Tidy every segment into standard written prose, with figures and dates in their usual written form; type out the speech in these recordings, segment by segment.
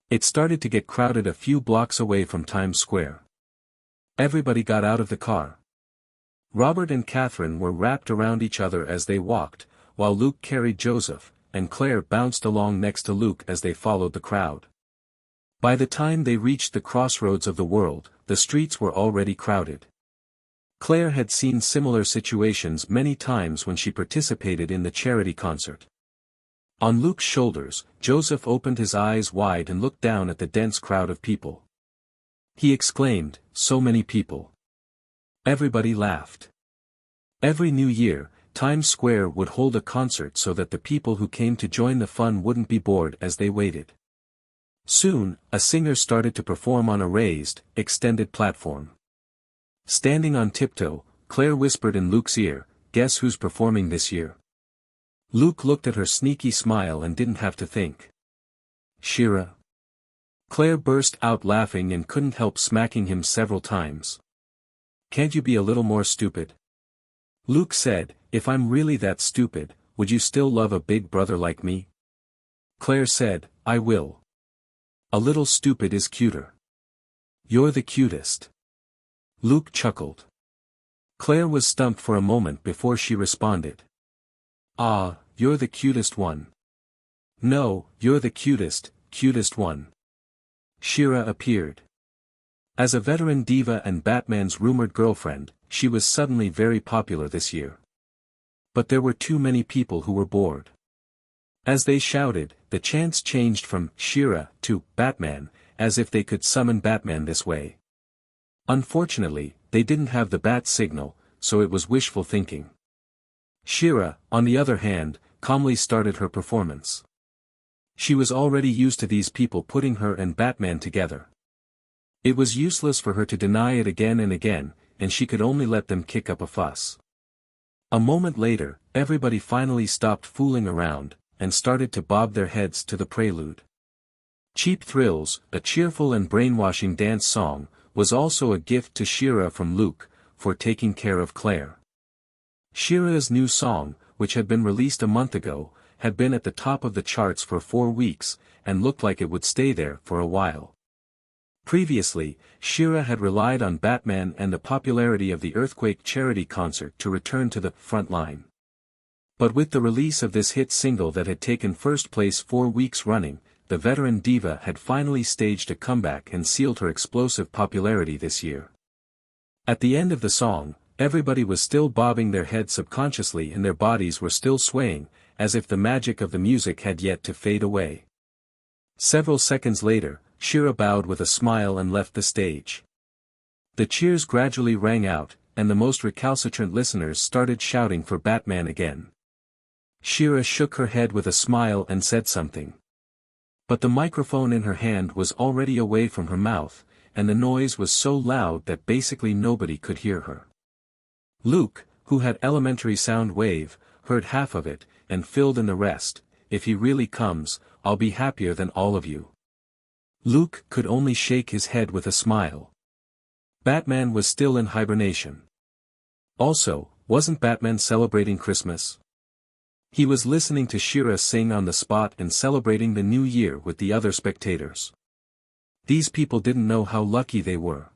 It started to get crowded a few blocks away from Times Square. Everybody got out of the car. Robert and Catherine were wrapped around each other as they walked, while Luke carried Joseph, and Claire bounced along next to Luke as they followed the crowd. By the time they reached the crossroads of the world, the streets were already crowded. Claire had seen similar situations many times when she participated in the charity concert. On Luke's shoulders, Joseph opened his eyes wide and looked down at the dense crowd of people. He exclaimed, "So many people." Everybody laughed. Every New Year, Times Square would hold a concert so that the people who came to join the fun wouldn't be bored as they waited. Soon, a singer started to perform on a raised, extended platform. Standing on tiptoe, Claire whispered in Luke's ear, "Guess who's performing this year?" Luke looked at her sneaky smile and didn't have to think. "Shira." Claire burst out laughing and couldn't help smacking him several times. "Can't you be a little more stupid?" Luke said, "If I'm really that stupid, would you still love a big brother like me?" Claire said, "I will. A little stupid is cuter." "You're the cutest." Luke chuckled. Claire was stumped for a moment before she responded. "Ah, you're the cutest one." "No, you're the cutest one." Shira appeared. As a veteran diva and Batman's rumored girlfriend, she was suddenly very popular this year. But there were too many people who were bored. As they shouted, the chants changed from Shira to Batman, as if they could summon Batman this way. Unfortunately, they didn't have the bat signal, so it was wishful thinking. Shira, on the other hand, calmly started her performance. She was already used to these people putting her and Batman together. It was useless for her to deny it again and again, and she could only let them kick up a fuss. A moment later, everybody finally stopped fooling around, and started to bob their heads to the prelude. Cheap Thrills, a cheerful and brainwashing dance song, was also a gift to Shira from Luke, for taking care of Claire. Shira's new song, which had been released a month ago, had been at the top of the charts for 4 weeks, and looked like it would stay there for a while. Previously, Shira had relied on Batman and the popularity of the Earthquake charity concert to return to the front line. But with the release of this hit single that had taken first place 4 weeks running, the veteran diva had finally staged a comeback and sealed her explosive popularity this year. At the end of the song, everybody was still bobbing their heads subconsciously and their bodies were still swaying, as if the magic of the music had yet to fade away. Several seconds later, Shira bowed with a smile and left the stage. The cheers gradually rang out, and the most recalcitrant listeners started shouting for Batman again. Shira shook her head with a smile and said something. But the microphone in her hand was already away from her mouth, and the noise was so loud that basically nobody could hear her. Luke, who had elementary sound wave, heard half of it, and filled in the rest. "If he really comes, I'll be happier than all of you." Luke could only shake his head with a smile. Batman was still in hibernation. Also, wasn't Batman celebrating Christmas? He was listening to Shira sing on the spot and celebrating the new year with the other spectators. These people didn't know how lucky they were.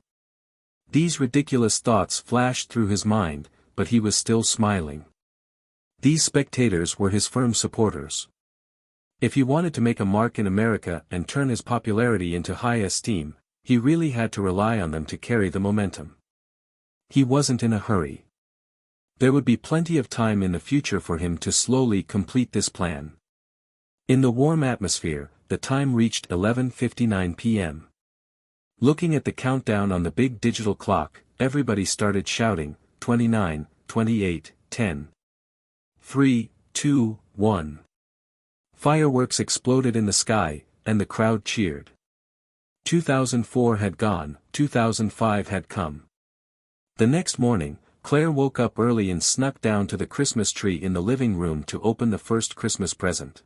These ridiculous thoughts flashed through his mind, but he was still smiling. These spectators were his firm supporters. If he wanted to make a mark in America and turn his popularity into high esteem, he really had to rely on them to carry the momentum. He wasn't in a hurry. There would be plenty of time in the future for him to slowly complete this plan. In the warm atmosphere, the time reached 11:59 p.m. Looking at the countdown on the big digital clock, everybody started shouting, 29, 28, 10. 3, 2, 1. Fireworks exploded in the sky, and the crowd cheered. 2004 had gone, 2005 had come. The next morning, Claire woke up early and snuck down to the Christmas tree in the living room to open the first Christmas present.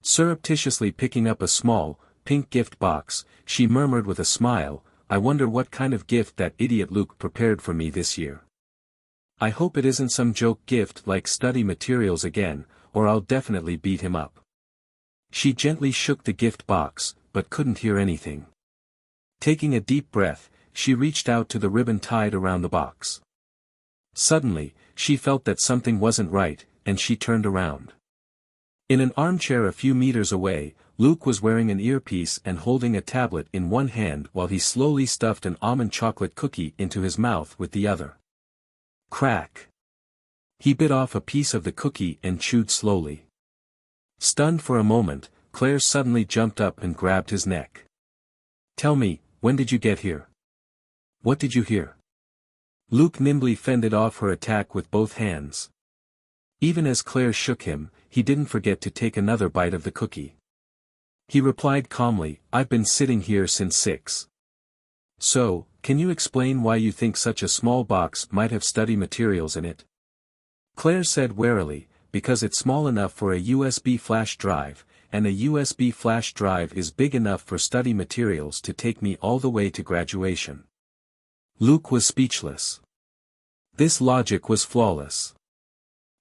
Surreptitiously picking up a small, pink gift box, she murmured with a smile, "I wonder what kind of gift that idiot Luke prepared for me this year. I hope it isn't some joke gift like study materials again, or I'll definitely beat him up." She gently shook the gift box, but couldn't hear anything. Taking a deep breath, she reached out to the ribbon tied around the box. Suddenly, she felt that something wasn't right, and she turned around. In an armchair a few meters away, Luke was wearing an earpiece and holding a tablet in one hand while he slowly stuffed an almond chocolate cookie into his mouth with the other. Crack! He bit off a piece of the cookie and chewed slowly. Stunned for a moment, Claire suddenly jumped up and grabbed his neck. "Tell me, when did you get here? What did you hear?" Luke nimbly fended off her attack with both hands. Even as Claire shook him, he didn't forget to take another bite of the cookie. He replied calmly, "I've been sitting here since 6. So, can you explain why you think such a small box might have study materials in it?" Claire said warily, "Because it's small enough for a USB flash drive, and a USB flash drive is big enough for study materials to take me all the way to graduation." Luke was speechless. This logic was flawless.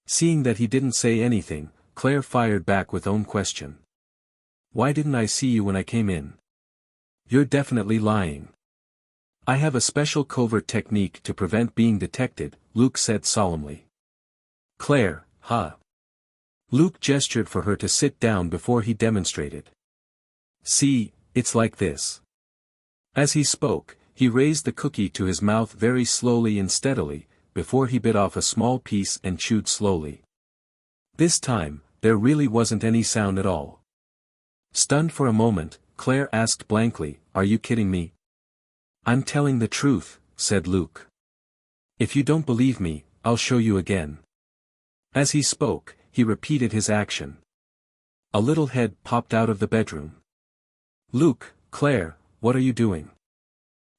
Seeing that he didn't say anything, Claire fired back with own question. "Why didn't I see you when I came in? You're definitely lying." "I have a special covert technique to prevent being detected," Luke said solemnly. "Claire, huh?" Luke gestured for her to sit down before he demonstrated. "See, it's like this." As he spoke, he raised the cookie to his mouth very slowly and steadily, before he bit off a small piece and chewed slowly. This time, there really wasn't any sound at all. Stunned for a moment, Claire asked blankly, "Are you kidding me?" "I'm telling the truth," said Luke. "If you don't believe me, I'll show you again." As he spoke, he repeated his action. A little head popped out of the bedroom. "Luke, Claire, what are you doing?"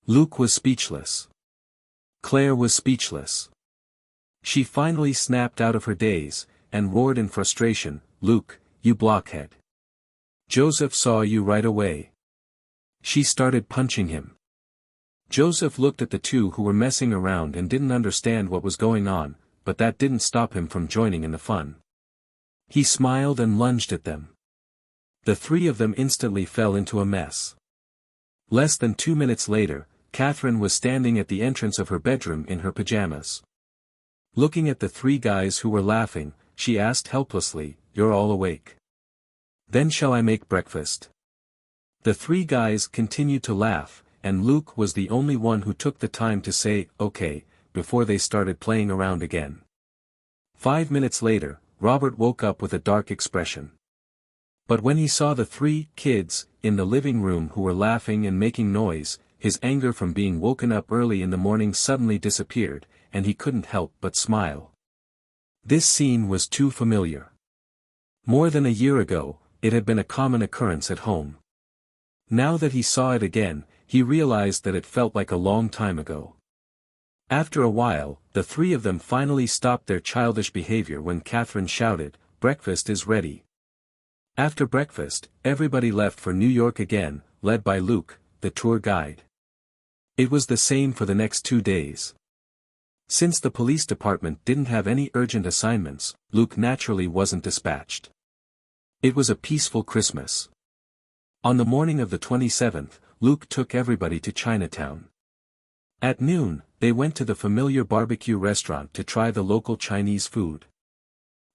Luke was speechless. Claire was speechless. She finally snapped out of her daze, and roared in frustration, "Luke, you blockhead. Joseph saw you right away." She started punching him. Joseph looked at the two who were messing around and didn't understand what was going on, but that didn't stop him from joining in the fun. He smiled and lunged at them. The three of them instantly fell into a mess. Less than 2 minutes later, Catherine was standing at the entrance of her bedroom in her pajamas. Looking at the three guys who were laughing, she asked helplessly, "You're all awake? Then shall I make breakfast?" The three guys continued to laugh, and Luke was the only one who took the time to say, "Okay," before they started playing around again. 5 minutes later, Robert woke up with a dark expression. But when he saw the three kids in the living room who were laughing and making noise, his anger from being woken up early in the morning suddenly disappeared, and he couldn't help but smile. This scene was too familiar. More than a year ago, it had been a common occurrence at home. Now that he saw it again, he realized that it felt like a long time ago. After a while, the three of them finally stopped their childish behavior when Catherine shouted, "Breakfast is ready." After breakfast, everybody left for New York again, led by Luke, the tour guide. It was the same for the next 2 days. Since the police department didn't have any urgent assignments, Luke naturally wasn't dispatched. It was a peaceful Christmas. On the morning of the 27th, Luke took everybody to Chinatown. At noon, they went to the familiar barbecue restaurant to try the local Chinese food.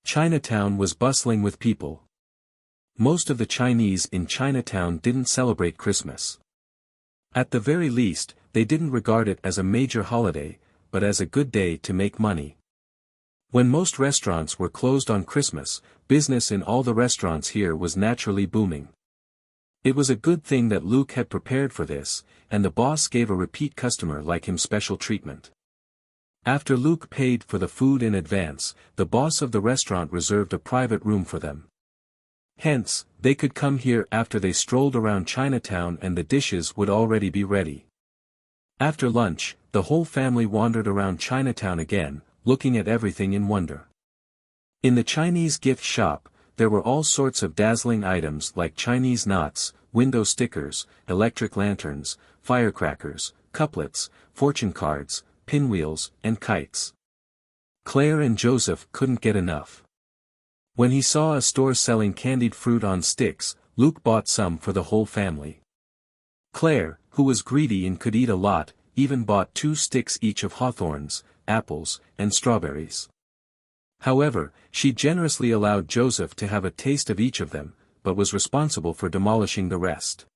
Chinatown was bustling with people. Most of the Chinese in Chinatown didn't celebrate Christmas. At the very least, they didn't regard it as a major holiday, but as a good day to make money. When most restaurants were closed on Christmas, business in all the restaurants here was naturally booming. It was a good thing that Luke had prepared for this, and the boss gave a repeat customer like him special treatment. After Luke paid for the food in advance, the boss of the restaurant reserved a private room for them. Hence, they could come here after they strolled around Chinatown and the dishes would already be ready. After lunch, the whole family wandered around Chinatown again, looking at everything in wonder. In the Chinese gift shop, there were all sorts of dazzling items like Chinese knots, window stickers, electric lanterns, firecrackers, couplets, fortune cards, pinwheels, and kites. Claire and Joseph couldn't get enough. When he saw a store selling candied fruit on sticks, Luke bought some for the whole family. Claire, who was greedy and could eat a lot, even bought 2 sticks each of hawthorns, apples, and strawberries. However, she generously allowed Joseph to have a taste of each of them, but was responsible for demolishing the rest.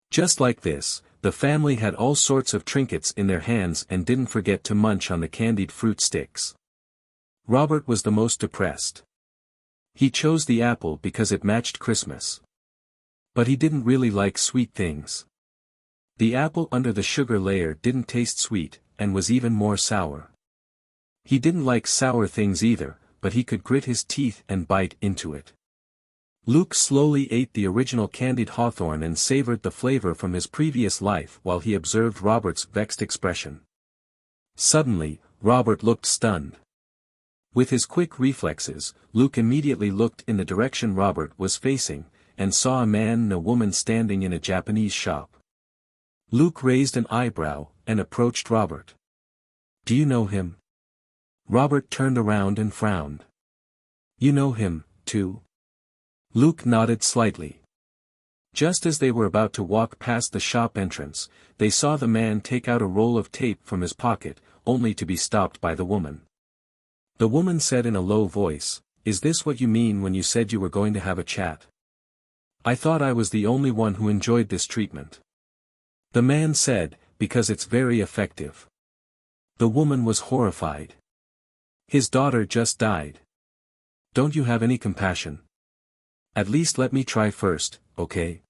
Just like this, the family had all sorts of trinkets in their hands and didn't forget to munch on the candied fruit sticks. Robert was the most depressed. He chose the apple because it matched Christmas. But he didn't really like sweet things. The apple under the sugar layer didn't taste sweet, and was even more sour. He didn't like sour things either, but he could grit his teeth and bite into it. Luke slowly ate the original candied hawthorn and savored the flavor from his previous life while he observed Robert's vexed expression. Suddenly, Robert looked stunned. With his quick reflexes, Luke immediately looked in the direction Robert was facing, and saw a man and a woman standing in a Japanese shop. Luke raised an eyebrow, and approached Robert. "Do you know him?" Robert turned around and frowned. "You know him, too?" Luke nodded slightly. Just as they were about to walk past the shop entrance, they saw the man take out a roll of tape from his pocket, only to be stopped by the woman. The woman said in a low voice, "Is this what you mean when you said you were going to have a chat? I thought I was the only one who enjoyed this treatment." The man said, "Because it's very effective." The woman was horrified. "His daughter just died. Don't you have any compassion? At least let me try first, okay?"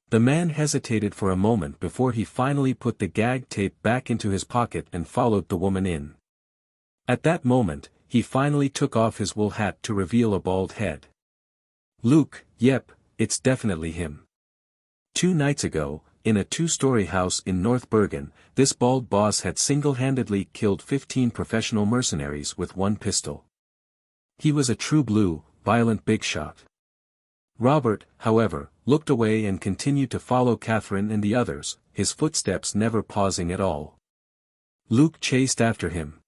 The man hesitated for a moment before he finally put the gag tape back into his pocket and followed the woman in. At that moment, he finally took off his wool hat to reveal a bald head. "Luke, yep, it's definitely him. 2 nights ago, in a 2-story house in North Bergen, this bald boss had single-handedly killed 15 professional mercenaries with 1 pistol. He was a true blue, violent big shot." Robert, however, looked away and continued to follow Catherine and the others, his footsteps never pausing at all. Luke chased after him.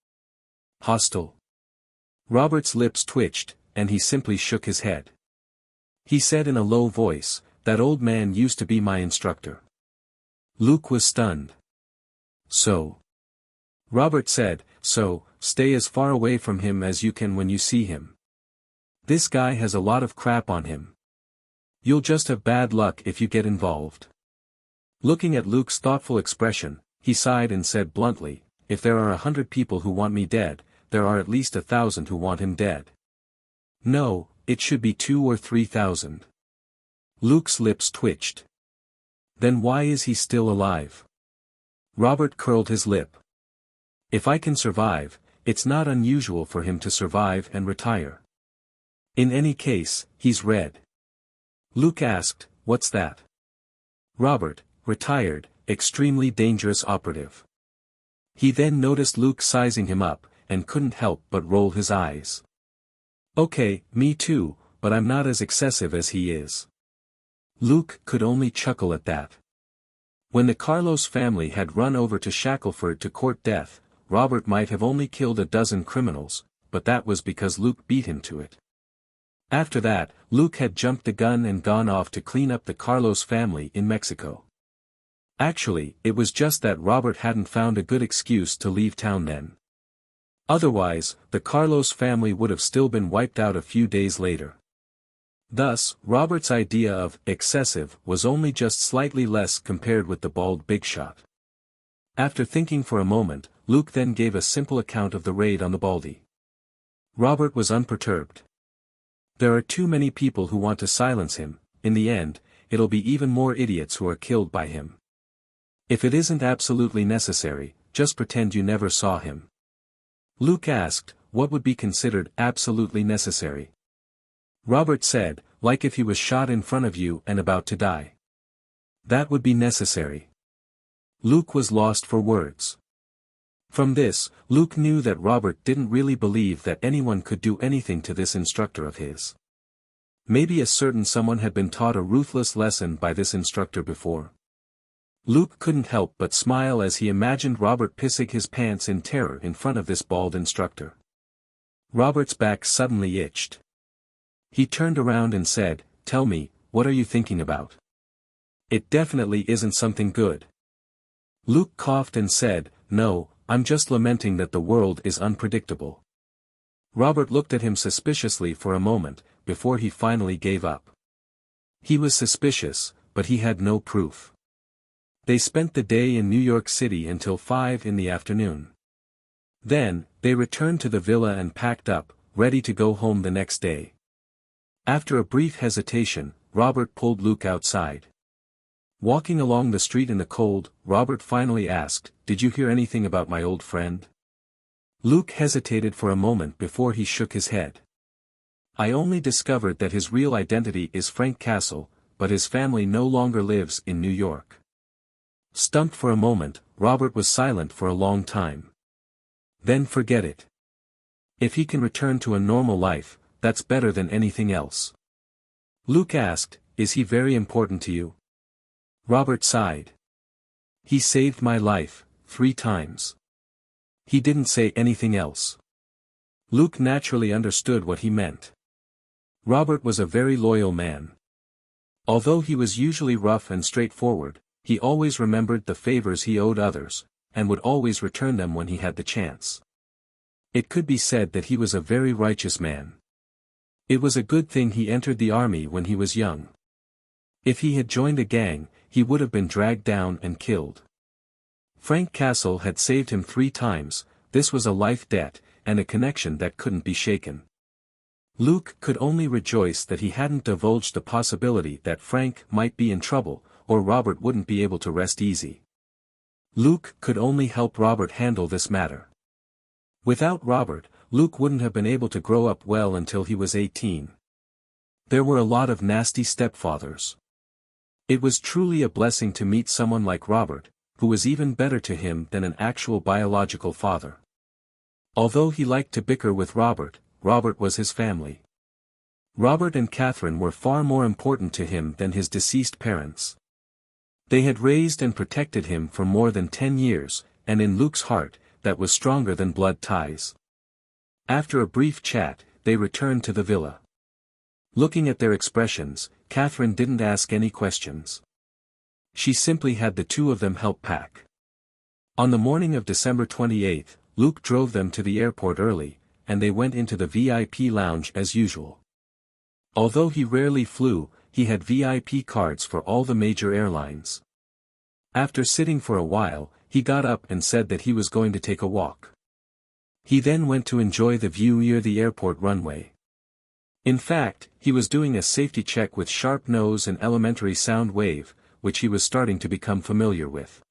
"Hostile?" Robert's lips twitched, and he simply shook his head. He said in a low voice, "That old man used to be my instructor." Luke was stunned. "So?" Robert said, "So, stay as far away from him as you can when you see him. This guy has a lot of crap on him. You'll just have bad luck if you get involved." Looking at Luke's thoughtful expression, he sighed and said bluntly, "If there are 100 people who want me dead, there are at least 1,000 who want him dead. No, it should be 2,000 or 3,000. Luke's lips twitched. "Then why is he still alive?" Robert curled his lip. "If I can survive, it's not unusual for him to survive and retire. In any case, he's red." Luke asked, "What's that?" Robert, "Retired, extremely dangerous operative." He then noticed Luke sizing him up, and couldn't help but roll his eyes. "Okay, me too, but I'm not as excessive as he is." Luke could only chuckle at that. When the Carlos family had run over to Shackleford to court death, Robert might have only killed a dozen criminals, but that was because Luke beat him to it. After that, Luke had jumped the gun and gone off to clean up the Carlos family in Mexico. Actually, it was just that Robert hadn't found a good excuse to leave town then. Otherwise, the Carlos family would have still been wiped out a few days later. Thus, Robert's idea of excessive was only just slightly less compared with the bald big shot. After thinking for a moment, Luke then gave a simple account of the raid on the Baldy. Robert was unperturbed. "There are too many people who want to silence him. In the end, it'll be even more idiots who are killed by him. If it isn't absolutely necessary, just pretend you never saw him." Luke asked, "What would be considered absolutely necessary?" Robert said, "Like if he was shot in front of you and about to die. That would be necessary." Luke was lost for words. From this, Luke knew that Robert didn't really believe that anyone could do anything to this instructor of his. Maybe a certain someone had been taught a ruthless lesson by this instructor before. Luke couldn't help but smile as he imagined Robert pissing his pants in terror in front of this bald instructor. Robert's back suddenly itched. He turned around and said, "Tell me, what are you thinking about? It definitely isn't something good. Luke coughed and said, no, I'm just lamenting that the world is unpredictable. Robert looked at him suspiciously for a moment, before he finally gave up. He was suspicious, but he had no proof. They spent the day in New York City until 5 in the afternoon. Then, they returned to the villa and packed up, ready to go home the next day. After a brief hesitation, Robert pulled Luke outside. Walking along the street in the cold, Robert finally asked, "Did you hear anything about my old friend?" Luke hesitated for a moment before he shook his head. "I only discovered that his real identity is Frank Castle, but his family no longer lives in New York." Stumped for a moment, Robert was silent for a long time. "Then forget it. If he can return to a normal life, that's better than anything else." Luke asked, "Is he very important to you?" Robert sighed. "He saved my life, 3 times. He didn't say anything else." Luke naturally understood what he meant. Robert was a very loyal man. Although he was usually rough and straightforward, he always remembered the favors he owed others, and would always return them when he had the chance. It could be said that he was a very righteous man. It was a good thing he entered the army when he was young. If he had joined a gang, he would have been dragged down and killed. Frank Castle had saved him 3 times, this was a life debt, and a connection that couldn't be shaken. Luke could only rejoice that he hadn't divulged the possibility that Frank might be in trouble, or Robert wouldn't be able to rest easy. Luke could only help Robert handle this matter. Without Robert, Luke wouldn't have been able to grow up well until he was 18. There were a lot of nasty stepfathers. It was truly a blessing to meet someone like Robert, who was even better to him than an actual biological father. Although he liked to bicker with Robert, Robert was his family. Robert and Catherine were far more important to him than his deceased parents. They had raised and protected him for more than 10 years, and in Luke's heart, that was stronger than blood ties. After a brief chat, they returned to the villa. Looking at their expressions, Catherine didn't ask any questions. She simply had the 2 of them help pack. On the morning of December 28, Luke drove them to the airport early, and they went into the VIP lounge as usual. Although he rarely flew, he had VIP cards for all the major airlines. After sitting for a while, he got up and said that he was going to take a walk. He then went to enjoy the view near the airport runway. In fact, he was doing a safety check with Sharp Nose and Elementary Sound Wave, which he was starting to become familiar with.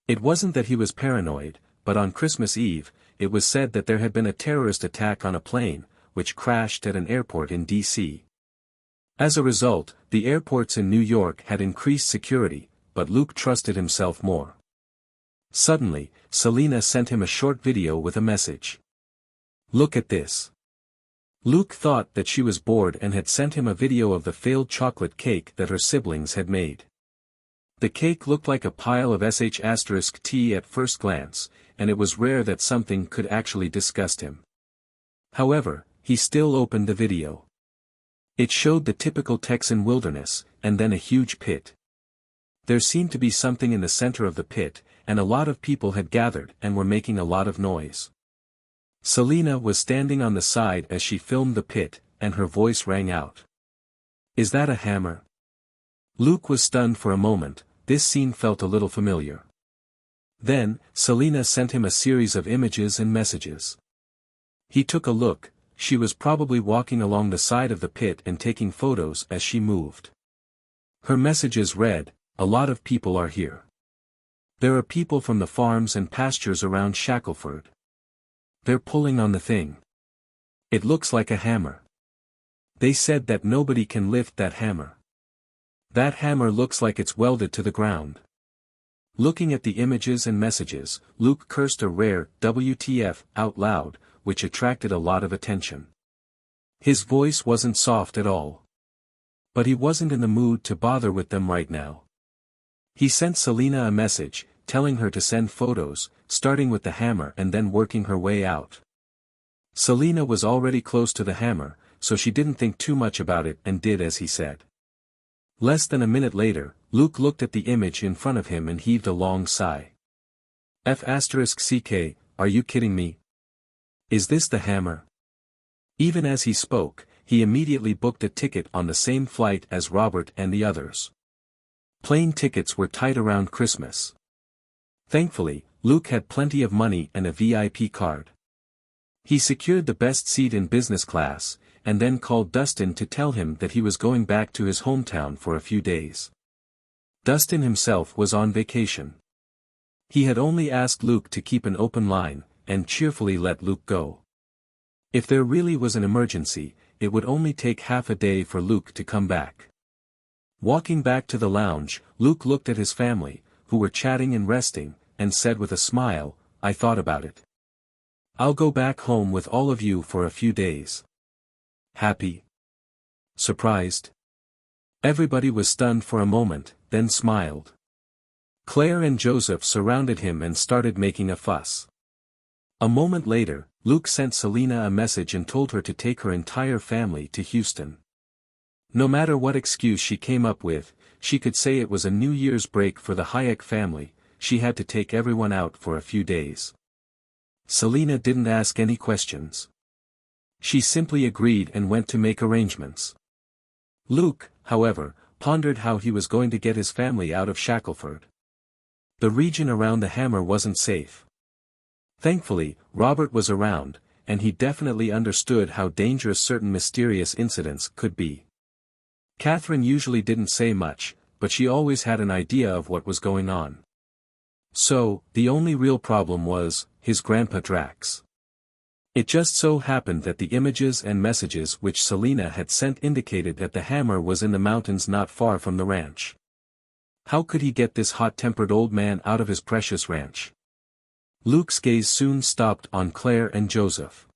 It wasn't that he was paranoid, but on Christmas Eve, it was said that there had been a terrorist attack on a plane, which crashed at an airport in D.C. As a result, the airports in New York had increased security, but Luke trusted himself more. Suddenly, Selena sent him a short video with a message. "Look at this." Luke thought that she was bored and had sent him a video of the failed chocolate cake that her siblings had made. The cake looked like a pile of sh*t at first glance, and it was rare that something could actually disgust him. However, he still opened the video. It showed the typical Texan wilderness, and then a huge pit. There seemed to be something in the center of the pit, and a lot of people had gathered and were making a lot of noise. Selena was standing on the side as she filmed the pit, and her voice rang out. "Is that a hammer?" Luke was stunned for a moment, this scene felt a little familiar. Then, Selena sent him a series of images and messages. He took a look, she was probably walking along the side of the pit and taking photos as she moved. Her messages read, "A lot of people are here. There are people from the farms and pastures around Shackleford. They're pulling on the thing. It looks like a hammer. They said that nobody can lift that hammer. That hammer looks like it's welded to the ground." Looking at the images and messages, Luke cursed a rare WTF out loud, which attracted a lot of attention. His voice wasn't soft at all. But he wasn't in the mood to bother with them right now. He sent Selena a message, telling her to send photos, starting with the hammer and then working her way out. Selena was already close to the hammer, so she didn't think too much about it and did as he said. Less than a minute later, Luke looked at the image in front of him and heaved a long sigh. F***ck, are you kidding me? Is this the hammer? Even as he spoke, he immediately booked a ticket on the same flight as Robert and the others. Plane tickets were tight around Christmas. Thankfully, Luke had plenty of money and a VIP card. He secured the best seat in business class, and then called Dustin to tell him that he was going back to his hometown for a few days. Dustin himself was on vacation. He had only asked Luke to keep an open line, and cheerfully let Luke go. If there really was an emergency, it would only take half a day for Luke to come back. Walking back to the lounge, Luke looked at his family, who were chatting and resting, and said with a smile, "I thought about it. I'll go back home with all of you for a few days." Happy? Surprised? Everybody was stunned for a moment, then smiled. Claire and Joseph surrounded him and started making a fuss. A moment later, Luke sent Selena a message and told her to take her entire family to Houston. No matter what excuse she came up with, she could say it was a New Year's break for the Hayek family, she had to take everyone out for a few days. Selena didn't ask any questions. She simply agreed and went to make arrangements. Luke, however, pondered how he was going to get his family out of Shackleford. The region around the hammer wasn't safe. Thankfully, Robert was around, and he definitely understood how dangerous certain mysterious incidents could be. Catherine usually didn't say much, but she always had an idea of what was going on. So, the only real problem was, his grandpa Drax. It just so happened that the images and messages which Selena had sent indicated that the hammer was in the mountains not far from the ranch. How could he get this hot-tempered old man out of his precious ranch? Luke's gaze soon stopped on Claire and Joseph.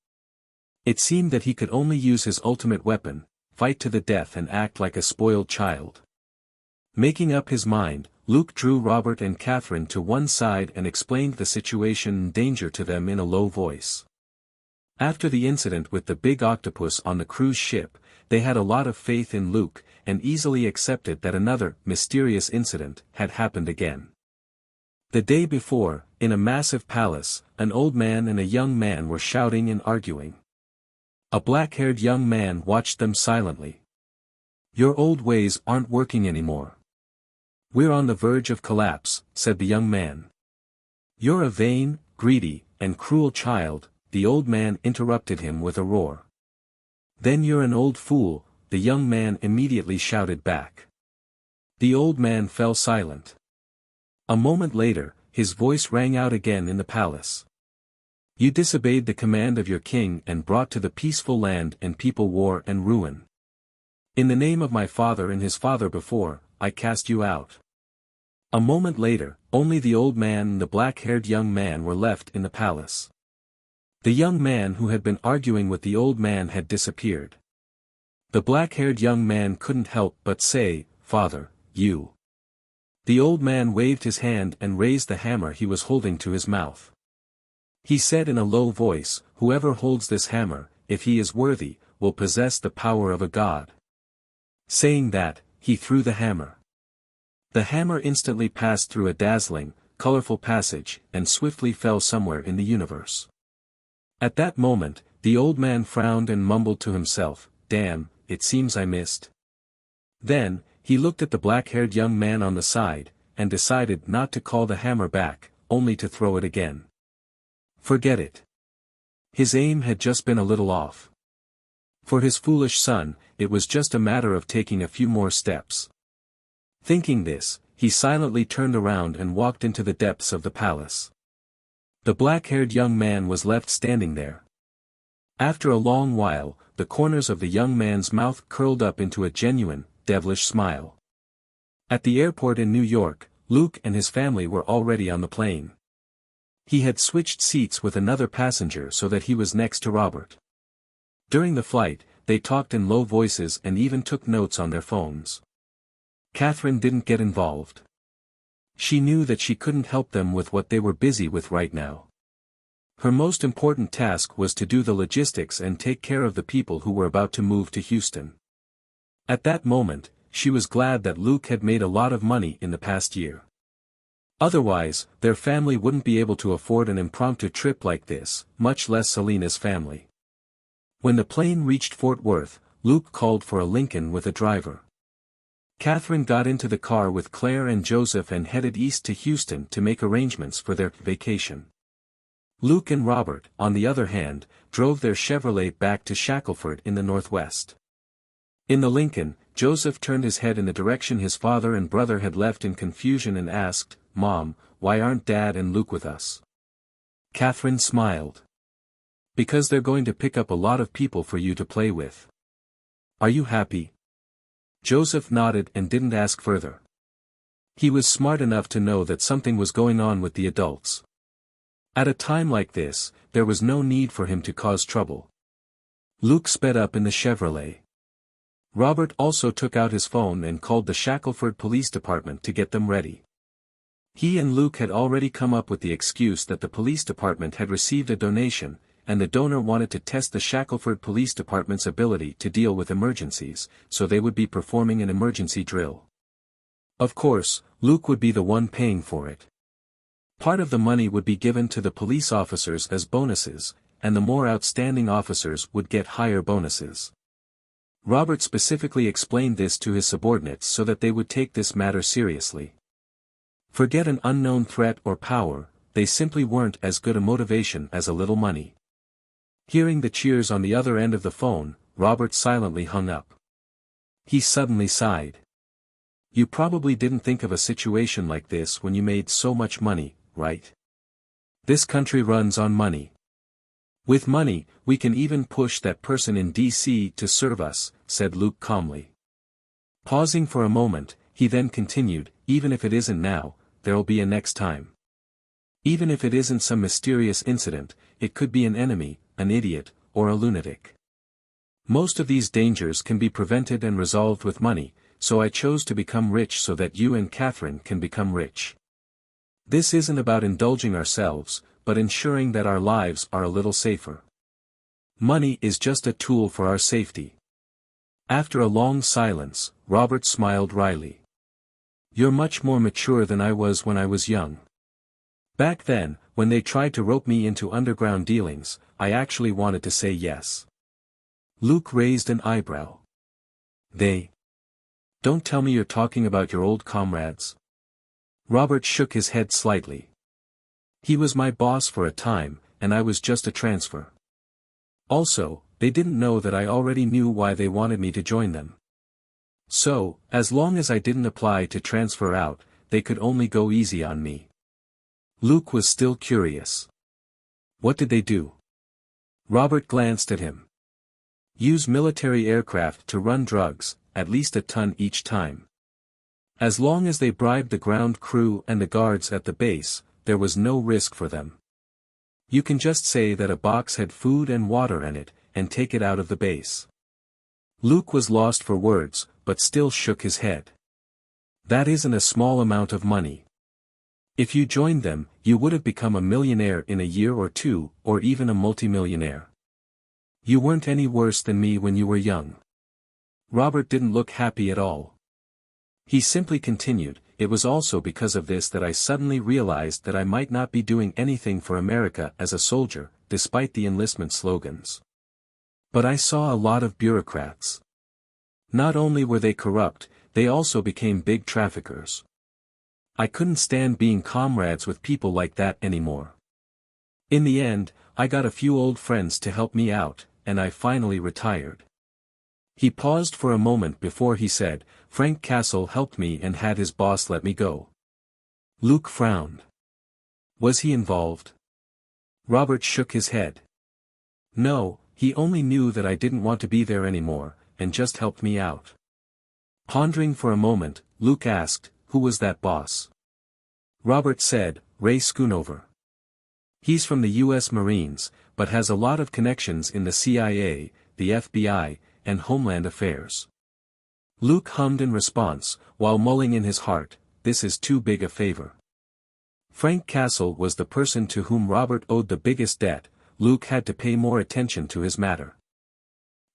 It seemed that he could only use his ultimate weapon, fight to the death and act like a spoiled child. Making up his mind, Luke drew Robert and Catherine to one side and explained the situation and danger to them in a low voice. After the incident with the big octopus on the cruise ship, they had a lot of faith in Luke, and easily accepted that another mysterious incident had happened again. The day before, in a massive palace, an old man and a young man were shouting and arguing. A black-haired young man watched them silently. "Your old ways aren't working anymore. We're on the verge of collapse," said the young man. "You're a vain, greedy, and cruel child," the old man interrupted him with a roar. "Then you're an old fool," the young man immediately shouted back. The old man fell silent. A moment later, his voice rang out again in the palace. "You disobeyed the command of your king and brought to the peaceful land and people war and ruin. In the name of my father and his father before, I cast you out." A moment later, only the old man and the black-haired young man were left in the palace. The young man who had been arguing with the old man had disappeared. The black-haired young man couldn't help but say, "Father, you." The old man waved his hand and raised the hammer he was holding to his mouth. He said in a low voice, "Whoever holds this hammer, if he is worthy, will possess the power of a god." Saying that, he threw the hammer. The hammer instantly passed through a dazzling, colorful passage, and swiftly fell somewhere in the universe. At that moment, the old man frowned and mumbled to himself, "Damn, it seems I missed." Then, he looked at the black-haired young man on the side, and decided not to call the hammer back, only to throw it again. Forget it. His aim had just been a little off. For his foolish son, it was just a matter of taking a few more steps. Thinking this, he silently turned around and walked into the depths of the palace. The black-haired young man was left standing there. After a long while, the corners of the young man's mouth curled up into a genuine, devilish smile. At the airport in New York, Luke and his family were already on the plane. He had switched seats with another passenger so that he was next to Robert. During the flight, they talked in low voices and even took notes on their phones. Catherine didn't get involved. She knew that she couldn't help them with what they were busy with right now. Her most important task was to do the logistics and take care of the people who were about to move to Houston. At that moment, she was glad that Luke had made a lot of money in the past year. Otherwise, their family wouldn't be able to afford an impromptu trip like this, much less Selena's family. When the plane reached Fort Worth, Luke called for a Lincoln with a driver. Catherine got into the car with Claire and Joseph and headed east to Houston to make arrangements for their vacation. Luke and Robert, on the other hand, drove their Chevrolet back to Shackelford in the northwest. In the Lincoln, Joseph turned his head in the direction his father and brother had left in confusion and asked, "Mom, why aren't Dad and Luke with us?" Catherine smiled. "Because they're going to pick up a lot of people for you to play with. Are you happy?" Joseph nodded and didn't ask further. He was smart enough to know that something was going on with the adults. At a time like this, there was no need for him to cause trouble. Luke sped up in the Chevrolet. Robert also took out his phone and called the Shackelford Police Department to get them ready. He and Luke had already come up with the excuse that the police department had received a donation, and the donor wanted to test the Shackelford Police Department's ability to deal with emergencies, so they would be performing an emergency drill. Of course, Luke would be the one paying for it. Part of the money would be given to the police officers as bonuses, and the more outstanding officers would get higher bonuses. Robert specifically explained this to his subordinates so that they would take this matter seriously. Forget an unknown threat or power, they simply weren't as good a motivation as a little money. Hearing the cheers on the other end of the phone, Robert silently hung up. He suddenly sighed. You probably didn't think of a situation like this when you made so much money, right? This country runs on money. With money, we can even push that person in D.C. to serve us, said Luke calmly. Pausing for a moment, he then continued, even if it isn't now, there'll be a next time. Even if it isn't some mysterious incident, it could be an enemy, an idiot, or a lunatic. Most of these dangers can be prevented and resolved with money, so I chose to become rich so that you and Catherine can become rich. This isn't about indulging ourselves, but ensuring that our lives are a little safer. Money is just a tool for our safety. After a long silence, Robert smiled wryly. You're much more mature than I was when I was young. Back then, when they tried to rope me into underground dealings, I actually wanted to say yes. Luke raised an eyebrow. They? Don't tell me you're talking about your old comrades. Robert shook his head slightly. He was my boss for a time, and I was just a transfer. Also, they didn't know that I already knew why they wanted me to join them. So, as long as I didn't apply to transfer out, they could only go easy on me. Luke was still curious. What did they do? Robert glanced at him. Use military aircraft to run drugs, at least a ton each time. As long as they bribed the ground crew and the guards at the base, there was no risk for them. You can just say that a box had food and water in it, and take it out of the base. Luke was lost for words, but still shook his head. That isn't a small amount of money. If you joined them, you would have become a millionaire in a year or two, or even a multimillionaire. You weren't any worse than me when you were young. Robert didn't look happy at all. He simply continued, it was also because of this that I suddenly realized that I might not be doing anything for America as a soldier, despite the enlistment slogans. But I saw a lot of bureaucrats. Not only were they corrupt, they also became big traffickers. I couldn't stand being comrades with people like that anymore. In the end, I got a few old friends to help me out, and I finally retired. He paused for a moment before he said, Frank Castle helped me and had his boss let me go. Luke frowned. Was he involved? Robert shook his head. No, he only knew that I didn't want to be there anymore, and just helped me out. Pondering for a moment, Luke asked, who was that boss? Robert said, Ray Schoonover. He's from the U.S. Marines, but has a lot of connections in the CIA, the FBI, and Homeland Affairs. Luke hummed in response, while mulling in his heart, this is too big a favor. Frank Castle was the person to whom Robert owed the biggest debt. Luke had to pay more attention to his matter.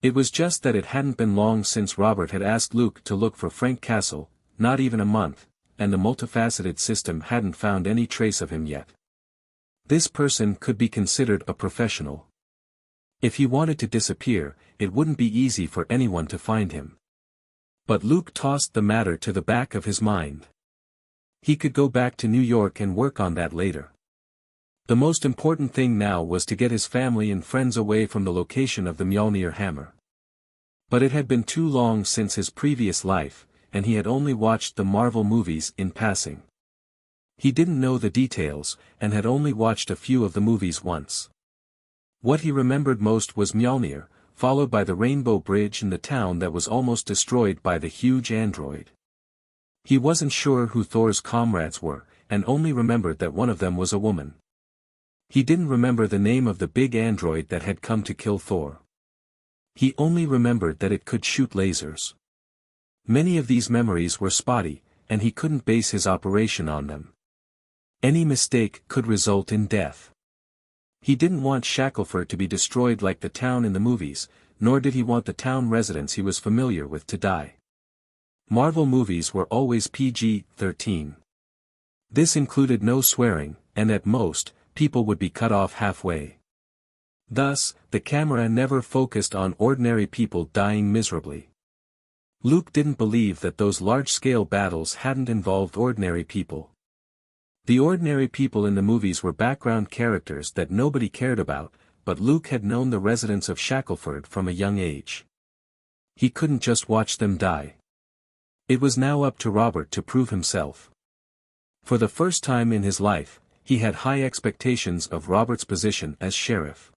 It was just that it hadn't been long since Robert had asked Luke to look for Frank Castle, not even a month, and the multifaceted system hadn't found any trace of him yet. This person could be considered a professional. If he wanted to disappear, it wouldn't be easy for anyone to find him. But Luke tossed the matter to the back of his mind. He could go back to New York and work on that later. The most important thing now was to get his family and friends away from the location of the Mjolnir hammer. But it had been too long since his previous life, and he had only watched the Marvel movies in passing. He didn't know the details, and had only watched a few of the movies once. What he remembered most was Mjolnir, followed by the Rainbow Bridge and the town that was almost destroyed by the huge android. He wasn't sure who Thor's comrades were, and only remembered that one of them was a woman. He didn't remember the name of the big android that had come to kill Thor. He only remembered that it could shoot lasers. Many of these memories were spotty, and he couldn't base his operation on them. Any mistake could result in death. He didn't want Shackleford to be destroyed like the town in the movies, nor did he want the town residents he was familiar with to die. Marvel movies were always PG-13. This included no swearing, and at most, people would be cut off halfway. Thus, the camera never focused on ordinary people dying miserably. Luke didn't believe that those large-scale battles hadn't involved ordinary people. The ordinary people in the movies were background characters that nobody cared about, but Luke had known the residents of Shackleford from a young age. He couldn't just watch them die. It was now up to Robert to prove himself. For the first time in his life, he had high expectations of Robert's position as sheriff.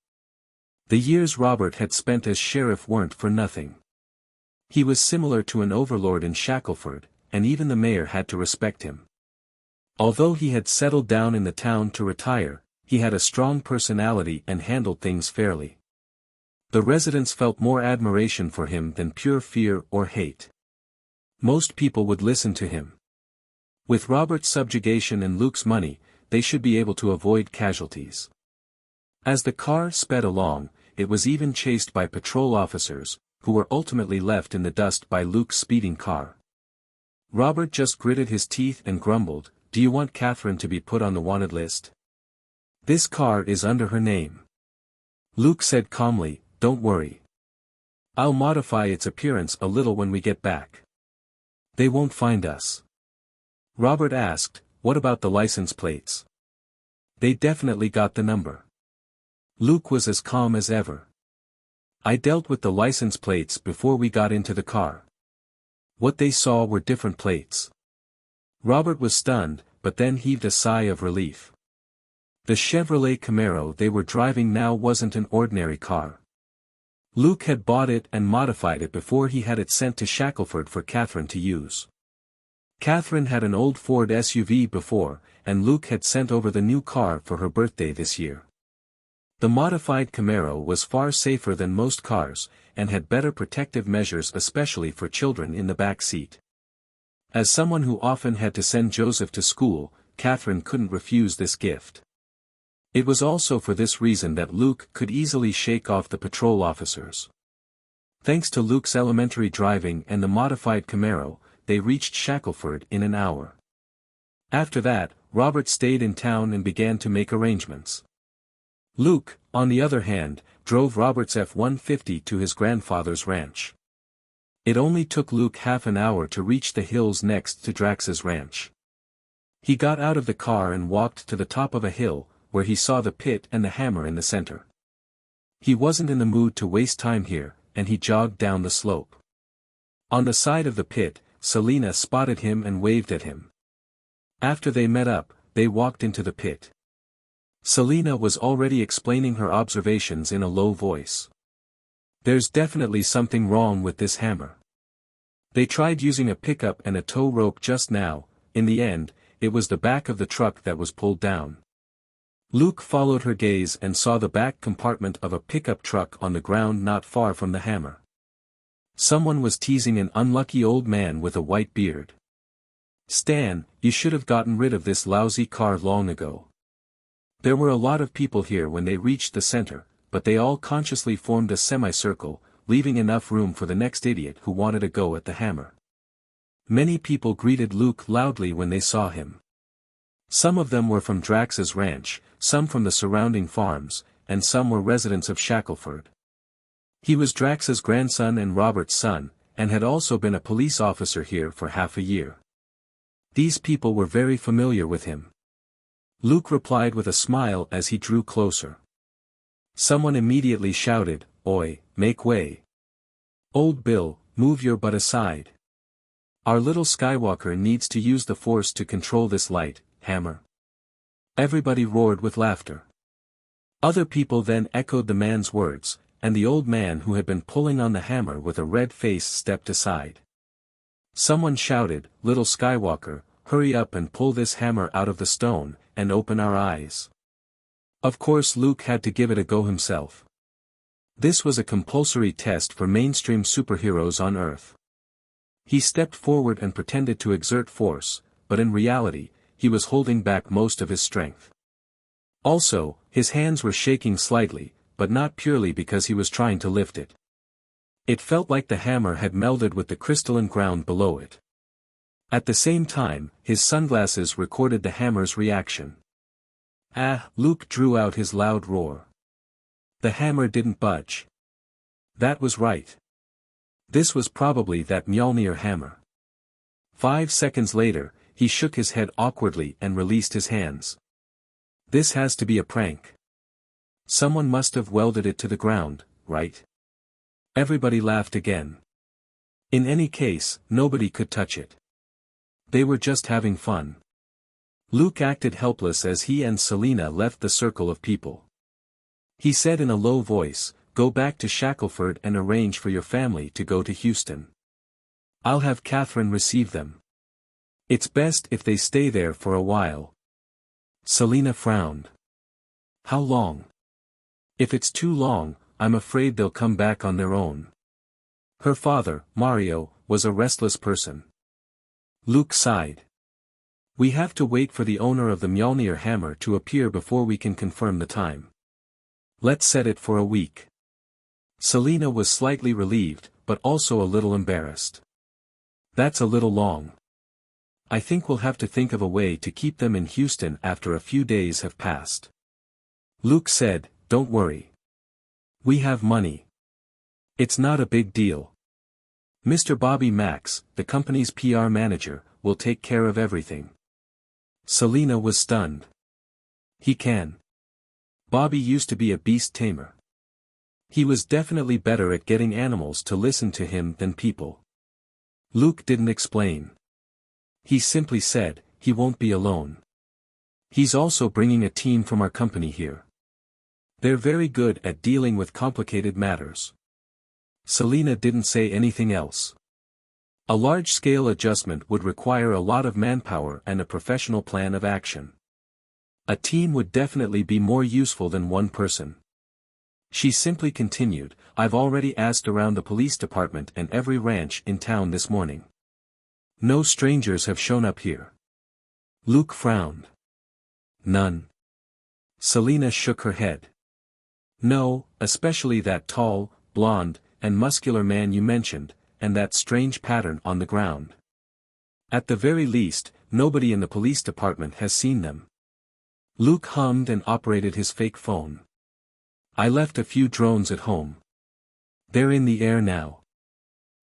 The years Robert had spent as sheriff weren't for nothing. He was similar to an overlord in Shackleford, and even the mayor had to respect him. Although he had settled down in the town to retire, he had a strong personality and handled things fairly. The residents felt more admiration for him than pure fear or hate. Most people would listen to him. With Robert's subjugation and Luke's money, they should be able to avoid casualties. As the car sped along, it was even chased by patrol officers, who were ultimately left in the dust by Luke's speeding car. Robert just gritted his teeth and grumbled, "Do you want Catherine to be put on the wanted list? This car is under her name." Luke said calmly, "Don't worry. I'll modify its appearance a little when we get back. They won't find us." Robert asked, "What about the license plates?" "They definitely got the number." Luke was as calm as ever. "I dealt with the license plates before we got into the car. What they saw were different plates." Robert was stunned, but then heaved a sigh of relief. The Chevrolet Camaro they were driving now wasn't an ordinary car. Luke had bought it and modified it before he had it sent to Shackleford for Catherine to use. Catherine had an old Ford SUV before, and Luke had sent over the new car for her birthday this year. The modified Camaro was far safer than most cars, and had better protective measures especially for children in the back seat. As someone who often had to send Joseph to school, Catherine couldn't refuse this gift. It was also for this reason that Luke could easily shake off the patrol officers. Thanks to Luke's elementary driving and the modified Camaro, they reached Shackleford in an hour. After that, Robert stayed in town and began to make arrangements. Luke, on the other hand, drove Robert's F-150 to his grandfather's ranch. It only took Luke half an hour to reach the hills next to Drax's ranch. He got out of the car and walked to the top of a hill, where he saw the pit and the hammer in the center. He wasn't in the mood to waste time here, and he jogged down the slope. On the side of the pit, Selena spotted him and waved at him. After they met up, they walked into the pit. Selena was already explaining her observations in a low voice. "There's definitely something wrong with this hammer. They tried using a pickup and a tow rope just now. In the end, it was the back of the truck that was pulled down." Luke followed her gaze and saw the back compartment of a pickup truck on the ground not far from the hammer. Someone was teasing an unlucky old man with a white beard. "Stan, you should have gotten rid of this lousy car long ago." There were a lot of people here when they reached the center, but they all consciously formed a semicircle, leaving enough room for the next idiot who wanted a go at the hammer. Many people greeted Luke loudly when they saw him. Some of them were from Drax's ranch, some from the surrounding farms, and some were residents of Shackleford. He was Drax's grandson and Robert's son, and had also been a police officer here for half a year. These people were very familiar with him. Luke replied with a smile as he drew closer. Someone immediately shouted, "Oi, make way. Old Bill, move your butt aside. Our little Skywalker needs to use the Force to control this light, hammer." Everybody roared with laughter. Other people then echoed the man's words, and the old man who had been pulling on the hammer with a red face stepped aside. Someone shouted, "Little Skywalker, hurry up and pull this hammer out of the stone, and open our eyes." Of course Luke had to give it a go himself. This was a compulsory test for mainstream superheroes on Earth. He stepped forward and pretended to exert force, but in reality, he was holding back most of his strength. Also, his hands were shaking slightly, but not purely because he was trying to lift it. It felt like the hammer had melded with the crystalline ground below it. At the same time, his sunglasses recorded the hammer's reaction. Luke drew out his loud roar. The hammer didn't budge. That was right. This was probably that Mjolnir hammer. 5 seconds later, he shook his head awkwardly and released his hands. This has to be a prank. Someone must have welded it to the ground, right? Everybody laughed again. In any case, nobody could touch it. They were just having fun. Luke acted helpless as he and Selena left the circle of people. He said in a low voice, "Go back to Shackleford and arrange for your family to go to Houston. I'll have Catherine receive them. It's best if they stay there for a while." Selena frowned. "How long? If it's too long, I'm afraid they'll come back on their own." Her father, Mario, was a restless person. Luke sighed. "We have to wait for the owner of the Mjolnir hammer to appear before we can confirm the time. Let's set it for a week." Selena was slightly relieved, but also a little embarrassed. "That's a little long. I think we'll have to think of a way to keep them in Houston after a few days have passed." Luke said, "Don't worry. We have money. It's not a big deal. Mr. Bobby Max, the company's PR manager, will take care of everything." Selena was stunned. "He can. Bobby used to be a beast tamer. He was definitely better at getting animals to listen to him than people." Luke didn't explain. He simply said, "He won't be alone. He's also bringing a team from our company here. They're very good at dealing with complicated matters." Selena didn't say anything else. A large-scale adjustment would require a lot of manpower and a professional plan of action. A team would definitely be more useful than one person. She simply continued, "I've already asked around the police department and every ranch in town this morning. No strangers have shown up here." Luke frowned. "None?" Selena shook her head. "No, especially that tall, blonde, and muscular man you mentioned, and that strange pattern on the ground. At the very least, nobody in the police department has seen them." Luke hummed and operated his fake phone. "I left a few drones at home. They're in the air now.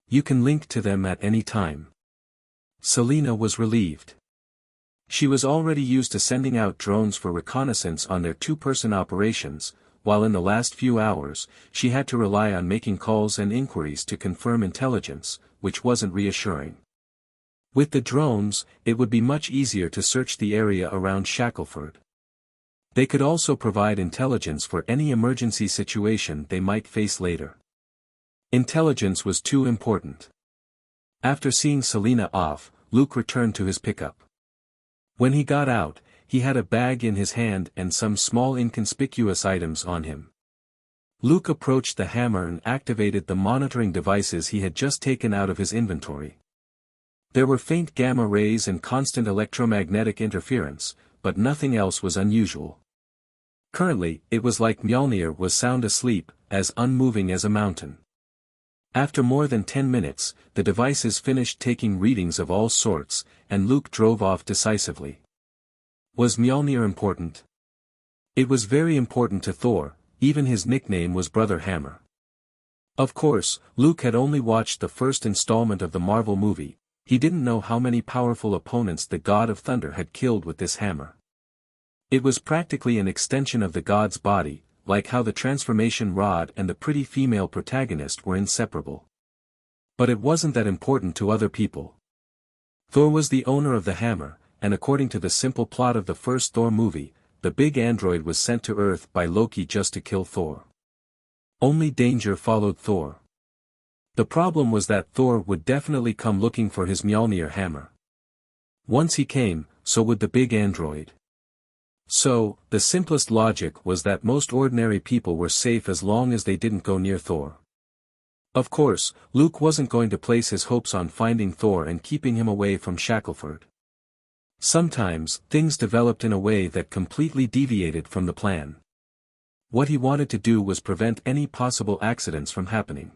You can link to them at any time." Selena was relieved. She was already used to sending out drones for reconnaissance on their two-person operations, while in the last few hours, she had to rely on making calls and inquiries to confirm intelligence, which wasn't reassuring. With the drones, it would be much easier to search the area around Shackleford. They could also provide intelligence for any emergency situation they might face later. Intelligence was too important. After seeing Selena off, Luke returned to his pickup. When he got out, he had a bag in his hand and some small inconspicuous items on him. Luke approached the hammer and activated the monitoring devices he had just taken out of his inventory. There were faint gamma rays and constant electromagnetic interference, but nothing else was unusual. Currently, it was like Mjolnir was sound asleep, as unmoving as a mountain. After more than 10 minutes, the devices finished taking readings of all sorts, and Luke drove off decisively. Was Mjolnir important? It was very important to Thor, even his nickname was Brother Hammer. Of course, Luke had only watched the first installment of the Marvel movie. He didn't know how many powerful opponents the God of Thunder had killed with this hammer. It was practically an extension of the god's body, like how the transformation rod and the pretty female protagonist were inseparable. But it wasn't that important to other people. Thor was the owner of the hammer, and according to the simple plot of the first Thor movie, the big android was sent to Earth by Loki just to kill Thor. Only danger followed Thor. The problem was that Thor would definitely come looking for his Mjolnir hammer. Once he came, so would the big android. So, the simplest logic was that most ordinary people were safe as long as they didn't go near Thor. Of course, Luke wasn't going to place his hopes on finding Thor and keeping him away from Shackleford. Sometimes, things developed in a way that completely deviated from the plan. What he wanted to do was prevent any possible accidents from happening.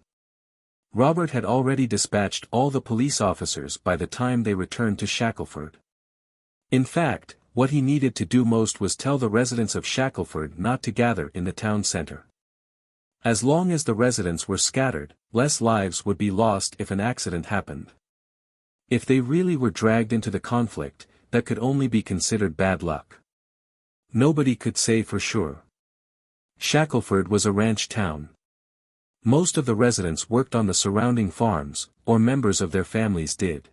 Robert had already dispatched all the police officers by the time they returned to Shackleford. In fact, what he needed to do most was tell the residents of Shackleford not to gather in the town center. As long as the residents were scattered, less lives would be lost if an accident happened. If they really were dragged into the conflict, that could only be considered bad luck. Nobody could say for sure. Shackleford was a ranch town. Most of the residents worked on the surrounding farms, or members of their families did.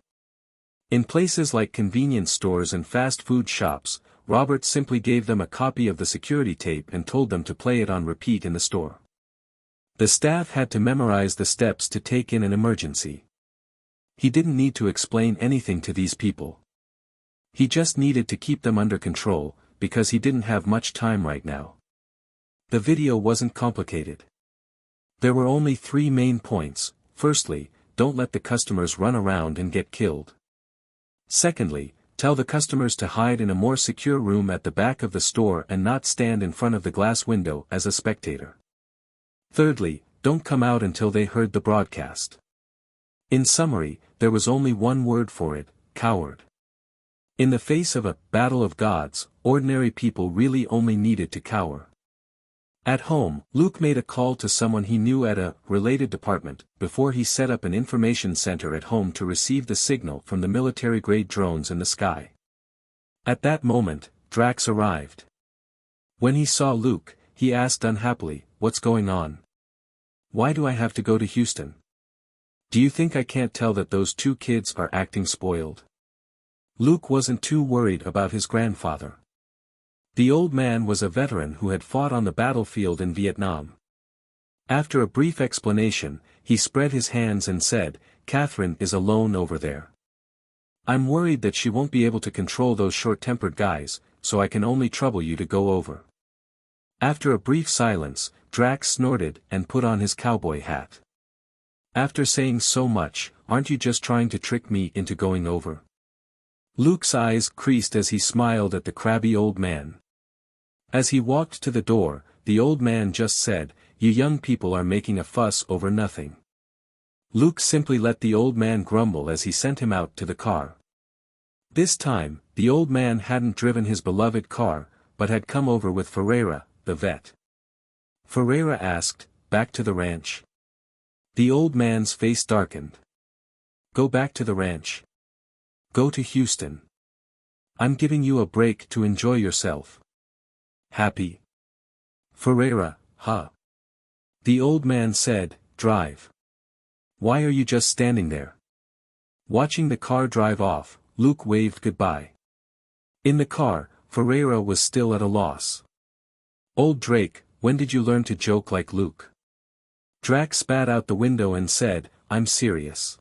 In places like convenience stores and fast food shops, Robert simply gave them a copy of the security tape and told them to play it on repeat in the store. The staff had to memorize the steps to take in an emergency. He didn't need to explain anything to these people. He just needed to keep them under control, because he didn't have much time right now. The video wasn't complicated. There were only 3 main points. Firstly, don't let the customers run around and get killed. Secondly, tell the customers to hide in a more secure room at the back of the store and not stand in front of the glass window as a spectator. Thirdly, don't come out until they heard the broadcast. In summary, there was only one word for it: coward. In the face of a battle of gods, ordinary people really only needed to cower. At home, Luke made a call to someone he knew at a related department, before he set up an information center at home to receive the signal from the military-grade drones in the sky. At that moment, Drax arrived. When he saw Luke, he asked unhappily, "What's going on? Why do I have to go to Houston? Do you think I can't tell that those 2 kids are acting spoiled?" Luke wasn't too worried about his grandfather. The old man was a veteran who had fought on the battlefield in Vietnam. After a brief explanation, he spread his hands and said, "Catherine is alone over there. I'm worried that she won't be able to control those short-tempered guys, so I can only trouble you to go over." After a brief silence, Drax snorted and put on his cowboy hat. "After saying so much, aren't you just trying to trick me into going over?" Luke's eyes creased as he smiled at the crabby old man. As he walked to the door, the old man just said, "You young people are making a fuss over nothing." Luke simply let the old man grumble as he sent him out to the car. This time, the old man hadn't driven his beloved car, but had come over with Ferreira, the vet. Ferreira asked, "Back to the ranch?" The old man's face darkened. "Go back to the ranch. Go to Houston. I'm giving you a break to enjoy yourself. Happy?" Ferreira, "Huh?" The old man said, "Drive. Why are you just standing there?" Watching the car drive off, Luke waved goodbye. In the car, Ferreira was still at a loss. "Old Drake, when did you learn to joke like Luke?" Drax spat out the window and said, "I'm serious.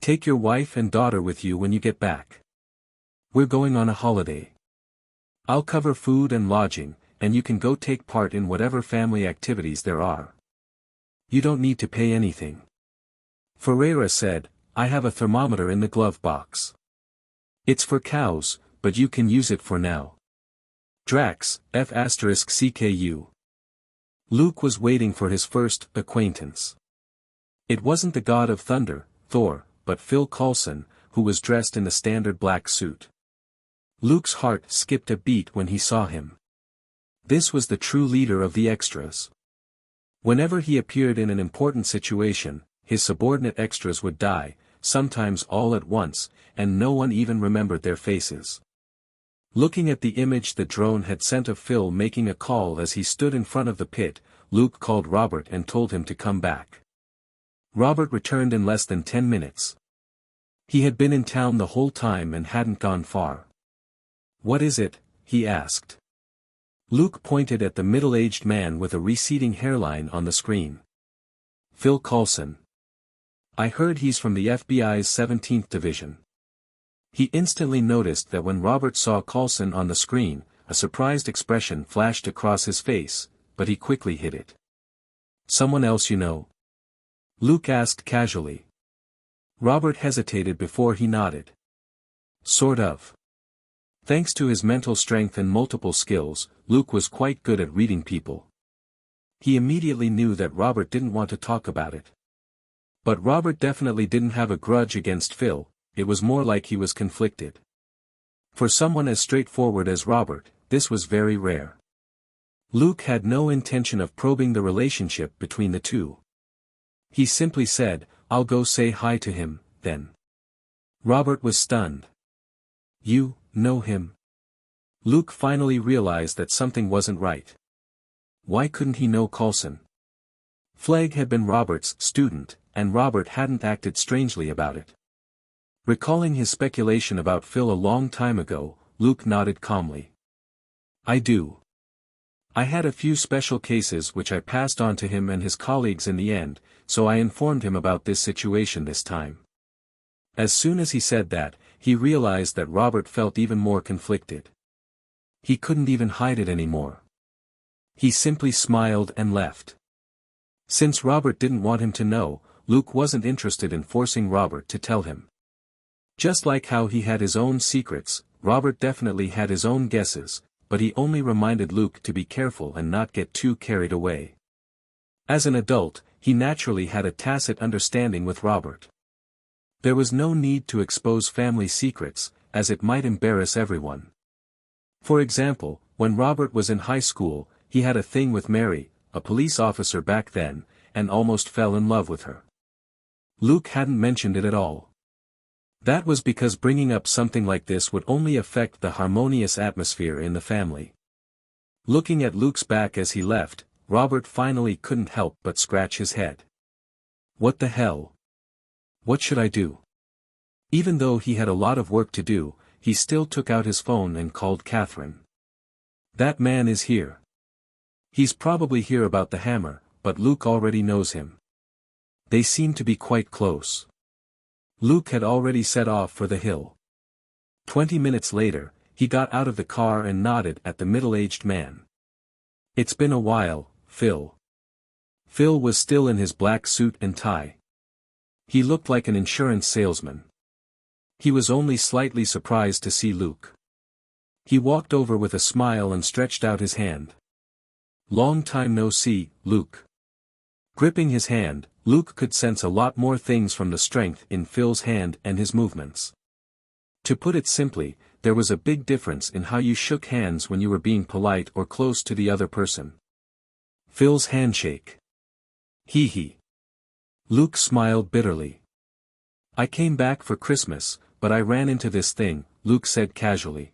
Take your wife and daughter with you when you get back. We're going on a holiday. I'll cover food and lodging, and you can go take part in whatever family activities there are. You don't need to pay anything." Ferreira said, "I have a thermometer in the glove box. It's for cows, but you can use it for now." Drax, F***CKU. Luke was waiting for his first acquaintance. It wasn't the god of thunder, Thor, but Phil Coulson, who was dressed in the standard black suit. Luke's heart skipped a beat when he saw him. This was the true leader of the extras. Whenever he appeared in an important situation, his subordinate extras would die, sometimes all at once, and no one even remembered their faces. Looking at the image the drone had sent of Phil making a call as he stood in front of the pit, Luke called Robert and told him to come back. Robert returned in less than 10 minutes. He had been in town the whole time and hadn't gone far. "What is it?" he asked. Luke pointed at the middle-aged man with a receding hairline on the screen. "Phil Coulson. I heard he's from the FBI's 17th Division." He instantly noticed that when Robert saw Coulson on the screen, a surprised expression flashed across his face, but he quickly hid it. "Someone else you know?" Luke asked casually. Robert hesitated before he nodded. "Sort of." Thanks to his mental strength and multiple skills, Luke was quite good at reading people. He immediately knew that Robert didn't want to talk about it. But Robert definitely didn't have a grudge against Phil, it was more like he was conflicted. For someone as straightforward as Robert, this was very rare. Luke had no intention of probing the relationship between the two. He simply said, "I'll go say hi to him, then." Robert was stunned. "You know him?" Luke finally realized that something wasn't right. Why couldn't he know Coulson? Flegg had been Robert's student, and Robert hadn't acted strangely about it. Recalling his speculation about Phil a long time ago, Luke nodded calmly. "I do. I had a few special cases which I passed on to him and his colleagues in the end, so I informed him about this situation this time." As soon as he said that, he realized that Robert felt even more conflicted. He couldn't even hide it anymore. He simply smiled and left. Since Robert didn't want him to know, Luke wasn't interested in forcing Robert to tell him. Just like how he had his own secrets, Robert definitely had his own guesses, but he only reminded Luke to be careful and not get too carried away. As an adult, he naturally had a tacit understanding with Robert. There was no need to expose family secrets, as it might embarrass everyone. For example, when Robert was in high school, he had a thing with Mary, a police officer back then, and almost fell in love with her. Luke hadn't mentioned it at all. That was because bringing up something like this would only affect the harmonious atmosphere in the family. Looking at Luke's back as he left, Robert finally couldn't help but scratch his head. What the hell? What should I do? Even though he had a lot of work to do, he still took out his phone and called Catherine. "That man is here. He's probably here about the hammer, but Luke already knows him. They seem to be quite close." Luke had already set off for the hill. 20 minutes later, he got out of the car and nodded at the middle-aged man. "It's been a while, Phil." Phil was still in his black suit and tie. He looked like an insurance salesman. He was only slightly surprised to see Luke. He walked over with a smile and stretched out his hand. "Long time no see, Luke." Gripping his hand, Luke could sense a lot more things from the strength in Phil's hand and his movements. To put it simply, there was a big difference in how you shook hands when you were being polite or close to the other person. Phil's handshake. Hee. Luke smiled bitterly. "I came back for Christmas, but I ran into this thing," Luke said casually.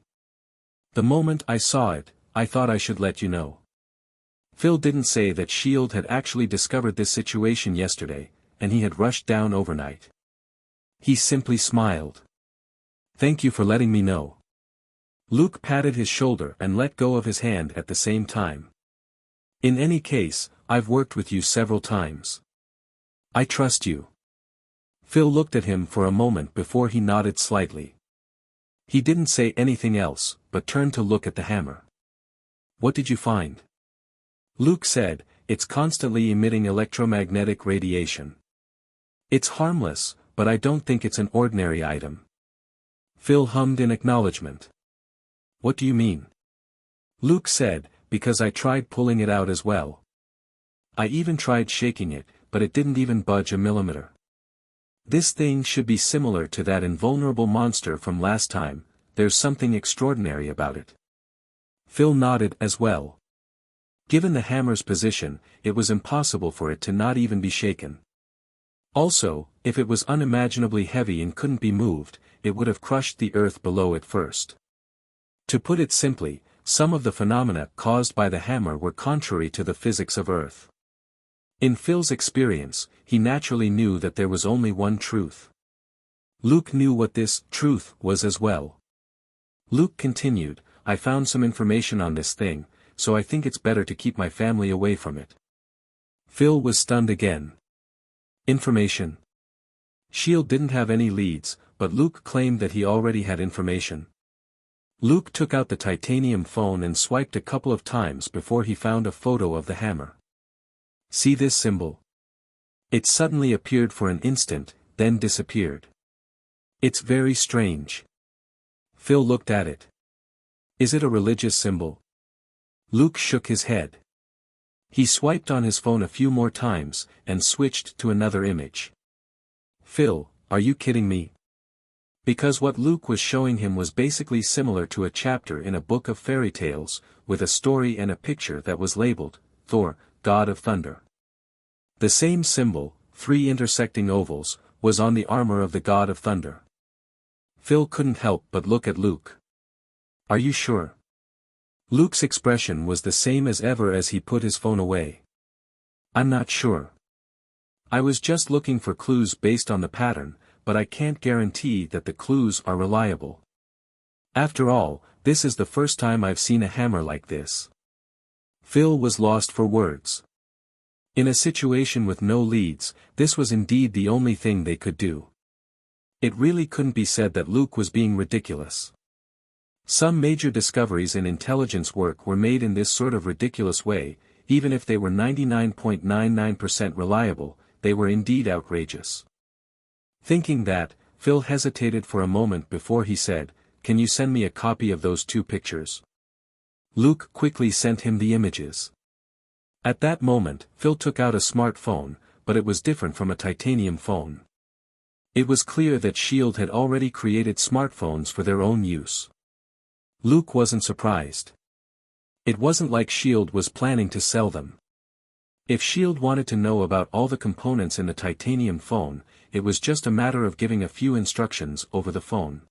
"The moment I saw it, I thought I should let you know." Phil didn't say that S.H.I.E.L.D. had actually discovered this situation yesterday, and he had rushed down overnight. He simply smiled. "Thank you for letting me know." Luke patted his shoulder and let go of his hand at the same time. "In any case, I've worked with you several times. I trust you." Phil looked at him for a moment before he nodded slightly. He didn't say anything else, but turned to look at the hammer. "What did you find?" Luke said, "It's constantly emitting electromagnetic radiation. It's harmless, but I don't think it's an ordinary item." Phil hummed in acknowledgement. "What do you mean?" Luke said, "Because I tried pulling it out as well. I even tried shaking it, but it didn't even budge a millimeter. This thing should be similar to that invulnerable monster from last time, there's something extraordinary about it. Phil nodded as well. Given the hammer's position, it was impossible for it to not even be shaken. Also, if it was unimaginably heavy and couldn't be moved, it would have crushed the earth below it first. To put it simply, some of the phenomena caused by the hammer were contrary to the physics of Earth. In Phil's experience, he naturally knew that there was only one truth. Luke knew what this truth was as well. Luke continued, I found some information on this thing, so I think it's better to keep my family away from it. Phil was stunned again. Information? S.H.I.E.L.D. didn't have any leads, but Luke claimed that he already had information. Luke took out the titanium phone and swiped a couple of times before he found a photo of the hammer. See this symbol? It suddenly appeared for an instant, then disappeared. It's very strange. Phil looked at it. Is it a religious symbol? Luke shook his head. He swiped on his phone a few more times, and switched to another image. Phil, are you kidding me? Because what Luke was showing him was basically similar to a chapter in a book of fairy tales, with a story and a picture that was labeled, Thor, God of Thunder. The same symbol, 3 intersecting ovals, was on the armor of the God of Thunder. Phil couldn't help but look at Luke. Are you sure? Luke's expression was the same as ever as he put his phone away. I'm not sure. I was just looking for clues based on the pattern, but I can't guarantee that the clues are reliable. After all, this is the first time I've seen a hammer like this. Phil was lost for words. In a situation with no leads, this was indeed the only thing they could do. It really couldn't be said that Luke was being ridiculous. Some major discoveries in intelligence work were made in this sort of ridiculous way, even if they were 99.99% reliable, they were indeed outrageous. Thinking that, Phil hesitated for a moment before he said, Can you send me a copy of those 2 pictures? Luke quickly sent him the images. At that moment, Phil took out a smartphone, but it was different from a titanium phone. It was clear that S.H.I.E.L.D. had already created smartphones for their own use. Luke wasn't surprised. It wasn't like S.H.I.E.L.D. was planning to sell them. If S.H.I.E.L.D. wanted to know about all the components in the titanium phone, it was just a matter of giving a few instructions over the phone.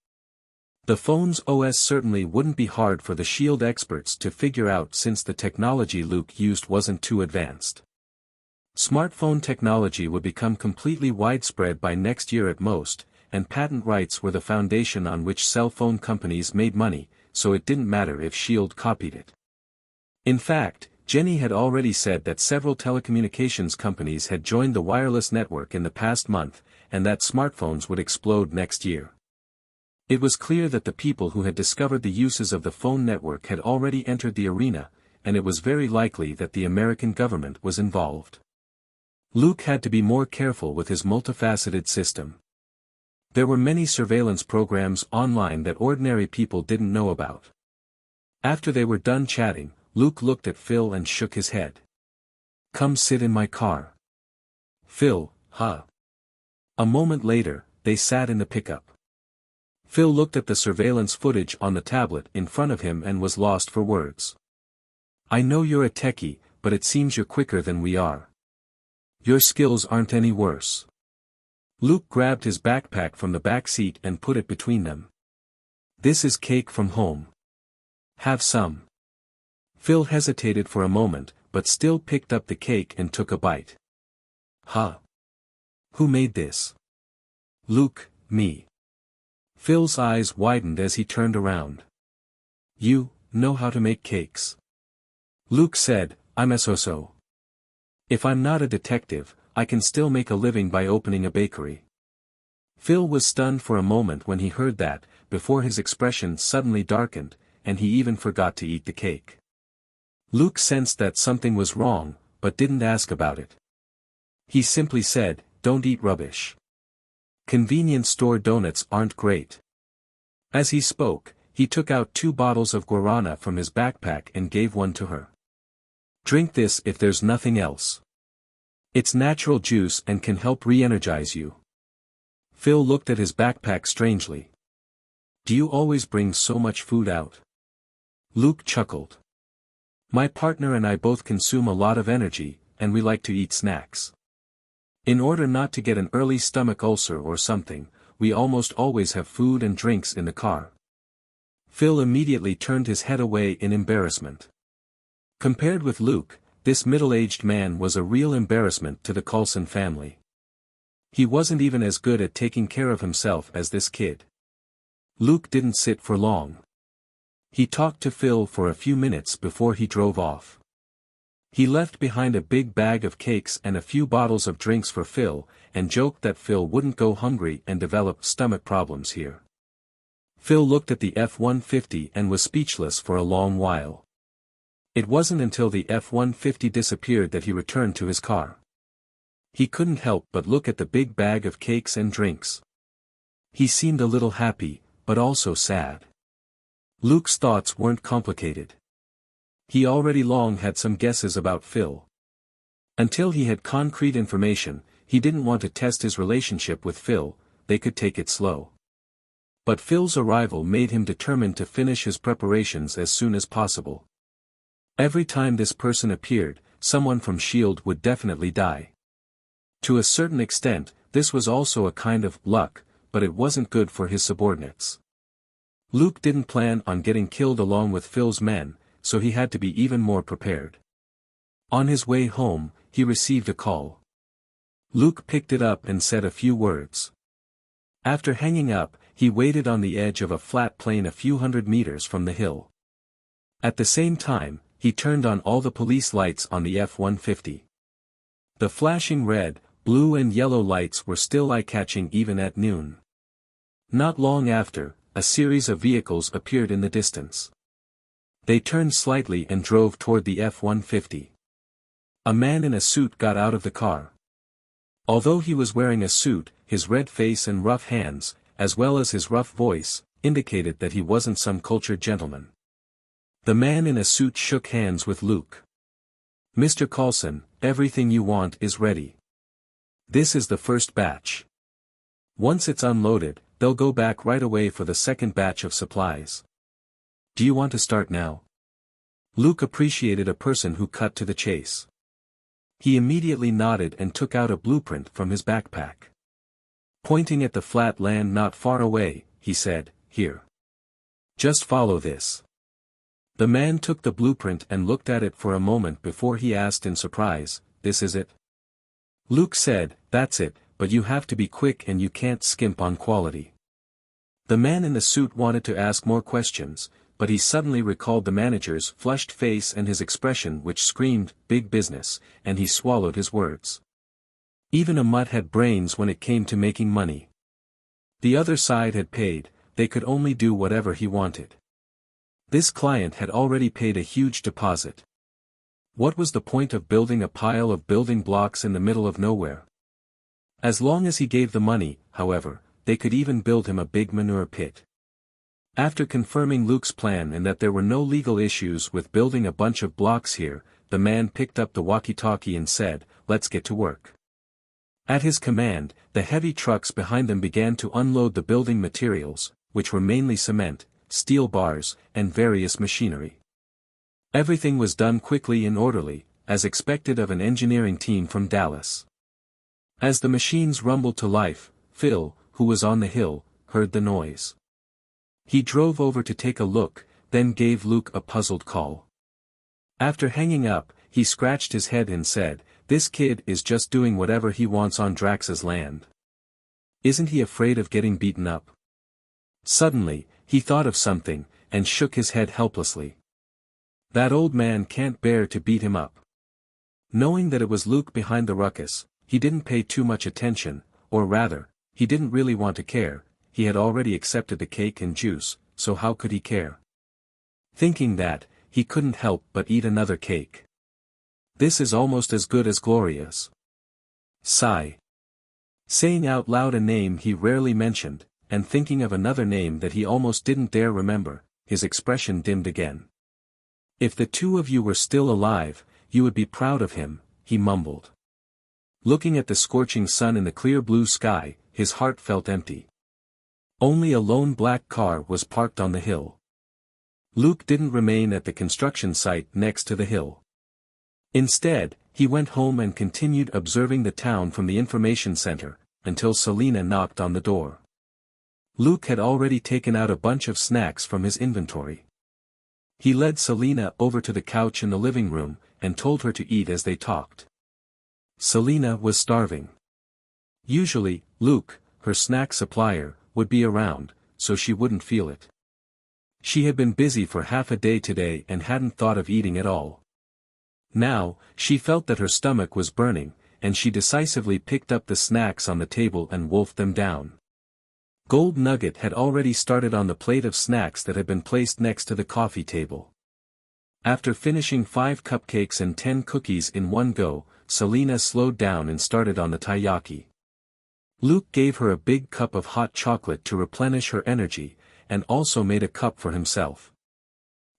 The phone's OS certainly wouldn't be hard for the S.H.I.E.L.D. experts to figure out since the technology Luke used wasn't too advanced. Smartphone technology would become completely widespread by next year at most, and patent rights were the foundation on which cell phone companies made money, so it didn't matter if S.H.I.E.L.D. copied it. In fact, Jenny had already said that several telecommunications companies had joined the wireless network in the past month, and that smartphones would explode next year. It was clear that the people who had discovered the uses of the phone network had already entered the arena, and it was very likely that the American government was involved. Luke had to be more careful with his multifaceted system. There were many surveillance programs online that ordinary people didn't know about. After they were done chatting, Luke looked at Phil and shook his head. Come sit in my car. Phil, huh? A moment later, they sat in the pickup. Phil looked at the surveillance footage on the tablet in front of him and was lost for words. I know you're a techie, but it seems you're quicker than we are. Your skills aren't any worse. Luke grabbed his backpack from the back seat and put it between them. This is cake from home. Have some. Phil hesitated for a moment, but still picked up the cake and took a bite. Huh? Who made this? Luke, me. Phil's eyes widened as he turned around. You know how to make cakes. Luke said, I'm a so-so. If I'm not a detective, I can still make a living by opening a bakery. Phil was stunned for a moment when he heard that, before his expression suddenly darkened, and he even forgot to eat the cake. Luke sensed that something was wrong, but didn't ask about it. He simply said, Don't eat rubbish. Convenience store donuts aren't great. As he spoke, he took out 2 bottles of guarana from his backpack and gave one to her. Drink this if there's nothing else. It's natural juice and can help re-energize you. Phil looked at his backpack strangely. Do you always bring so much food out? Luke chuckled. My partner and I both consume a lot of energy, and we like to eat snacks. In order not to get an early stomach ulcer or something, we almost always have food and drinks in the car. Phil immediately turned his head away in embarrassment. Compared with Luke, this middle-aged man was a real embarrassment to the Coulson family. He wasn't even as good at taking care of himself as this kid. Luke didn't sit for long. He talked to Phil for a few minutes before he drove off. He left behind a big bag of cakes and a few bottles of drinks for Phil, and joked that Phil wouldn't go hungry and develop stomach problems here. Phil looked at the F-150 and was speechless for a long while. It wasn't until the F-150 disappeared that he returned to his car. He couldn't help but look at the big bag of cakes and drinks. He seemed a little happy, but also sad. Luke's thoughts weren't complicated. He already long had some guesses about Phil. Until he had concrete information, he didn't want to test his relationship with Phil, they could take it slow. But Phil's arrival made him determined to finish his preparations as soon as possible. Every time this person appeared, someone from S.H.I.E.L.D. would definitely die. To a certain extent, this was also a kind of luck, but it wasn't good for his subordinates. Luke didn't plan on getting killed along with Phil's men, so he had to be even more prepared. On his way home, he received a call. Luke picked it up and said a few words. After hanging up, he waited on the edge of a flat plain a few hundred meters from the hill. At the same time, he turned on all the police lights on the F-150. The flashing red, blue and yellow lights were still eye-catching even at noon. Not long after, a series of vehicles appeared in the distance. They turned slightly and drove toward the F-150. A man in a suit got out of the car. Although he was wearing a suit, his red face and rough hands, as well as his rough voice, indicated that he wasn't some cultured gentleman. The man in a suit shook hands with Luke. Mr. Coulson, everything you want is ready. This is the first batch. Once it's unloaded, they'll go back right away for the second batch of supplies. Do you want to start now? Luke appreciated a person who cut to the chase. He immediately nodded and took out a blueprint from his backpack. Pointing at the flat land not far away, he said, "Here. Just follow this." The man took the blueprint and looked at it for a moment before he asked in surprise, "This is it?" Luke said, "That's it, but you have to be quick and you can't skimp on quality." The man in the suit wanted to ask more questions, but he suddenly recalled the manager's flushed face and his expression which screamed, "Big business," and he swallowed his words. Even a mutt had brains when it came to making money. The other side had paid, they could only do whatever he wanted. This client had already paid a huge deposit. What was the point of building a pile of building blocks in the middle of nowhere? As long as he gave the money, however, they could even build him a big manure pit. After confirming Luke's plan and that there were no legal issues with building a bunch of blocks here, the man picked up the walkie-talkie and said, "Let's get to work." At his command, the heavy trucks behind them began to unload the building materials, which were mainly cement, steel bars, and various machinery. Everything was done quickly and orderly, as expected of an engineering team from Dallas. As the machines rumbled to life, Phil, who was on the hill, heard the noise. He drove over to take a look, then gave Luke a puzzled call. After hanging up, he scratched his head and said, "This kid is just doing whatever he wants on Drax's land. Isn't he afraid of getting beaten up?" Suddenly, he thought of something, and shook his head helplessly. That old man can't bear to beat him up. Knowing that it was Luke behind the ruckus, he didn't pay too much attention, or rather, he didn't really want to care, he had already accepted the cake and juice, so how could he care? Thinking that, he couldn't help but eat another cake. This is almost as good as Gloria's. Sigh. Saying out loud a name he rarely mentioned, and thinking of another name that he almost didn't dare remember, his expression dimmed again. "If the two of you were still alive, you would be proud of him," he mumbled. Looking at the scorching sun in the clear blue sky, his heart felt empty. Only a lone black car was parked on the hill. Luke didn't remain at the construction site next to the hill. Instead, he went home and continued observing the town from the information center, until Selena knocked on the door. Luke had already taken out a bunch of snacks from his inventory. He led Selena over to the couch in the living room, and told her to eat as they talked. Selena was starving. Usually, Luke, her snack supplier, would be around, so she wouldn't feel it. She had been busy for half a day today and hadn't thought of eating at all. Now, she felt that her stomach was burning, and she decisively picked up the snacks on the table and wolfed them down. Gold Nugget had already started on the plate of snacks that had been placed next to the coffee table. After finishing 5 cupcakes and 10 cookies in one go, Selena slowed down and started on the taiyaki. Luke gave her a big cup of hot chocolate to replenish her energy, and also made a cup for himself.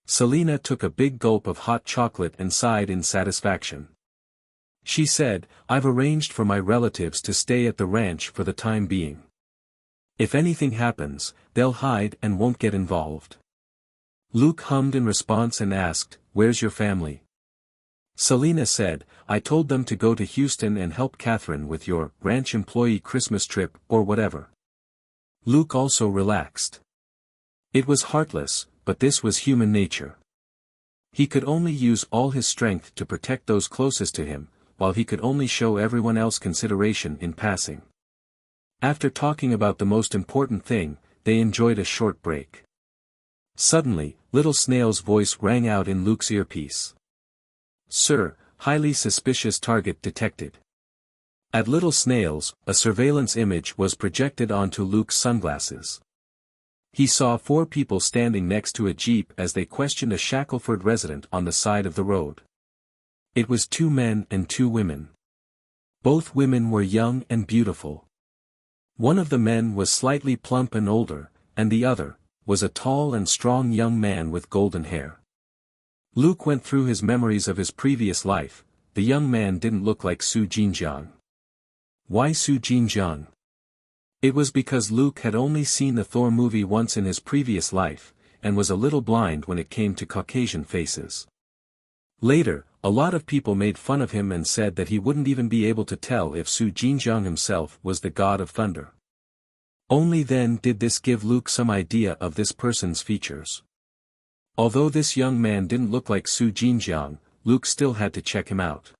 Selena took a big gulp of hot chocolate and sighed in satisfaction. She said, "I've arranged for my relatives to stay at the ranch for the time being. If anything happens, they'll hide and won't get involved." Luke hummed in response and asked, "Where's your family?" Selena said, "I told them to go to Houston and help Catherine with your ranch employee Christmas trip or whatever." Luke also relaxed. It was heartless, but this was human nature. He could only use all his strength to protect those closest to him, while he could only show everyone else consideration in passing. After talking about the most important thing, they enjoyed a short break. Suddenly, Little Snail's voice rang out in Luke's earpiece. "Sir, highly suspicious target detected." At Little Snail's, a surveillance image was projected onto Luke's sunglasses. He saw 4 people standing next to a jeep as they questioned a Shackleford resident on the side of the road. It was 2 men and 2 women. Both women were young and beautiful. One of the men was slightly plump and older, and the other was a tall and strong young man with golden hair. Luke went through his memories of his previous life. The young man didn't look like Su Jinjiang. Why Su Jinjiang? It was because Luke had only seen the Thor movie once in his previous life, and was a little blind when it came to Caucasian faces. Later, a lot of people made fun of him and said that he wouldn't even be able to tell if Su Jinjiang himself was the god of thunder. Only then did this give Luke some idea of this person's features. Although this young man didn't look like Su Jinjiang, Luke still had to check him out.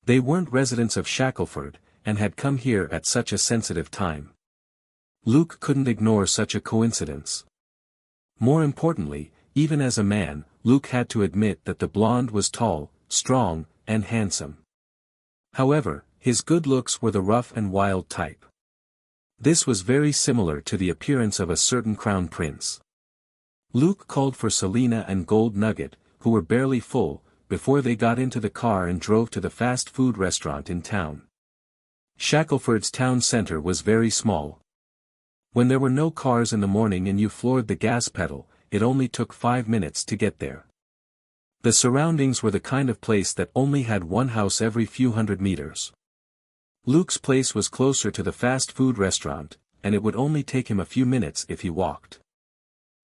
They weren't residents of Shackleford, and had come here at such a sensitive time. Luke couldn't ignore such a coincidence. More importantly, even as a man, Luke had to admit that the blonde was tall, strong, and handsome. However, his good looks were the rough and wild type. This was very similar to the appearance of a certain crown prince. Luke called for Selena and Gold Nugget, who were barely full, before they got into the car and drove to the fast food restaurant in town. Shackleford's town center was very small. When there were no cars in the morning and you floored the gas pedal, it only took 5 minutes to get there. The surroundings were the kind of place that only had one house every few hundred meters. Luke's place was closer to the fast food restaurant, and it would only take him a few minutes if he walked.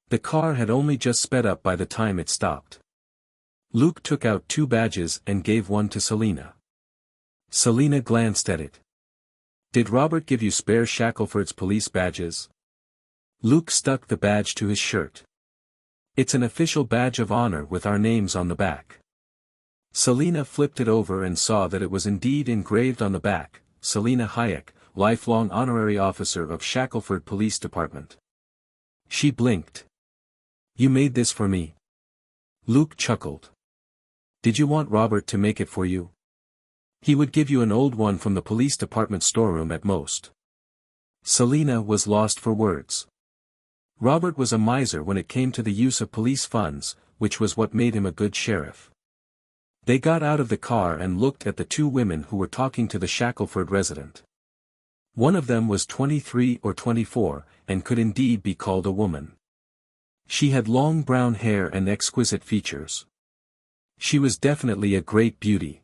The car had only just sped up by the time it stopped. Luke took out 2 badges and gave one to Selena. Selena glanced at it. "Did Robert give you spare Shackleford's police badges?" Luke stuck the badge to his shirt. "It's an official badge of honor with our names on the back." Selena flipped it over and saw that it was indeed engraved on the back, "Selena Hayek, lifelong honorary officer of Shackleford Police Department." She blinked. "You made this for me?" Luke chuckled. "Did you want Robert to make it for you? He would give you an old one from the police department storeroom at most." Selena was lost for words. Robert was a miser when it came to the use of police funds, which was what made him a good sheriff. They got out of the car and looked at the 2 women who were talking to the Shackleford resident. One of them was 23 or 24, and could indeed be called a woman. She had long brown hair and exquisite features. She was definitely a great beauty.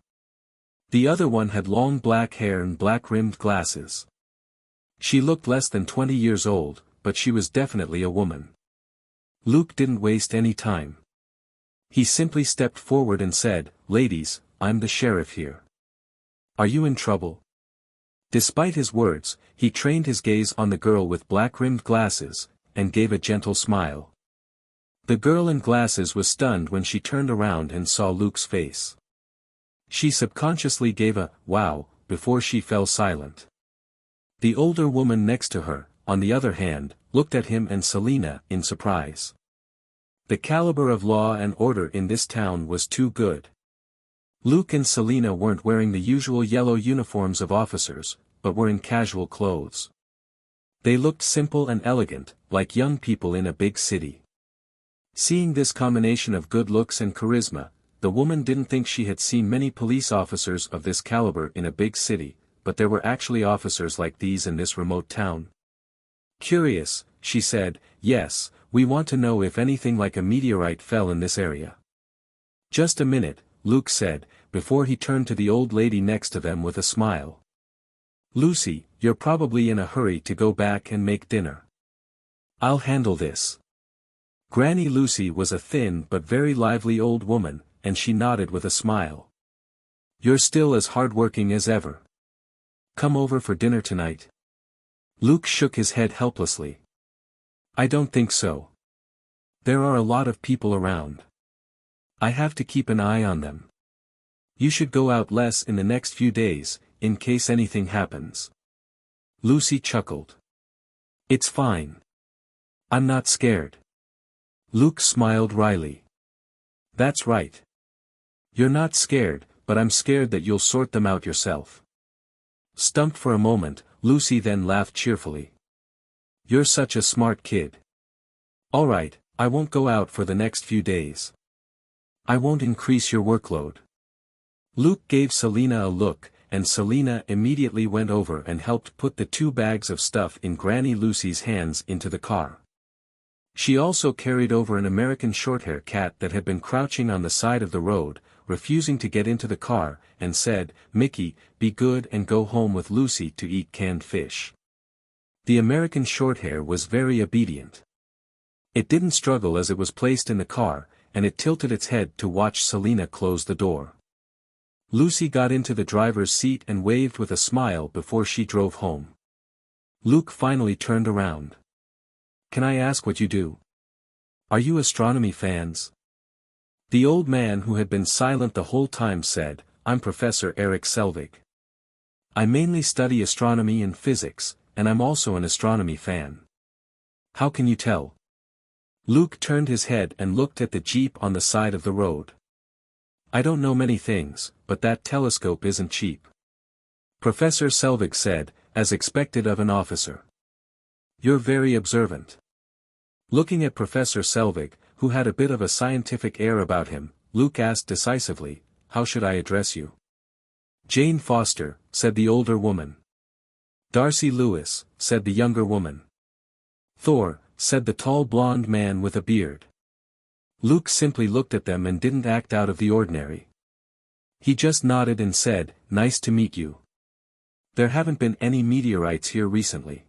The other one had long black hair and black-rimmed glasses. She looked less than 20 years old, but she was definitely a woman. Luke didn't waste any time. He simply stepped forward and said, "Ladies, I'm the sheriff here. Are you in trouble?" Despite his words, he trained his gaze on the girl with black-rimmed glasses, and gave a gentle smile. The girl in glasses was stunned when she turned around and saw Luke's face. She subconsciously gave a "wow" before she fell silent. The older woman next to her, on the other hand, looked at him and Selina in surprise. The caliber of law and order in this town was too good. Luke and Selina weren't wearing the usual yellow uniforms of officers, but were in casual clothes. They looked simple and elegant, like young people in a big city. Seeing this combination of good looks and charisma, the woman didn't think she had seen many police officers of this caliber in a big city, but there were actually officers like these in this remote town. "Curious," she said, "yes, we want to know if anything like a meteorite fell in this area." "Just a minute," Luke said, before he turned to the old lady next to them with a smile. "Lucy, you're probably in a hurry to go back and make dinner. I'll handle this." Granny Lucy was a thin but very lively old woman, and she nodded with a smile. "You're still as hardworking as ever. Come over for dinner tonight?" Luke shook his head helplessly. "I don't think so. There are a lot of people around. I have to keep an eye on them. You should go out less in the next few days, in case anything happens." Lucy chuckled. "It's fine. I'm not scared." Luke smiled wryly. "That's right. You're not scared, but I'm scared that you'll sort them out yourself." Stumped for a moment, Lucy then laughed cheerfully. "You're such a smart kid. All right, I won't go out for the next few days. I won't increase your workload." Luke gave Selina a look, and Selina immediately went over and helped put the 2 bags of stuff in Granny Lucy's hands into the car. She also carried over an American Shorthair cat that had been crouching on the side of the road, refusing to get into the car, and said, "Mickey, be good and go home with Lucy to eat canned fish." The American Shorthair was very obedient. It didn't struggle as it was placed in the car, and it tilted its head to watch Selina close the door. Lucy got into the driver's seat and waved with a smile before she drove home. Luke finally turned around. "Can I ask what you do? Are you astronomy fans?" The old man who had been silent the whole time said, "I'm Professor Eric Selvig. I mainly study astronomy and physics, and I'm also an astronomy fan." "How can you tell?" Luke turned his head and looked at the jeep on the side of the road. "I don't know many things, but that telescope isn't cheap," Professor Selvig said, as expected of an officer. "You're very observant." Looking at Professor Selvig, who had a bit of a scientific air about him, Luke asked decisively, "How should I address you?" "Jane Foster," said the older woman. "Darcy Lewis," said the younger woman. "Thor," said the tall blonde man with a beard. Luke simply looked at them and didn't act out of the ordinary. He just nodded and said, "Nice to meet you. There haven't been any meteorites here recently."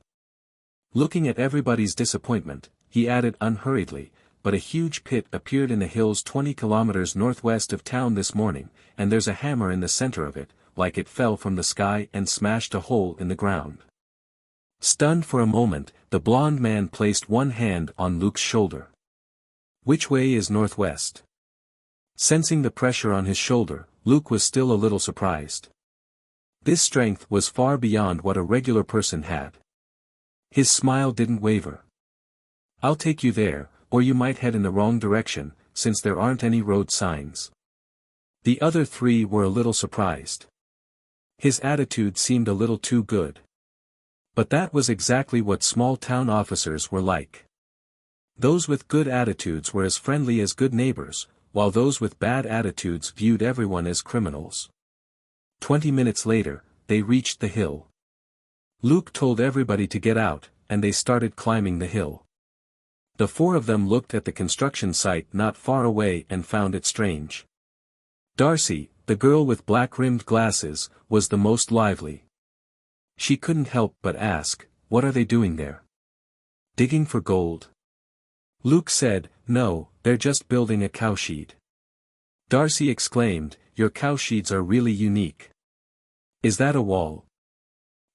Looking at everybody's disappointment, he added unhurriedly, "But a huge pit appeared in the hills 20 kilometers northwest of town this morning, and there's a hammer in the center of it, like it fell from the sky and smashed a hole in the ground." Stunned for a moment, the blond man placed one hand on Luke's shoulder. "Which way is northwest?" Sensing the pressure on his shoulder, Luke was still a little surprised. This strength was far beyond what a regular person had. His smile didn't waver. "I'll take you there, or you might head in the wrong direction, since there aren't any road signs." The other 3 were a little surprised. His attitude seemed a little too good. But that was exactly what small-town officers were like. Those with good attitudes were as friendly as good neighbors, while those with bad attitudes viewed everyone as criminals. 20 minutes later, they reached the hill. Luke told everybody to get out, and they started climbing the hill. The 4 of them looked at the construction site not far away and found it strange. Darcy, the girl with black-rimmed glasses, was the most lively. She couldn't help but ask, "What are they doing there? Digging for gold?" Luke said, "No, they're just building a cowshed." Darcy exclaimed, "Your cowsheds are really unique. Is that a wall?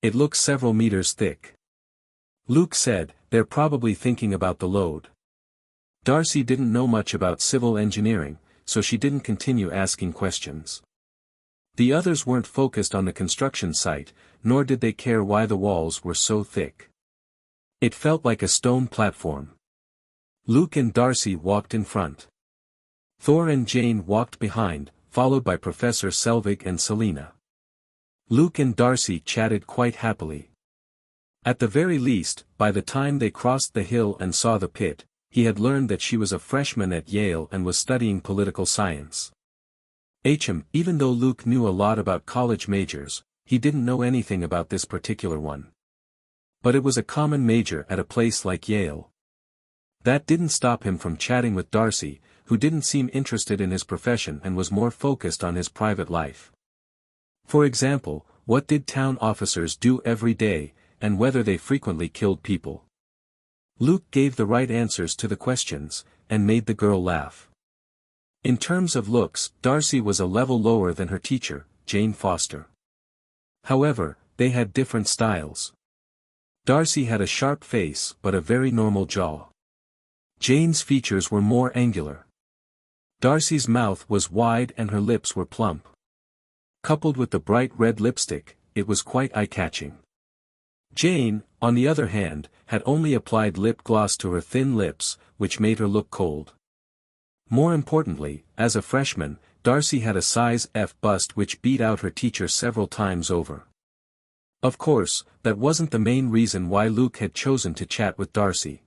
It looks several meters thick." Luke said, "They're probably thinking about the load." Darcy didn't know much about civil engineering, so she didn't continue asking questions. The others weren't focused on the construction site, nor did they care why the walls were so thick. It felt like a stone platform. Luke and Darcy walked in front. Thor and Jane walked behind, followed by Professor Selvig and Selena. Luke and Darcy chatted quite happily. At the very least, by the time they crossed the hill and saw the pit, he had learned that she was a freshman at Yale and was studying political science. Even though Luke knew a lot about college majors, he didn't know anything about this particular one. But it was a common major at a place like Yale. That didn't stop him from chatting with Darcy, who didn't seem interested in his profession and was more focused on his private life. For example, what did town officers do every day, and whether they frequently killed people. Luke gave the right answers to the questions, and made the girl laugh. In terms of looks, Darcy was a level lower than her teacher, Jane Foster. However, they had different styles. Darcy had a sharp face but a very normal jaw. Jane's features were more angular. Darcy's mouth was wide and her lips were plump. Coupled with the bright red lipstick, it was quite eye-catching. Jane, on the other hand, had only applied lip gloss to her thin lips, which made her look cold. More importantly, as a freshman, Darcy had a size F bust which beat out her teacher several times over. Of course, that wasn't the main reason why Luke had chosen to chat with Darcy.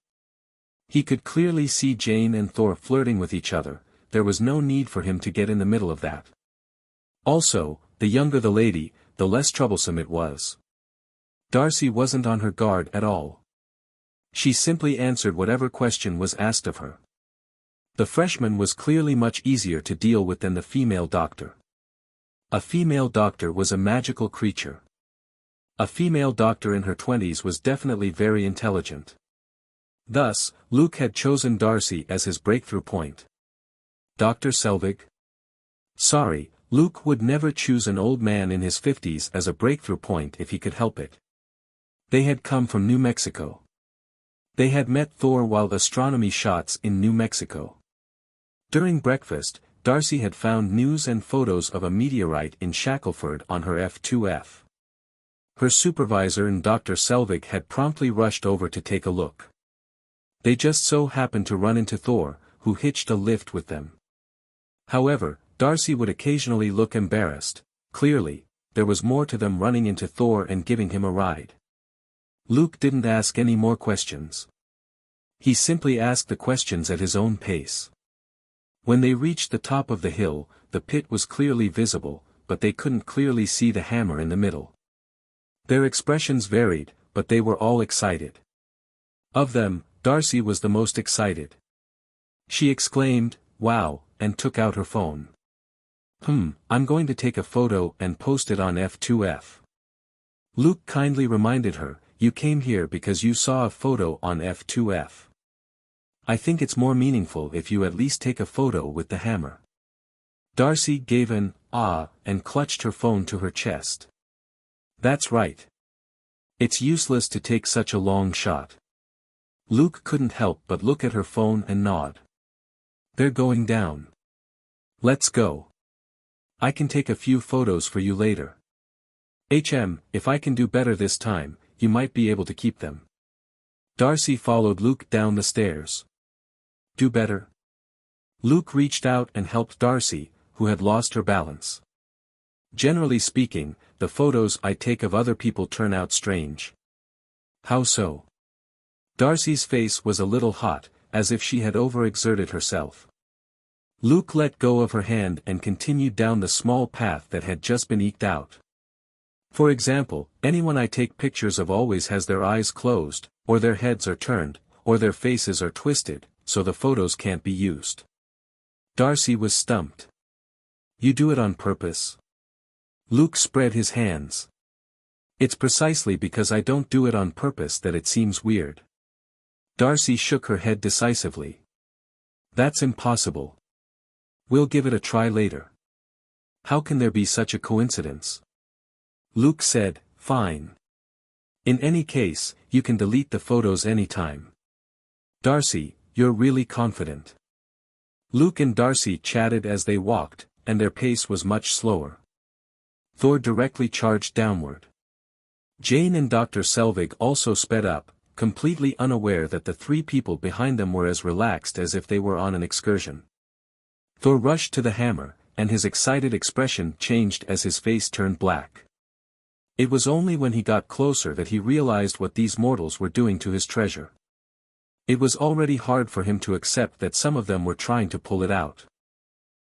He could clearly see Jane and Thor flirting with each other, there was no need for him to get in the middle of that. Also, the younger the lady, the less troublesome it was. Darcy wasn't on her guard at all. She simply answered whatever question was asked of her. The freshman was clearly much easier to deal with than the female doctor. A female doctor was a magical creature. A female doctor in her 20s was definitely very intelligent. Thus, Luke had chosen Darcy as his breakthrough point. Dr. Selvig? Sorry, Luke would never choose an old man in his 50s as a breakthrough point if he could help it. They had come from New Mexico. They had met Thor while astronomy shots in New Mexico. During breakfast, Darcy had found news and photos of a meteorite in Shackleford on her F2F. Her supervisor and Dr. Selvig had promptly rushed over to take a look. They just so happened to run into Thor, who hitched a lift with them. However, Darcy would occasionally look embarrassed. Clearly, there was more to them running into Thor and giving him a ride. Luke didn't ask any more questions. He simply asked the questions at his own pace. When they reached the top of the hill, the pit was clearly visible, but they couldn't clearly see the hammer in the middle. Their expressions varied, but they were all excited. Of them, Darcy was the most excited. She exclaimed, "Wow," and took out her phone. I'm going to take a photo and post it on F2F. Luke kindly reminded her, "You came here because you saw a photo on F2F. I think it's more meaningful if you at least take a photo with the hammer." Darcy gave an "ah" and clutched her phone to her chest. That's right. It's useless to take such a long shot. Luke couldn't help but look at her phone and nod. They're going down. Let's go. I can take a few photos for you later. If I can do better this time, you might be able to keep them. Darcy followed Luke down the stairs. Do better? Luke reached out and helped Darcy, who had lost her balance. Generally speaking, the photos I take of other people turn out strange. How so? Darcy's face was a little hot, as if she had overexerted herself. Luke let go of her hand and continued down the small path that had just been eked out. For example, anyone I take pictures of always has their eyes closed, or their heads are turned, or their faces are twisted, so the photos can't be used. Darcy was stumped. You do it on purpose? Luke spread his hands. It's precisely because I don't do it on purpose that it seems weird. Darcy shook her head decisively. That's impossible. We'll give it a try later. How can there be such a coincidence? Luke said, fine. In any case, you can delete the photos anytime. Darcy, you're really confident. Luke and Darcy chatted as they walked, and their pace was much slower. Thor directly charged downward. Jane and Dr. Selvig also sped up, completely unaware that the three people behind them were as relaxed as if they were on an excursion. Thor rushed to the hammer, and his excited expression changed as his face turned black. It was only when he got closer that he realized what these mortals were doing to his treasure. It was already hard for him to accept that some of them were trying to pull it out.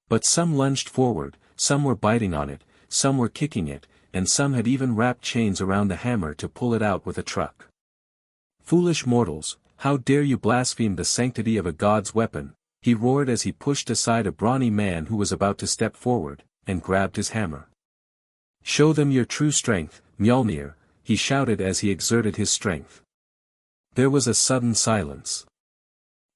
But some lunged forward, some were biting on it, some were kicking it, and some had even wrapped chains around the hammer to pull it out with a truck. Foolish mortals, how dare you blaspheme the sanctity of a god's weapon, he roared as he pushed aside a brawny man who was about to step forward, and grabbed his hammer. Show them your true strength, Mjolnir, he shouted as he exerted his strength. There was a sudden silence.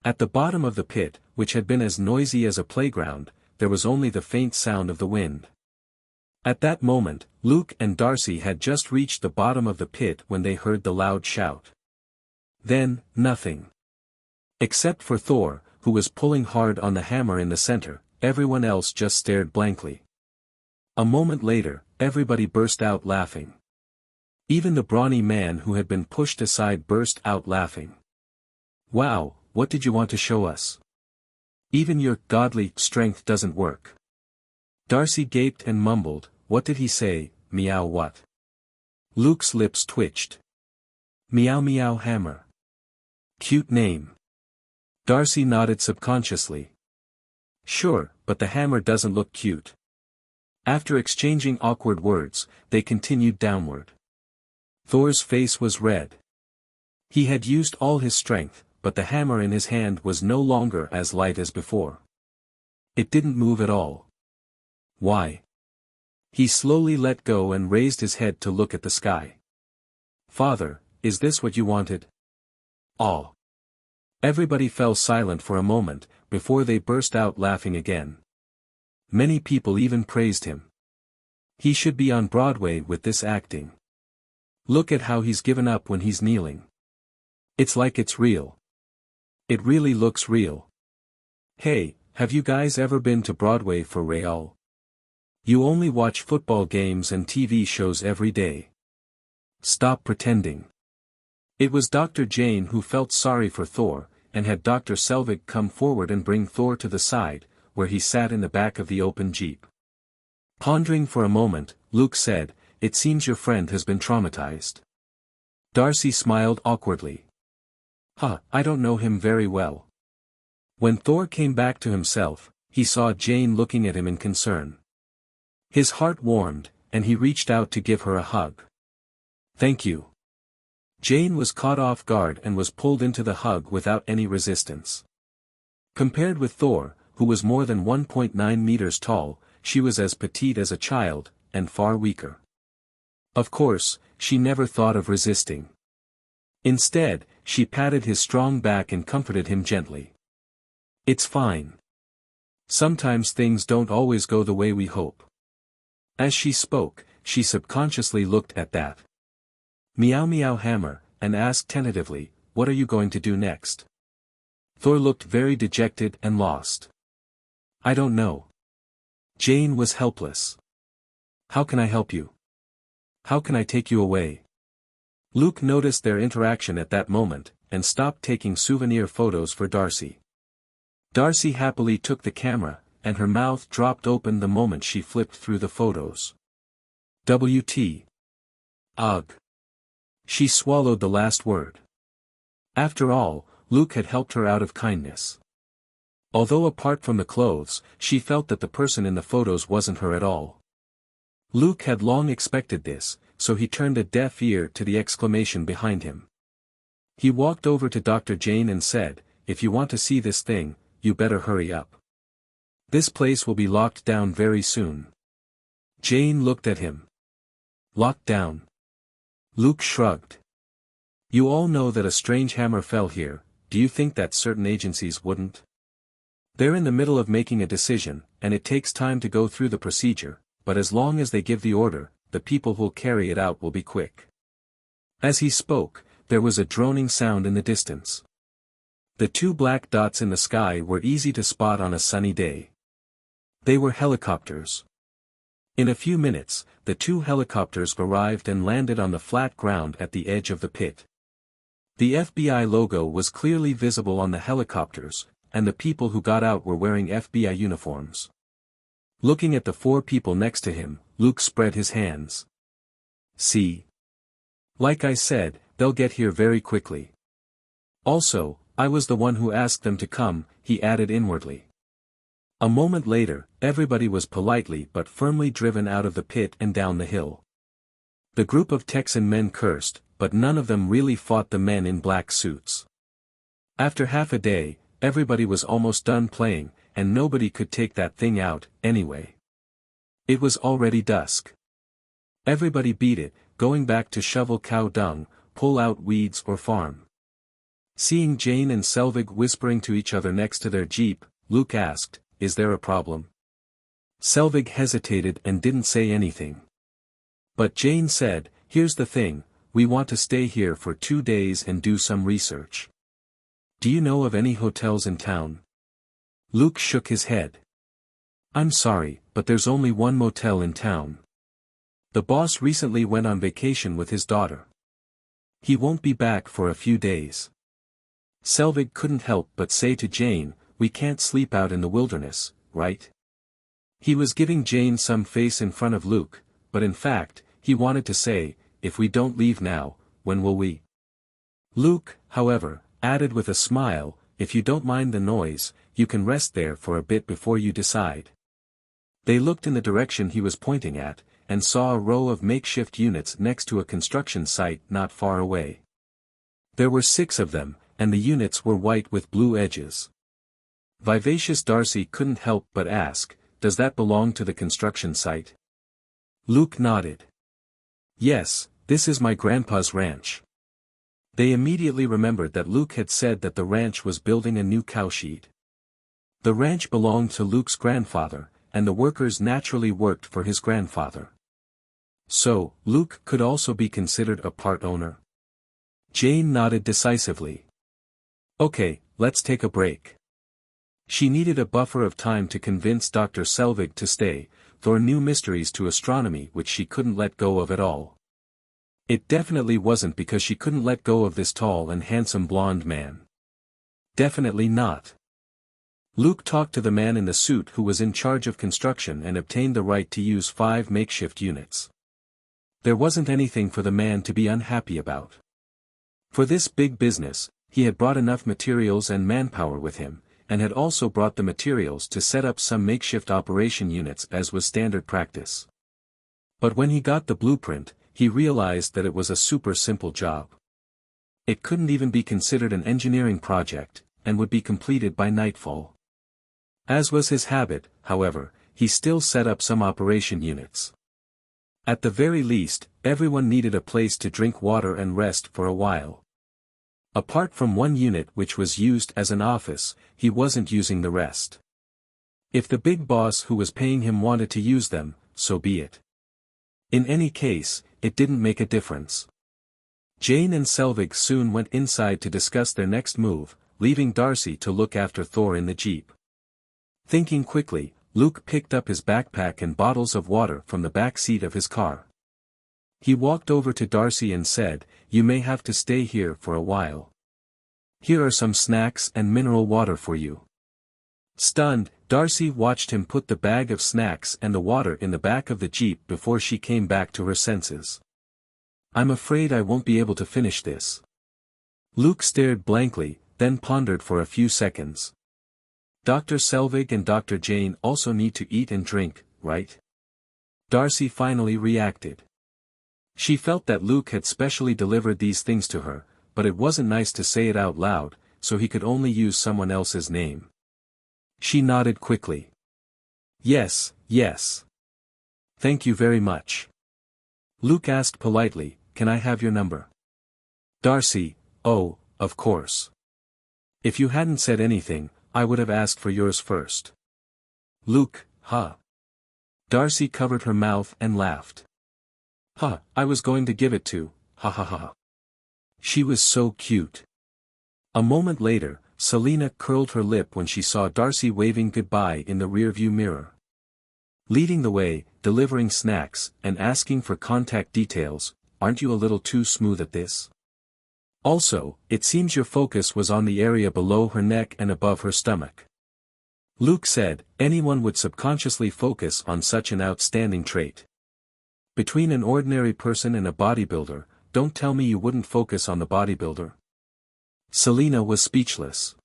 At the bottom of the pit, which had been as noisy as a playground, there was only the faint sound of the wind. At that moment, Luke and Darcy had just reached the bottom of the pit when they heard the loud shout. Then, nothing. Except for Thor, who was pulling hard on the hammer in the center, everyone else just stared blankly. A moment later, everybody burst out laughing. Even the brawny man who had been pushed aside burst out laughing. Wow, what did you want to show us? Even your godly strength doesn't work. Darcy gaped and mumbled, what did he say, meow what? Luke's lips twitched. Meow meow hammer. Cute name. Darcy nodded subconsciously. Sure, but the hammer doesn't look cute. After exchanging awkward words, they continued downward. Thor's face was red. He had used all his strength, but the hammer in his hand was no longer as light as before. It didn't move at all. Why? He slowly let go and raised his head to look at the sky. Father, is this what you wanted? Aw. Everybody fell silent for a moment, before they burst out laughing again. Many people even praised him. He should be on Broadway with this acting. Look at how he's given up when he's kneeling. It's like it's real. It really looks real. Hey, have you guys ever been to Broadway for real? You only watch football games and TV shows every day. Stop pretending. It was Dr. Jane who felt sorry for Thor, and had Dr. Selvig come forward and bring Thor to the side, where he sat in the back of the open jeep. Pondering for a moment, Luke said, it seems your friend has been traumatized. Darcy smiled awkwardly. I don't know him very well. When Thor came back to himself, he saw Jane looking at him in concern. His heart warmed, and he reached out to give her a hug. Thank you. Jane was caught off guard and was pulled into the hug without any resistance. Compared with Thor, who was more than 1.9 meters tall, she was as petite as a child, and far weaker. Of course, she never thought of resisting. Instead, she patted his strong back and comforted him gently. It's fine. Sometimes things don't always go the way we hope. As she spoke, she subconsciously looked at that meow meow hammer, and asked tentatively, what are you going to do next? Thor looked very dejected and lost. I don't know. Jane was helpless. How can I help you? How can I take you away? Luke noticed their interaction at that moment, and stopped taking souvenir photos for Darcy. Darcy happily took the camera, and her mouth dropped open the moment she flipped through the photos. WT. Ugh. She swallowed the last word. After all, Luke had helped her out of kindness. Although apart from the clothes, she felt that the person in the photos wasn't her at all. Luke had long expected this, so he turned a deaf ear to the exclamation behind him. He walked over to Dr. Jane and said, if you want to see this thing, you better hurry up. This place will be locked down very soon. Jane looked at him. Locked down? Luke shrugged. You all know that a strange hammer fell here, do you think that certain agencies wouldn't? They're in the middle of making a decision, and it takes time to go through the procedure, but as long as they give the order, the people who'll carry it out will be quick. As he spoke, there was a droning sound in the distance. The two black dots in the sky were easy to spot on a sunny day. They were helicopters. In a few minutes, the two helicopters arrived and landed on the flat ground at the edge of the pit. The FBI logo was clearly visible on the helicopters, and the people who got out were wearing FBI uniforms. Looking at the four people next to him, Luke spread his hands. See? Like I said, they'll get here very quickly. Also, I was the one who asked them to come, he added inwardly. A moment later, everybody was politely but firmly driven out of the pit and down the hill. The group of Texan men cursed, but none of them really fought the men in black suits. After half a day, everybody was almost done playing, and nobody could take that thing out, anyway. It was already dusk. Everybody beat it, going back to shovel cow dung, pull out weeds or farm. Seeing Jane and Selvig whispering to each other next to their jeep, Luke asked, "Is there a problem?" Selvig hesitated and didn't say anything. But Jane said, "Here's the thing, we want to stay here for 2 days and do some research. Do you know of any hotels in town?" Luke shook his head. "I'm sorry, but there's only one motel in town. The boss recently went on vacation with his daughter. He won't be back for a few days." Selvig couldn't help but say to Jane, "We can't sleep out in the wilderness, right?" He was giving Jane some face in front of Luke, but in fact, he wanted to say, "If we don't leave now, when will we?" Luke, however, added with a smile, "If you don't mind the noise, you can rest there for a bit before you decide." They looked in the direction he was pointing at, and saw a row of makeshift units next to a construction site not far away. There were 6 of them, and the units were white with blue edges. Vivacious Darcy couldn't help but ask, "Does that belong to the construction site?" Luke nodded. "Yes, this is my grandpa's ranch." They immediately remembered that Luke had said that the ranch was building a new cowshed. The ranch belonged to Luke's grandfather, and the workers naturally worked for his grandfather. So, Luke could also be considered a part owner. Jane nodded decisively. "Okay, let's take a break." She needed a buffer of time to convince Dr. Selvig to stay, there were new mysteries to astronomy which she couldn't let go of at all. It definitely wasn't because she couldn't let go of this tall and handsome blonde man. Definitely not. Luke talked to the man in the suit who was in charge of construction and obtained the right to use 5 makeshift units. There wasn't anything for the man to be unhappy about. For this big business, he had brought enough materials and manpower with him, and had also brought the materials to set up some makeshift operation units as was standard practice. But when he got the blueprint, he realized that it was a super simple job. It couldn't even be considered an engineering project, and would be completed by nightfall. As was his habit, however, he still set up some operation units. At the very least, everyone needed a place to drink water and rest for a while. Apart from one unit which was used as an office, he wasn't using the rest. If the big boss who was paying him wanted to use them, so be it. In any case, it didn't make a difference. Jane and Selvig soon went inside to discuss their next move, leaving Darcy to look after Thor in the jeep. Thinking quickly, Luke picked up his backpack and bottles of water from the back seat of his car. He walked over to Darcy and said, "You may have to stay here for a while. Here are some snacks and mineral water for you." Stunned, Darcy watched him put the bag of snacks and the water in the back of the jeep before she came back to her senses. "I'm afraid I won't be able to finish this." Luke stared blankly, then pondered for a few seconds. "Dr. Selvig and Dr. Jane also need to eat and drink, right?" Darcy finally reacted. She felt that Luke had specially delivered these things to her, but it wasn't nice to say it out loud, so he could only use someone else's name. She nodded quickly. Yes, yes. Thank you very much. Luke asked politely, can I have your number? Darcy, oh, of course. If you hadn't said anything, I would have asked for yours first. Luke, huh? Darcy covered her mouth and laughed. Huh, I was going to give it to, ha ha ha. She was so cute. A moment later, Selena curled her lip when she saw Darcy waving goodbye in the rearview mirror. Leading the way, delivering snacks, and asking for contact details, aren't you a little too smooth at this? Also, it seems your focus was on the area below her neck and above her stomach. Luke said, anyone would subconsciously focus on such an outstanding trait. Between an ordinary person and a bodybuilder, don't tell me you wouldn't focus on the bodybuilder. Selena was speechless.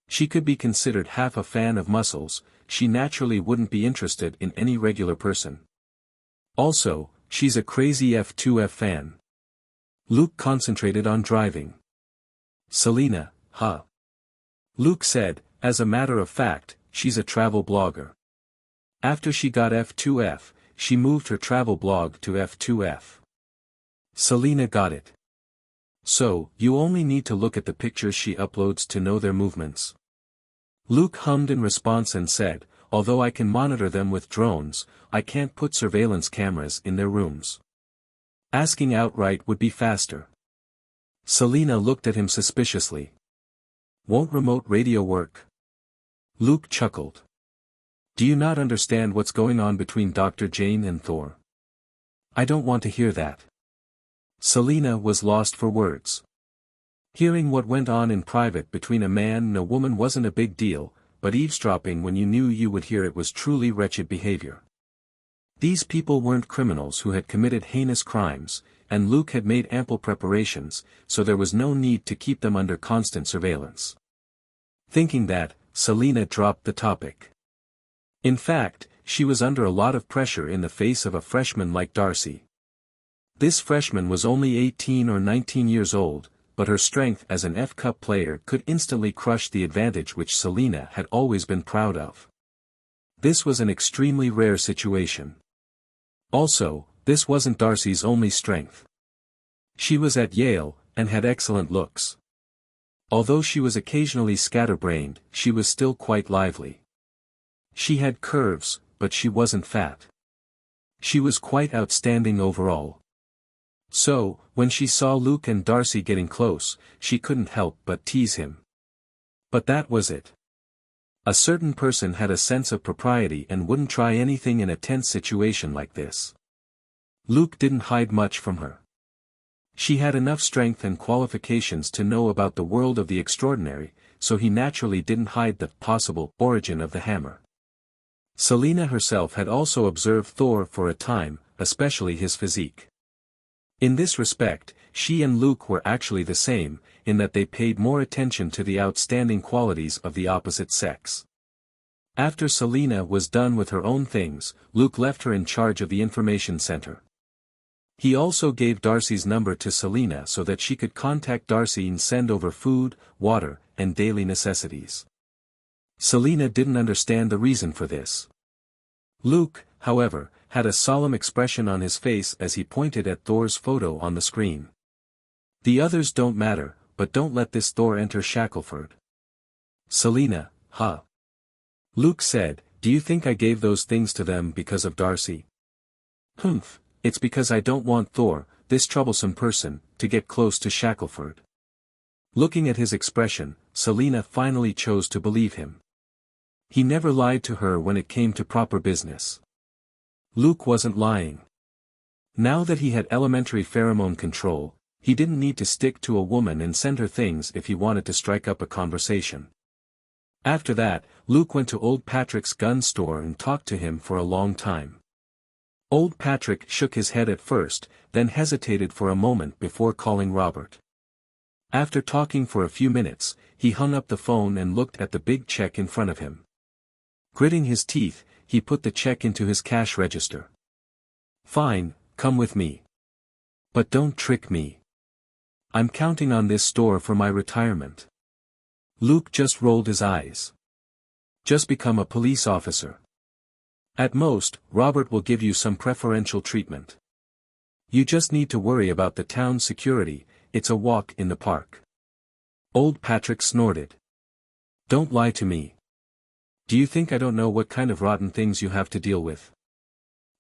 She could be considered half a fan of muscles, she naturally wouldn't be interested in any regular person. Also, she's a crazy F2F fan. Luke concentrated on driving. Selena, huh? Luke said, as a matter of fact, she's a travel blogger. After she got F2F, she moved her travel blog to F2F. Selena got it. So, you only need to look at the pictures she uploads to know their movements. Luke hummed in response and said, although I can monitor them with drones, I can't put surveillance cameras in their rooms. Asking outright would be faster. Selena looked at him suspiciously. Won't remote radio work? Luke chuckled. Do you not understand what's going on between Dr. Jane and Thor? I don't want to hear that. Selena was lost for words. Hearing what went on in private between a man and a woman wasn't a big deal, but eavesdropping when you knew you would hear it was truly wretched behavior. These people weren't criminals who had committed heinous crimes, and Luke had made ample preparations, so there was no need to keep them under constant surveillance. Thinking that, Selena dropped the topic. In fact, she was under a lot of pressure in the face of a freshman like Darcy. This freshman was only 18 or 19 years old, but her strength as an F-Cup player could instantly crush the advantage which Selena had always been proud of. This was an extremely rare situation. Also, this wasn't Darcy's only strength. She was at Yale, and had excellent looks. Although she was occasionally scatterbrained, she was still quite lively. She had curves, but she wasn't fat. She was quite outstanding overall. So, when she saw Luke and Darcy getting close, she couldn't help but tease him. But that was it. A certain person had a sense of propriety and wouldn't try anything in a tense situation like this. Luke didn't hide much from her. She had enough strength and qualifications to know about the world of the extraordinary, so he naturally didn't hide the possible origin of the hammer. Selena herself had also observed Thor for a time, especially his physique. In this respect, she and Luke were actually the same, in that they paid more attention to the outstanding qualities of the opposite sex. After Selena was done with her own things, Luke left her in charge of the information center. He also gave Darcy's number to Selena so that she could contact Darcy and send over food, water, and daily necessities. Selena didn't understand the reason for this. Luke, however, had a solemn expression on his face as he pointed at Thor's photo on the screen. The others don't matter, but don't let this Thor enter Shackleford. Selena, huh? Luke said, do you think I gave those things to them because of Darcy? Humph, it's because I don't want Thor, this troublesome person, to get close to Shackleford. Looking at his expression, Selena finally chose to believe him. He never lied to her when it came to proper business. Luke wasn't lying. Now that he had elementary pheromone control, he didn't need to stick to a woman and send her things if he wanted to strike up a conversation. After that, Luke went to old Patrick's gun store and talked to him for a long time. Old Patrick shook his head at first, then hesitated for a moment before calling Robert. After talking for a few minutes, he hung up the phone and looked at the big check in front of him. Gritting his teeth, he put the check into his cash register. Fine, come with me. But don't trick me. I'm counting on this store for my retirement. Luke just rolled his eyes. Just become a police officer. At most, Robert will give you some preferential treatment. You just need to worry about the town's security. It's a walk in the park. Old Patrick snorted. Don't lie to me. Do you think I don't know what kind of rotten things you have to deal with?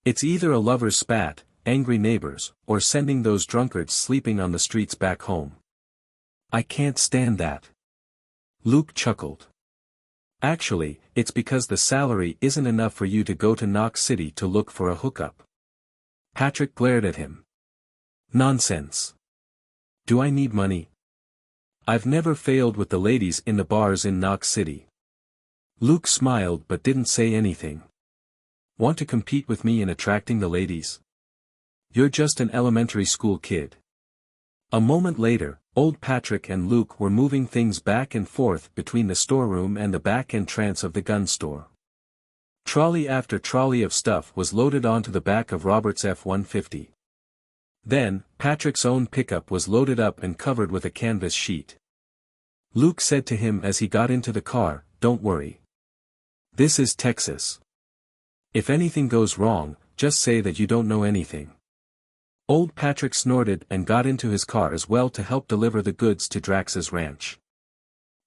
It's either a lover's spat, angry neighbors, or sending those drunkards sleeping on the streets back home. I can't stand that. Luke chuckled. Actually, it's because the salary isn't enough for you to go to Knox City to look for a hookup. Patrick glared at him. Nonsense. Do I need money? I've never failed with the ladies in the bars in Knox City. Luke smiled but didn't say anything. Want to compete with me in attracting the ladies? You're just an elementary school kid. A moment later, old Patrick and Luke were moving things back and forth between the storeroom and the back entrance of the gun store. Trolley after trolley of stuff was loaded onto the back of Robert's F-150. Then, Patrick's own pickup was loaded up and covered with a canvas sheet. Luke said to him as he got into the car, "Don't worry. This is Texas. If anything goes wrong, just say that you don't know anything." Old Patrick snorted and got into his car as well to help deliver the goods to Drax's ranch.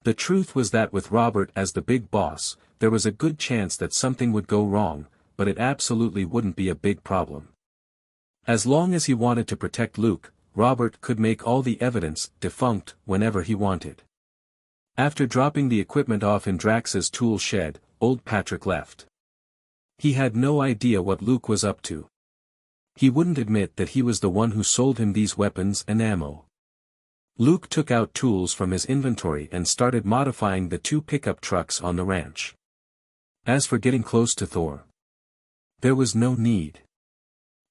The truth was that with Robert as the big boss, there was a good chance that something would go wrong, but it absolutely wouldn't be a big problem. As long as he wanted to protect Luke, Robert could make all the evidence defunct whenever he wanted. After dropping the equipment off in Drax's tool shed, old Patrick left. He had no idea what Luke was up to. He wouldn't admit that he was the one who sold him these weapons and ammo. Luke took out tools from his inventory and started modifying the 2 pickup trucks on the ranch. As for getting close to Thor, there was no need.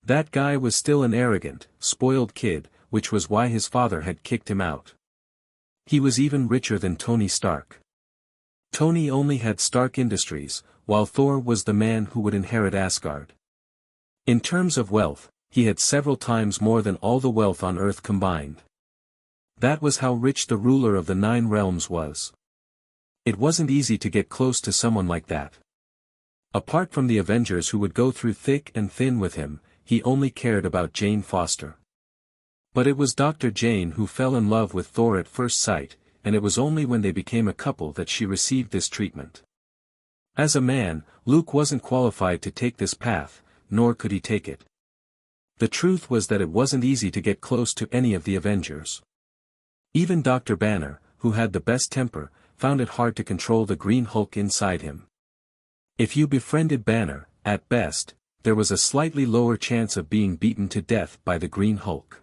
That guy was still an arrogant, spoiled kid, which was why his father had kicked him out. He was even richer than Tony Stark. Tony only had Stark Industries, while Thor was the man who would inherit Asgard. In terms of wealth, he had several times more than all the wealth on Earth combined. That was how rich the ruler of the 9 realms was. It wasn't easy to get close to someone like that. Apart from the Avengers who would go through thick and thin with him, he only cared about Jane Foster. But it was Dr. Jane who fell in love with Thor at first sight, and it was only when they became a couple that she received this treatment. As a man, Luke wasn't qualified to take this path, nor could he take it. The truth was that it wasn't easy to get close to any of the Avengers. Even Dr. Banner, who had the best temper, found it hard to control the Green Hulk inside him. If you befriended Banner, at best, there was a slightly lower chance of being beaten to death by the Green Hulk.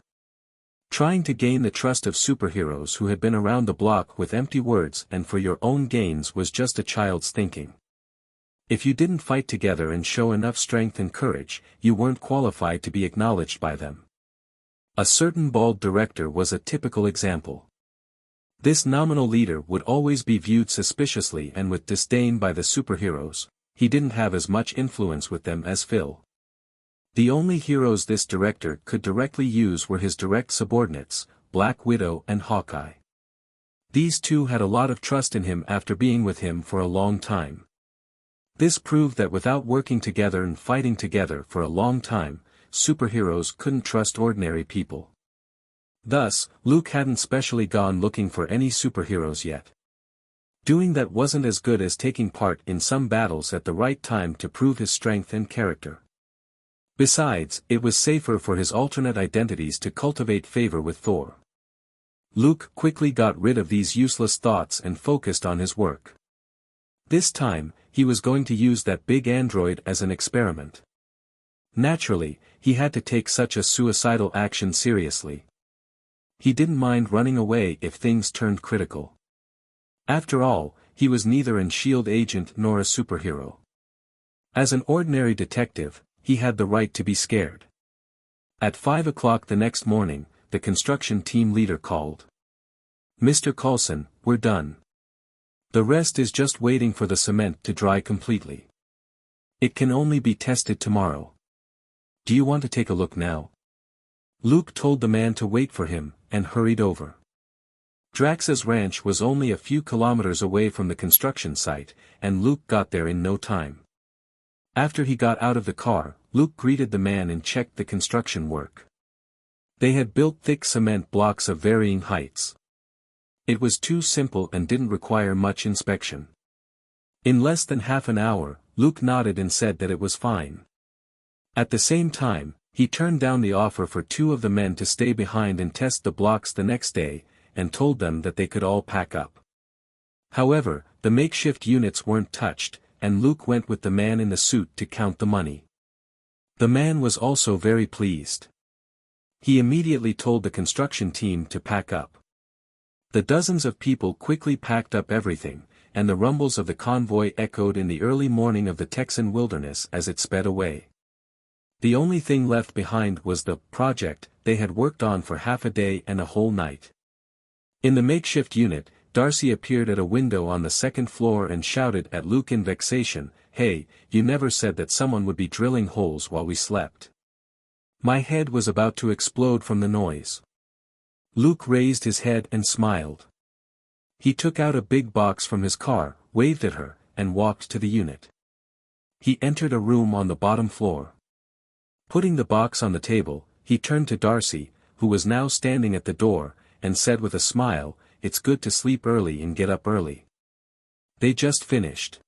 Trying to gain the trust of superheroes who had been around the block with empty words and for your own gains was just a child's thinking. If you didn't fight together and show enough strength and courage, you weren't qualified to be acknowledged by them. A certain bald director was a typical example. This nominal leader would always be viewed suspiciously and with disdain by the superheroes. He didn't have as much influence with them as Phil. The only heroes this director could directly use were his direct subordinates, Black Widow and Hawkeye. These two had a lot of trust in him after being with him for a long time. This proved that without working together and fighting together for a long time, superheroes couldn't trust ordinary people. Thus, Luke hadn't specially gone looking for any superheroes yet. Doing that wasn't as good as taking part in some battles at the right time to prove his strength and character. Besides, it was safer for his alternate identities to cultivate favor with Thor. Luke quickly got rid of these useless thoughts and focused on his work. This time, he was going to use that big android as an experiment. Naturally, he had to take such a suicidal action seriously. He didn't mind running away if things turned critical. After all, he was neither an S.H.I.E.L.D. agent nor a superhero. As an ordinary detective, he had the right to be scared. At 5 o'clock the next morning, the construction team leader called. "Mr. Coulson, we're done. The rest is just waiting for the cement to dry completely. It can only be tested tomorrow. Do you want to take a look now?" Luke told the man to wait for him, and hurried over. Drax's ranch was only a few kilometers away from the construction site, and Luke got there in no time. After he got out of the car, Luke greeted the man and checked the construction work. They had built thick cement blocks of varying heights. It was too simple and didn't require much inspection. In less than half an hour, Luke nodded and said that it was fine. At the same time, he turned down the offer for 2 of the men to stay behind and test the blocks the next day, and told them that they could all pack up. However, the makeshift units weren't touched, and Luke went with the man in the suit to count the money. The man was also very pleased. He immediately told the construction team to pack up. The dozens of people quickly packed up everything, and the rumbles of the convoy echoed in the early morning of the Texan wilderness as it sped away. The only thing left behind was the project they had worked on for half a day and a whole night. In the makeshift unit, Darcy appeared at a window on the second floor and shouted at Luke in vexation, "Hey, you never said that someone would be drilling holes while we slept." My head was about to explode from the noise. Luke raised his head and smiled. He took out a big box from his car, waved at her, and walked to the unit. He entered a room on the bottom floor. Putting the box on the table, he turned to Darcy, who was now standing at the door, and said with a smile, "It's good to sleep early and get up early. They just finished.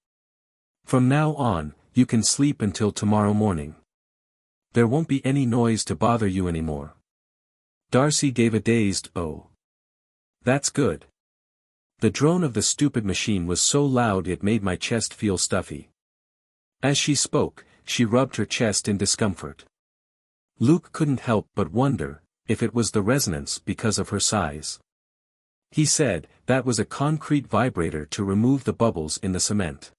From now on, you can sleep until tomorrow morning. There won't be any noise to bother you anymore." Darcy gave a dazed "Oh. That's good." The drone of the stupid machine was so loud it made my chest feel stuffy. As she spoke, she rubbed her chest in discomfort. Luke couldn't help but wonder if it was the resonance because of her size. He said, "That was a concrete vibrator to remove the bubbles in the cement.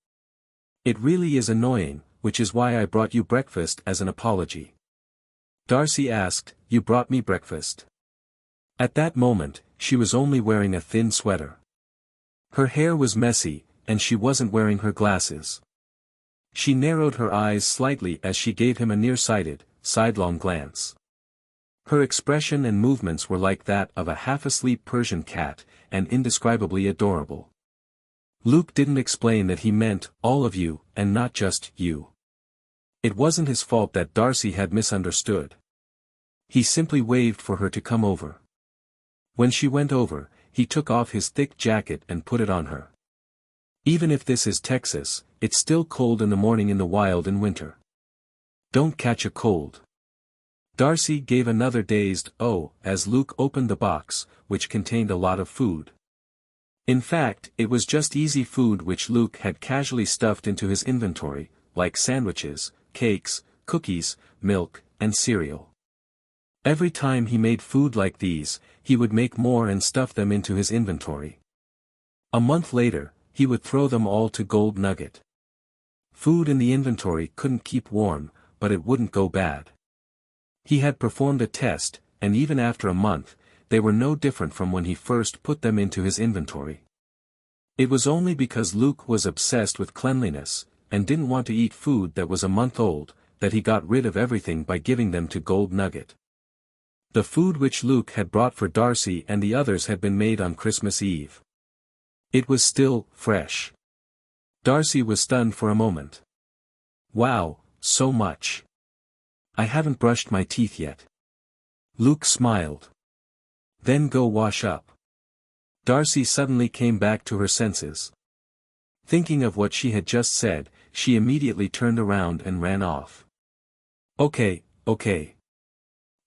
It really is annoying, which is why I brought you breakfast as an apology." Darcy asked, "You brought me breakfast?" At that moment, she was only wearing a thin sweater. Her hair was messy, and she wasn't wearing her glasses. She narrowed her eyes slightly as she gave him a nearsighted, sidelong glance. Her expression and movements were like that of a half-asleep Persian cat, and indescribably adorable. Luke didn't explain that he meant all of you, and not just you. It wasn't his fault that Darcy had misunderstood. He simply waved for her to come over. When she went over, he took off his thick jacket and put it on her. Even if this is Texas, it's still cold in the morning in the wild in winter. Don't catch a cold. Darcy gave another dazed "oh" as Luke opened the box, which contained a lot of food. In fact, it was just easy food which Luke had casually stuffed into his inventory, like sandwiches, cakes, cookies, milk, and cereal. Every time he made food like these, he would make more and stuff them into his inventory. A month later, he would throw them all to Gold Nugget. Food in the inventory couldn't keep warm, but it wouldn't go bad. He had performed a test, and even after a month, they were no different from when he first put them into his inventory. It was only because Luke was obsessed with cleanliness, and didn't want to eat food that was a month old, that he got rid of everything by giving them to Gold Nugget. The food which Luke had brought for Darcy and the others had been made on Christmas Eve. It was still fresh. Darcy was stunned for a moment. "Wow, so much. I haven't brushed my teeth yet." Luke smiled. "Then go wash up." Darcy suddenly came back to her senses. Thinking of what she had just said, she immediately turned around and ran off. Okay.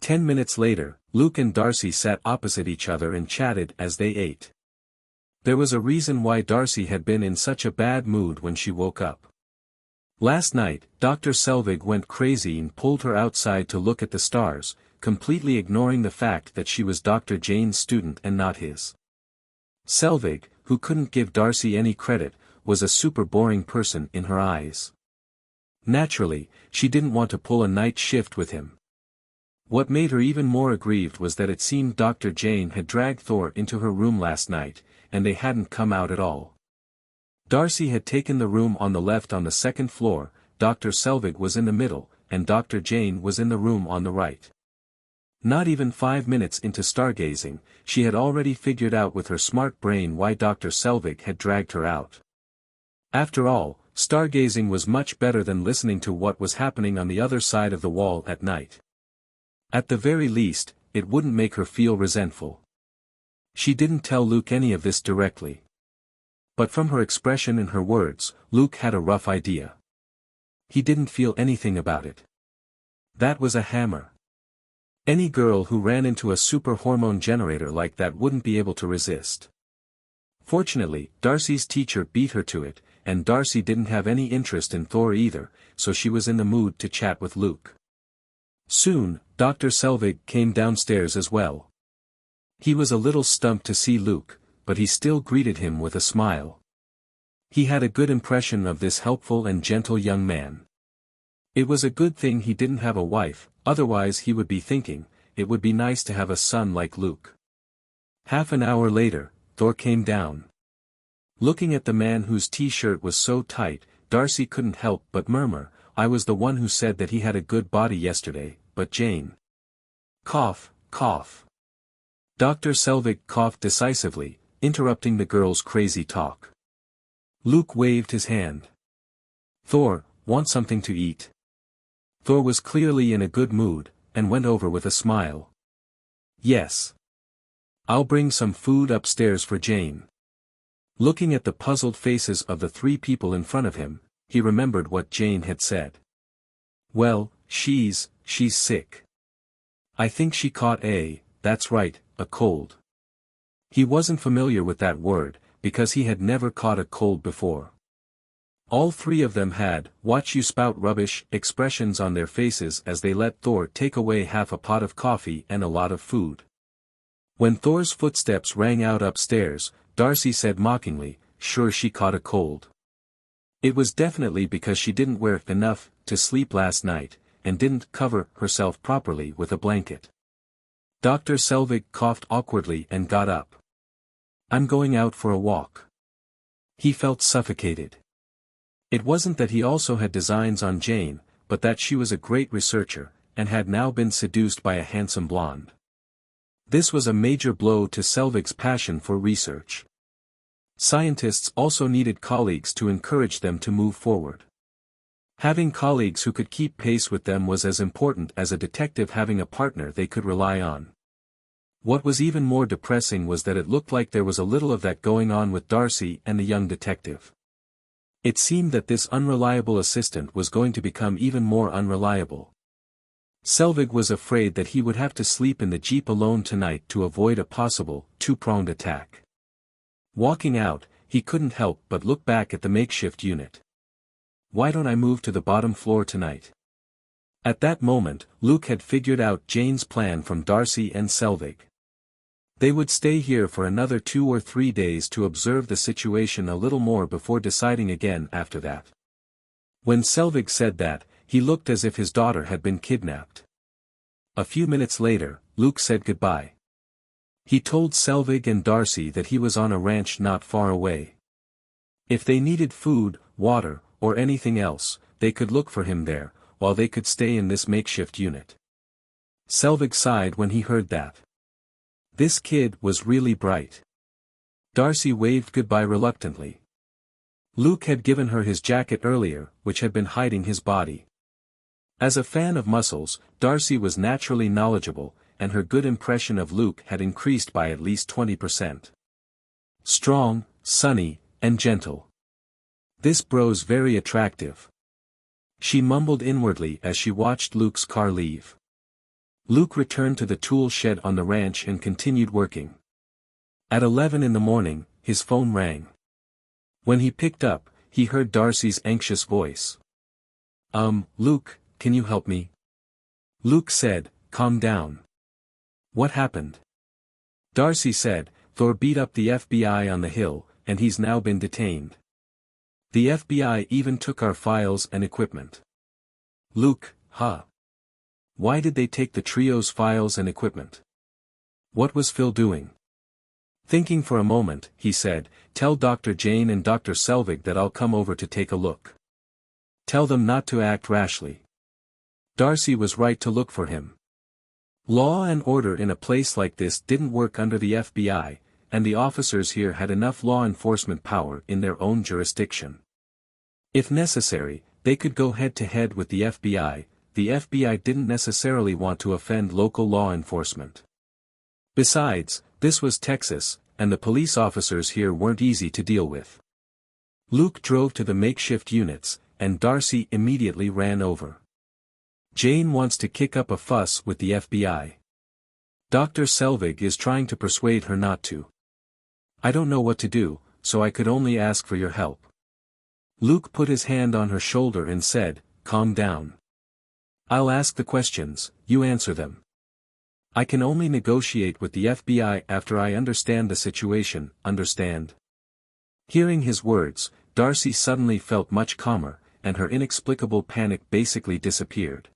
10 minutes later, Luke and Darcy sat opposite each other and chatted as they ate. There was a reason why Darcy had been in such a bad mood when she woke up. Last night, Dr. Selvig went crazy and pulled her outside to look at the stars, completely ignoring the fact that she was Dr. Jane's student and not his. Selvig, who couldn't give Darcy any credit, was a super boring person in her eyes. Naturally, she didn't want to pull a night shift with him. What made her even more aggrieved was that it seemed Dr. Jane had dragged Thor into her room last night, and they hadn't come out at all. Darcy had taken the room on the left on the second floor, Dr. Selvig was in the middle, and Dr. Jane was in the room on the right. Not even 5 minutes into stargazing, she had already figured out with her smart brain why Dr. Selvig had dragged her out. After all, stargazing was much better than listening to what was happening on the other side of the wall at night. At the very least, it wouldn't make her feel resentful. She didn't tell Luke any of this directly. But from her expression and her words, Luke had a rough idea. He didn't feel anything about it. That was a hammer. Any girl who ran into a super hormone generator like that wouldn't be able to resist. Fortunately, Darcy's teacher beat her to it, and Darcy didn't have any interest in Thor either, so she was in the mood to chat with Luke. Soon, Dr. Selvig came downstairs as well. He was a little stumped to see Luke, but he still greeted him with a smile. He had a good impression of this helpful and gentle young man. It was a good thing he didn't have a wife, otherwise he would be thinking, it would be nice to have a son like Luke. Half an hour later, Thor came down. Looking at the man whose t-shirt was so tight, Darcy couldn't help but murmur, "I was the one who said that he had a good body yesterday, but Jane." Cough, cough. Dr. Selvig coughed decisively, interrupting the girl's crazy talk. Luke waved his hand. "Thor, want something to eat?" Thor was clearly in a good mood, and went over with a smile. "Yes. I'll bring some food upstairs for Jane." Looking at the puzzled faces of the three people in front of him, he remembered what Jane had said. "Well, she's sick. I think she caught that's right, a cold." He wasn't familiar with that word, because he had never caught a cold before. All three of them had, "watch you spout rubbish" expressions on their faces as they let Thor take away half a pot of coffee and a lot of food. When Thor's footsteps rang out upstairs, Darcy said mockingly, "Sure she caught a cold. It was definitely because she didn't wear enough to sleep last night, and didn't cover herself properly with a blanket." Dr. Selvig coughed awkwardly and got up. "I'm going out for a walk." He felt suffocated. It wasn't that he also had designs on Jane, but that she was a great researcher, and had now been seduced by a handsome blonde. This was a major blow to Selvig's passion for research. Scientists also needed colleagues to encourage them to move forward. Having colleagues who could keep pace with them was as important as a detective having a partner they could rely on. What was even more depressing was that it looked like there was a little of that going on with Darcy and the young detective. It seemed that this unreliable assistant was going to become even more unreliable. Selvig was afraid that he would have to sleep in the jeep alone tonight to avoid a possible, two-pronged attack. Walking out, he couldn't help but look back at the makeshift unit. "Why don't I move to the bottom floor tonight?" At that moment, Luke had figured out Jane's plan from Darcy and Selvig. They would stay here for another 2 or 3 days to observe the situation a little more before deciding again after that. When Selvig said that, he looked as if his daughter had been kidnapped. A few minutes later, Luke said goodbye. He told Selvig and Darcy that he was on a ranch not far away. If they needed food, water, or anything else, they could look for him there, while they could stay in this makeshift unit. Selvig sighed when he heard that. This kid was really bright. Darcy waved goodbye reluctantly. Luke had given her his jacket earlier, which had been hiding his body. As a fan of muscles, Darcy was naturally knowledgeable, and her good impression of Luke had increased by at least 20%. Strong, sunny, and gentle. This bro's very attractive. She mumbled inwardly as she watched Luke's car leave. Luke returned to the tool shed on the ranch and continued working. At 11 in the morning, his phone rang. When he picked up, he heard Darcy's anxious voice. Luke, can you help me?" Luke said, "Calm down. What happened?" Darcy said, "Thor beat up the FBI on the hill, and he's now been detained. The FBI even took our files and equipment." Luke, huh? Why did they take the trio's files and equipment? What was Phil doing? Thinking for a moment, he said, "Tell Dr. Jane and Dr. Selvig that I'll come over to take a look. Tell them not to act rashly." Darcy was right to look for him. Law and order in a place like this didn't work under the FBI, and the officers here had enough law enforcement power in their own jurisdiction. If necessary, they could go head-to-head with the FBI. The FBI didn't necessarily want to offend local law enforcement. Besides, this was Texas, and the police officers here weren't easy to deal with. Luke drove to the makeshift units, and Darcy immediately ran over. Jane wants to kick up a fuss with the FBI. Dr. Selvig is trying to persuade her not to. I don't know what to do, so I could only ask for your help. Luke put his hand on her shoulder and said, "Calm down. I'll ask the questions, you answer them. I can only negotiate with the FBI after I understand the situation, understand?" Hearing his words, Darcy suddenly felt much calmer, and her inexplicable panic basically disappeared.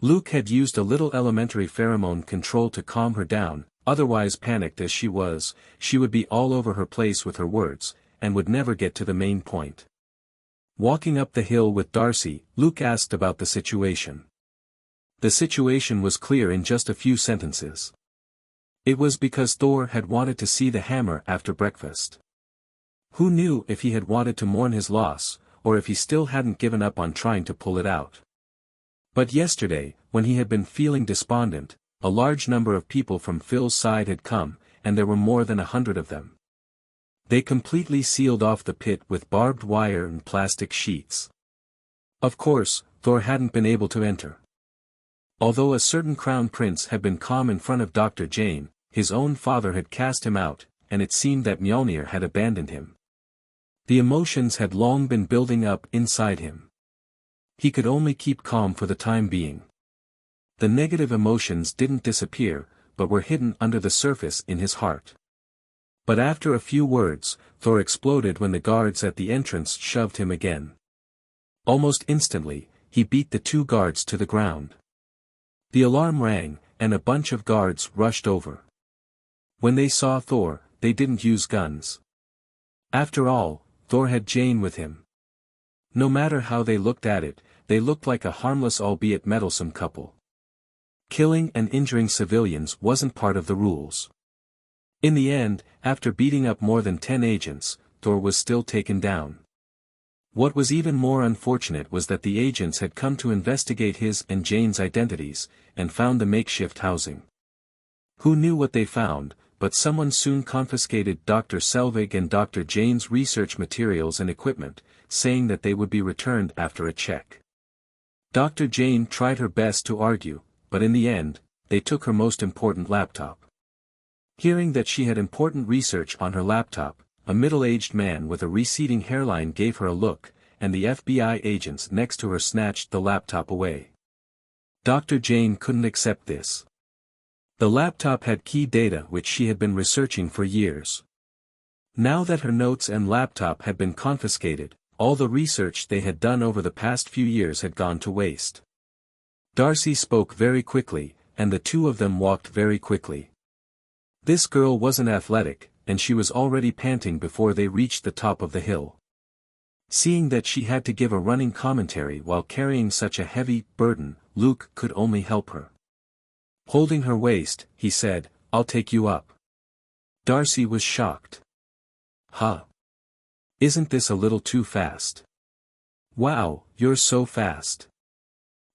Luke had used a little elementary pheromone control to calm her down, otherwise panicked as she would be all over her place with her words, and would never get to the main point. Walking up the hill with Darcy, Luke asked about the situation. The situation was clear in just a few sentences. It was because Thor had wanted to see the hammer after breakfast. Who knew if he had wanted to mourn his loss, or if he still hadn't given up on trying to pull it out. But yesterday, when he had been feeling despondent, a large number of people from Phil's side had come, and there were more than 100 of them. They completely sealed off the pit with barbed wire and plastic sheets. Of course, Thor hadn't been able to enter. Although a certain crown prince had been calm in front of Dr. Jane, his own father had cast him out, and it seemed that Mjolnir had abandoned him. The emotions had long been building up inside him. He could only keep calm for the time being. The negative emotions didn't disappear, but were hidden under the surface in his heart. But after a few words, Thor exploded when the guards at the entrance shoved him again. Almost instantly, he beat the 2 guards to the ground. The alarm rang, and a bunch of guards rushed over. When they saw Thor, they didn't use guns. After all, Thor had Jane with him. No matter how they looked at it, they looked like a harmless albeit meddlesome couple. Killing and injuring civilians wasn't part of the rules. In the end, after beating up more than 10 agents, Thor was still taken down. What was even more unfortunate was that the agents had come to investigate his and Jane's identities, and found the makeshift housing. Who knew what they found, but someone soon confiscated Dr. Selvig and Dr. Jane's research materials and equipment, saying that they would be returned after a check. Dr. Jane tried her best to argue, but in the end, they took her most important laptop. Hearing that she had important research on her laptop, a middle-aged man with a receding hairline gave her a look, and the FBI agents next to her snatched the laptop away. Dr. Jane couldn't accept this. The laptop had key data which she had been researching for years. Now that her notes and laptop had been confiscated, all the research they had done over the past few years had gone to waste. Darcy spoke very quickly, and the 2 of them walked very quickly. This girl wasn't athletic, and she was already panting before they reached the top of the hill. Seeing that she had to give a running commentary while carrying such a heavy burden, Luke could only help her. Holding her waist, he said, "I'll take you up." Darcy was shocked. "Huh? Isn't this a little too fast?" "Wow, you're so fast."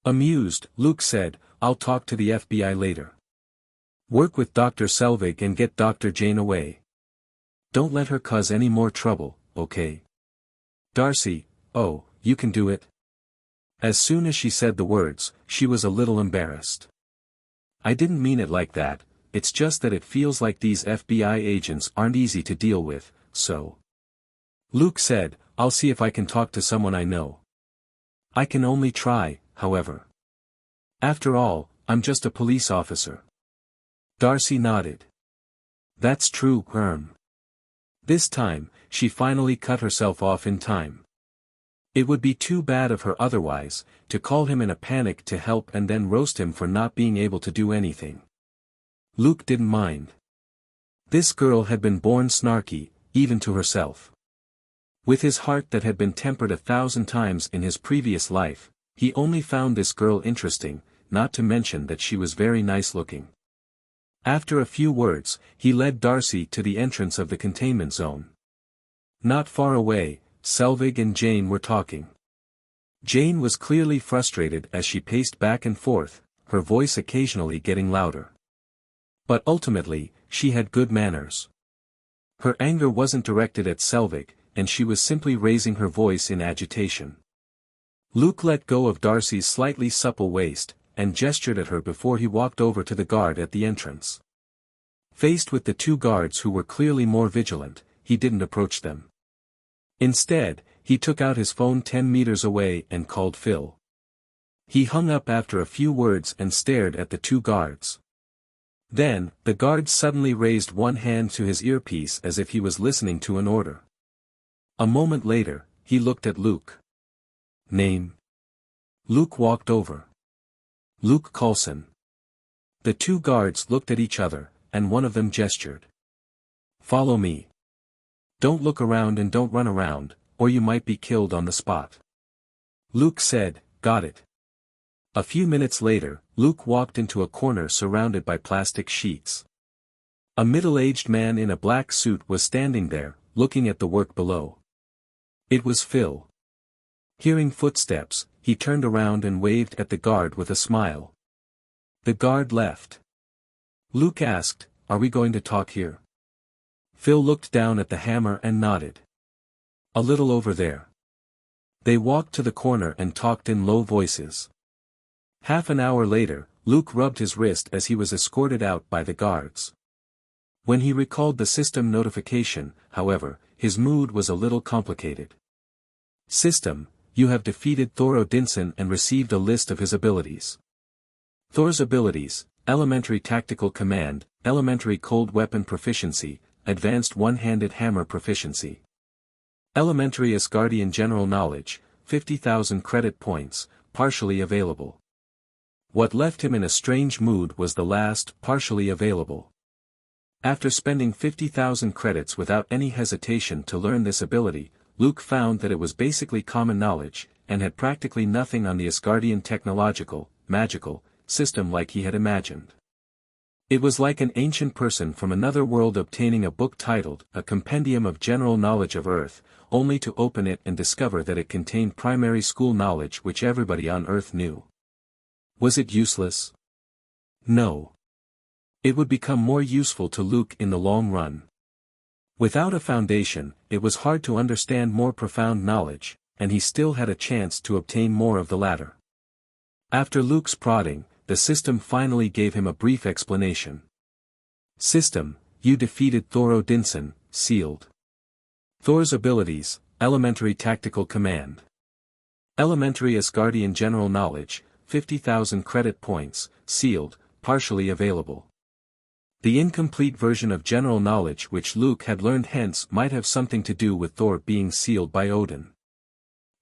Amused, Luke said, "I'll talk to the FBI later. Work with Dr. Selvig and get Dr. Jane away. Don't let her cause any more trouble, okay?" Darcy, "Oh, you can do it." As soon as she said the words, she was a little embarrassed. "I didn't mean it like that, it's just that it feels like these FBI agents aren't easy to deal with, so." Luke said, "I'll see if I can talk to someone I know. I can only try, however. After all, I'm just a police officer." Darcy nodded. "That's true, This time, she finally cut herself off in time. It would be too bad of her otherwise, to call him in a panic to help and then roast him for not being able to do anything. Luke didn't mind. This girl had been born snarky, even to herself. With his heart that had been tempered 1,000 times in his previous life, he only found this girl interesting, not to mention that she was very nice looking. After a few words, he led Darcy to the entrance of the containment zone. Not far away, Selvig and Jane were talking. Jane was clearly frustrated as she paced back and forth, her voice occasionally getting louder. But ultimately, she had good manners. Her anger wasn't directed at Selvig, and she was simply raising her voice in agitation. Luke let go of Darcy's slightly supple waist, and gestured at her before he walked over to the guard at the entrance. Faced with the two guards who were clearly more vigilant, he didn't approach them. Instead, he took out his phone 10 meters away and called Phil. He hung up after a few words and stared at the two guards. Then, the guard suddenly raised one hand to his earpiece as if he was listening to an order. A moment later, he looked at Luke. Name? Luke walked over. Luke Coulson. The two guards looked at each other, and one of them gestured. Follow me. Don't look around and don't run around, or you might be killed on the spot. Luke said, got it. A few minutes later, Luke walked into a corner surrounded by plastic sheets. A middle-aged man in a black suit was standing there, looking at the work below. It was Phil. Hearing footsteps, he turned around and waved at the guard with a smile. The guard left. Luke asked, are we going to talk here? Phil looked down at the hammer and nodded. A little over there. They walked to the corner and talked in low voices. Half an hour later, Luke rubbed his wrist as he was escorted out by the guards. When he recalled the system notification, however, his mood was a little complicated. System, you have defeated Thor Odinson and received a list of his abilities. Thor's abilities: Elementary Tactical Command, Elementary Cold Weapon Proficiency, Advanced One-Handed Hammer Proficiency. Elementary Asgardian General Knowledge, 50,000 credit points, partially available. What left him in a strange mood was the last, partially available. After spending 50,000 credits without any hesitation to learn this ability, Luke found that it was basically common knowledge, and had practically nothing on the Asgardian technological, magical, system like he had imagined. It was like an ancient person from another world obtaining a book titled A Compendium of General Knowledge of Earth, only to open it and discover that it contained primary school knowledge which everybody on Earth knew. Was it useless? No. It would become more useful to Luke in the long run. Without a foundation, it was hard to understand more profound knowledge, and he still had a chance to obtain more of the latter. After Luke's prodding, the system finally gave him a brief explanation. System, you defeated Thor Odinson, sealed. Thor's abilities: Elementary Tactical Command. Elementary Asgardian General Knowledge, 50,000 credit points, sealed, partially available. The incomplete version of general knowledge which Luke had learned hence might have something to do with Thor being sealed by Odin.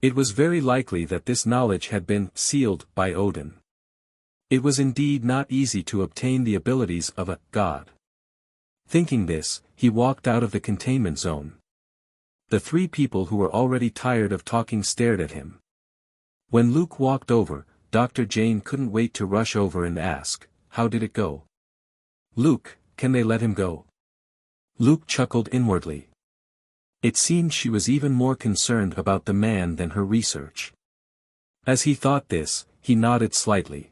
It was very likely that this knowledge had been sealed by Odin. It was indeed not easy to obtain the abilities of a god. Thinking this, he walked out of the containment zone. The three people who were already tired of talking stared at him. When Luke walked over, Dr. Jane couldn't wait to rush over and ask, how did it go? Luke, can they let him go? Luke chuckled inwardly. It seemed she was even more concerned about the man than her research. As he thought this, he nodded slightly.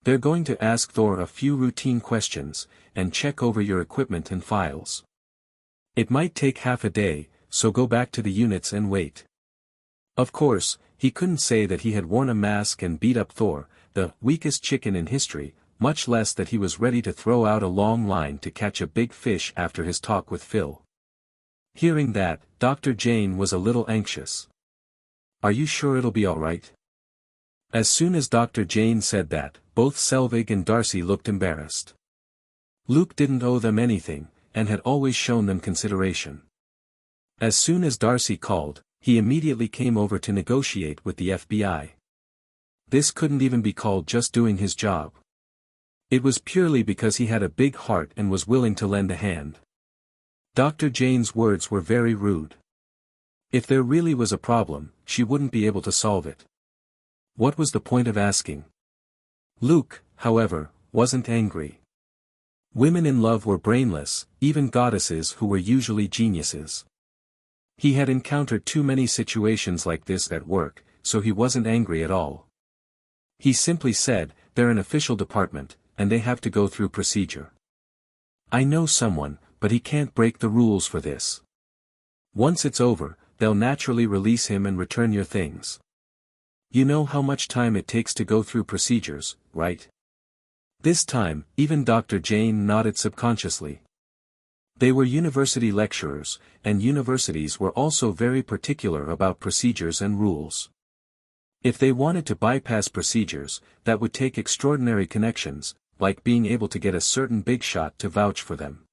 They're going to ask Thor a few routine questions, and check over your equipment and files. It might take half a day, so go back to the units and wait. Of course, he couldn't say that he had worn a mask and beat up Thor, the weakest chicken in history, much less that he was ready to throw out a long line to catch a big fish after his talk with Phil. Hearing that, Dr. Jane was a little anxious. Are you sure it'll be alright? As soon as Dr. Jane said that, both Selvig and Darcy looked embarrassed. Luke didn't owe them anything, and had always shown them consideration. As soon as Darcy called, he immediately came over to negotiate with the FBI. This couldn't even be called just doing his job. It was purely because he had a big heart and was willing to lend a hand. Dr. Jane's words were very rude. If there really was a problem, she wouldn't be able to solve it. What was the point of asking? Luke, however, wasn't angry. Women in love were brainless, even goddesses who were usually geniuses. He had encountered too many situations like this at work, so he wasn't angry at all. He simply said, "They're an official department, and they have to go through procedure. I know someone, but he can't break the rules for this. Once it's over, they'll naturally release him and return your things. You know how much time it takes to go through procedures, right?" This time, even Dr. Jane nodded subconsciously. They were university lecturers, and universities were also very particular about procedures and rules. If they wanted to bypass procedures, that would take extraordinary connections, like being able to get a certain big shot to vouch for them.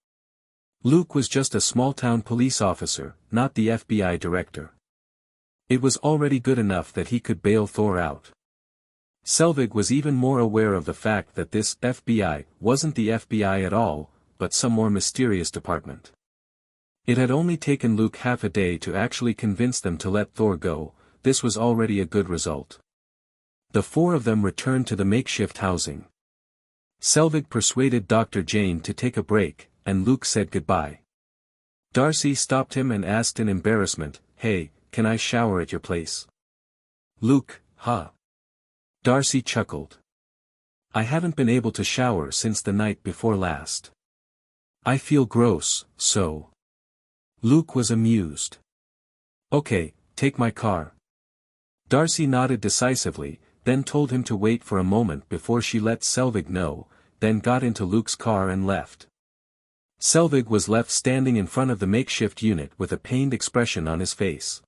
Luke was just a small-town police officer, not the FBI director. It was already good enough that he could bail Thor out. Selvig was even more aware of the fact that this FBI wasn't the FBI at all, but some more mysterious department. It had only taken Luke half a day to actually convince them to let Thor go. This was already a good result. The four of them returned to the makeshift housing. Selvig persuaded Dr. Jane to take a break, and Luke said goodbye. Darcy stopped him and asked in embarrassment, "Hey, can I shower at your place?" "Luke, huh?" Darcy chuckled. "I haven't been able to shower since the night before last. I feel gross, so." Luke was amused. "Okay, take my car." Darcy nodded decisively, then told him to wait for a moment before she let Selvig know, then got into Luke's car and left. Selvig was left standing in front of the makeshift unit with a pained expression on his face.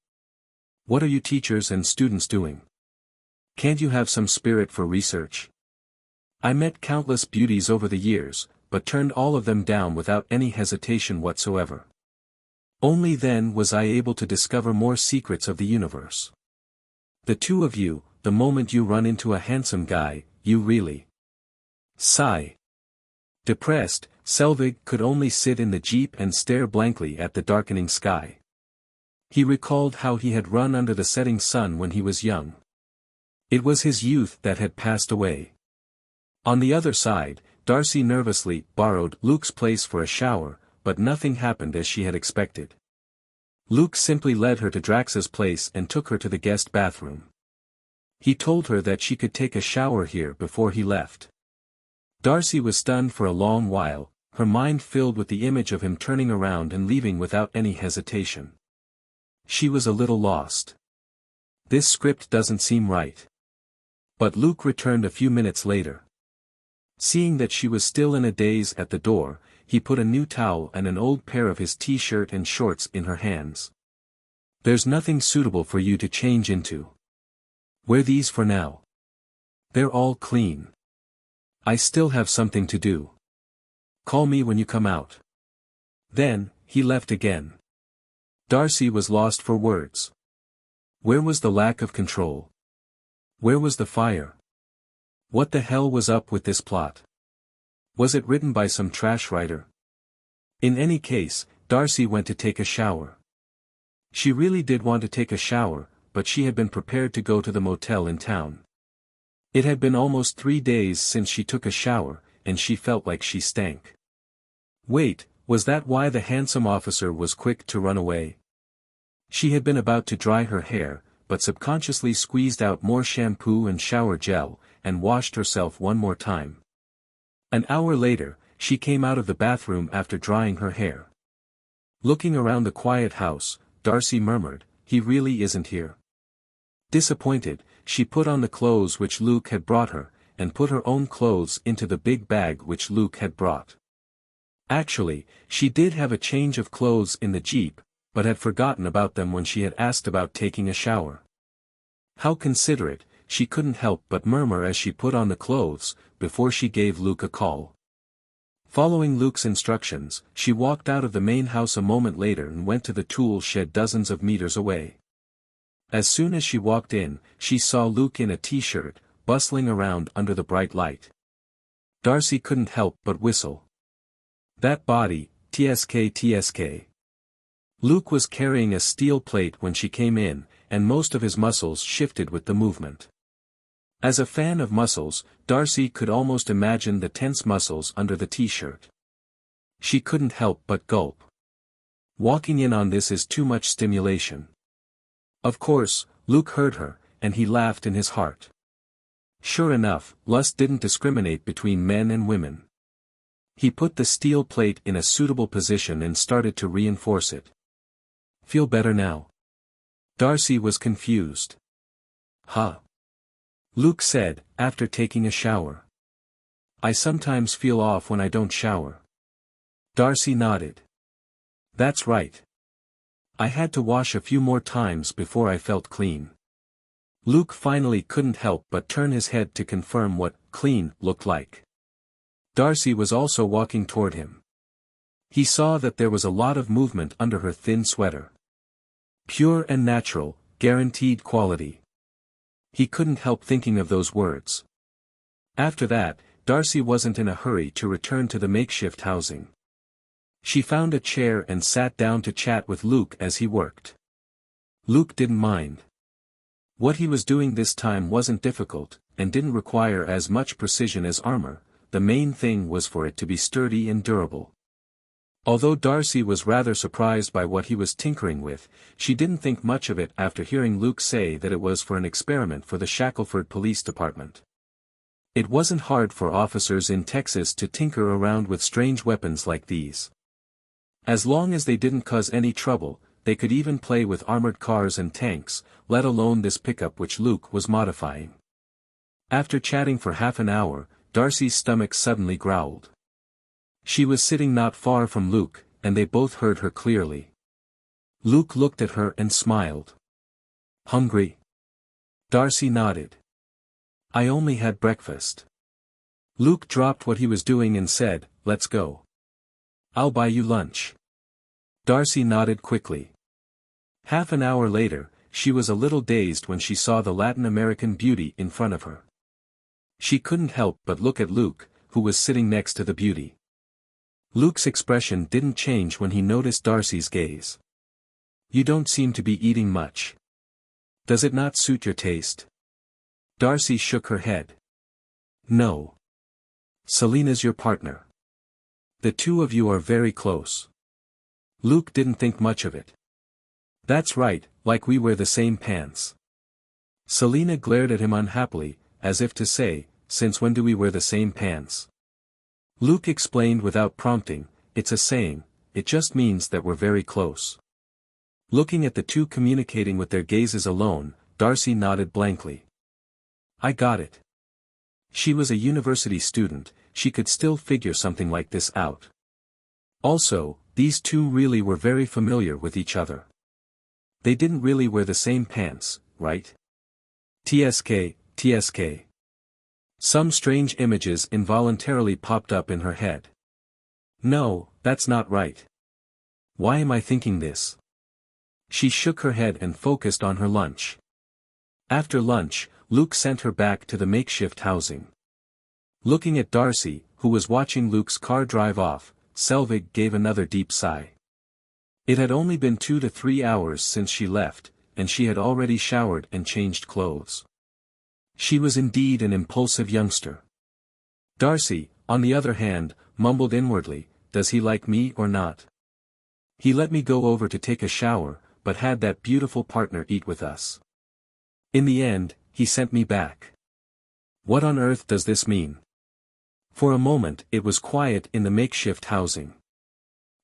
"What are you teachers and students doing? Can't you have some spirit for research? I met countless beauties over the years, but turned all of them down without any hesitation whatsoever. Only then was I able to discover more secrets of the universe. The two of you, the moment you run into a handsome guy, you really..." Sigh. Depressed, Selvig could only sit in the jeep and stare blankly at the darkening sky. He recalled how he had run under the setting sun when he was young. It was his youth that had passed away. On the other side, Darcy nervously borrowed Luke's place for a shower, but nothing happened as she had expected. Luke simply led her to Drax's place and took her to the guest bathroom. He told her that she could take a shower here before he left. Darcy was stunned for a long while, her mind filled with the image of him turning around and leaving without any hesitation. She was a little lost. This script doesn't seem right. But Luke returned a few minutes later. Seeing that she was still in a daze at the door, he put a new towel and an old pair of his t-shirt and shorts in her hands. "There's nothing suitable for you to change into. Wear these for now. They're all clean. I still have something to do. Call me when you come out." Then, he left again. Darcy was lost for words. Where was the lack of control? Where was the fire? What the hell was up with this plot? Was it written by some trash writer? In any case, Darcy went to take a shower. She really did want to take a shower, but she had been prepared to go to the motel in town. It had been almost 3 days since she took a shower, and she felt like she stank. Wait, was that why the handsome officer was quick to run away? She had been about to dry her hair, but subconsciously squeezed out more shampoo and shower gel, and washed herself one more time. An hour later, she came out of the bathroom after drying her hair. Looking around the quiet house, Darcy murmured, "He really isn't here." Disappointed, she put on the clothes which Luke had brought her, and put her own clothes into the big bag which Luke had brought. Actually, she did have a change of clothes in the jeep, but had forgotten about them when she had asked about taking a shower. How considerate, she couldn't help but murmur as she put on the clothes, before she gave Luke a call. Following Luke's instructions, she walked out of the main house a moment later and went to the tool shed dozens of meters away. As soon as she walked in, she saw Luke in a t-shirt, bustling around under the bright light. Darcy couldn't help but whistle. That body, TSK. Luke was carrying a steel plate when she came in, and most of his muscles shifted with the movement. As a fan of muscles, Darcy could almost imagine the tense muscles under the t-shirt. She couldn't help but gulp. Walking in on this is too much stimulation. Of course, Luke heard her, and he laughed in his heart. Sure enough, lust didn't discriminate between men and women. He put the steel plate in a suitable position and started to reinforce it. Feel better now? Darcy was confused. Huh? Luke said, after taking a shower. I sometimes feel off when I don't shower. Darcy nodded. That's right. I had to wash a few more times before I felt clean. Luke finally couldn't help but turn his head to confirm what clean looked like. Darcy was also walking toward him. He saw that there was a lot of movement under her thin sweater. Pure and natural, guaranteed quality. He couldn't help thinking of those words. After that, Darcy wasn't in a hurry to return to the makeshift housing. She found a chair and sat down to chat with Luke as he worked. Luke didn't mind. What he was doing this time wasn't difficult, and didn't require as much precision as armor. The main thing was for it to be sturdy and durable. Although Darcy was rather surprised by what he was tinkering with, she didn't think much of it after hearing Luke say that it was for an experiment for the Shackleford Police Department. It wasn't hard for officers in Texas to tinker around with strange weapons like these. As long as they didn't cause any trouble, they could even play with armored cars and tanks, let alone this pickup which Luke was modifying. After chatting for half an hour, Darcy's stomach suddenly growled. She was sitting not far from Luke, and they both heard her clearly. Luke looked at her and smiled. Hungry? Darcy nodded. I only had breakfast. Luke dropped what he was doing and said, let's go. I'll buy you lunch. Darcy nodded quickly. Half an hour later, she was a little dazed when she saw the Latin American beauty in front of her. She couldn't help but look at Luke, who was sitting next to the beauty. Luke's expression didn't change when he noticed Darcy's gaze. You don't seem to be eating much. Does it not suit your taste? Darcy shook her head. No. Selena's your partner. The two of you are very close. Luke didn't think much of it. That's right, like we wear the same pants. Selena glared at him unhappily, as if to say, since when do we wear the same pants? Luke explained without prompting, it's a saying, it just means that we're very close. Looking at the two communicating with their gazes alone, Darcy nodded blankly. I got it. She was a university student, she could still figure something like this out. Also, these two really were very familiar with each other. They didn't really wear the same pants, right? TSK, TSK. Some strange images involuntarily popped up in her head. No, that's not right. Why am I thinking this? She shook her head and focused on her lunch. After lunch, Luke sent her back to the makeshift housing. Looking at Darcy, who was watching Luke's car drive off, Selvig gave another deep sigh. It had only been 2 to 3 hours since she left, and she had already showered and changed clothes. She was indeed an impulsive youngster. Darcy, on the other hand, mumbled inwardly, does he like me or not? He let me go over to take a shower, but had that beautiful partner eat with us. In the end, he sent me back. What on earth does this mean? For a moment it was quiet in the makeshift housing.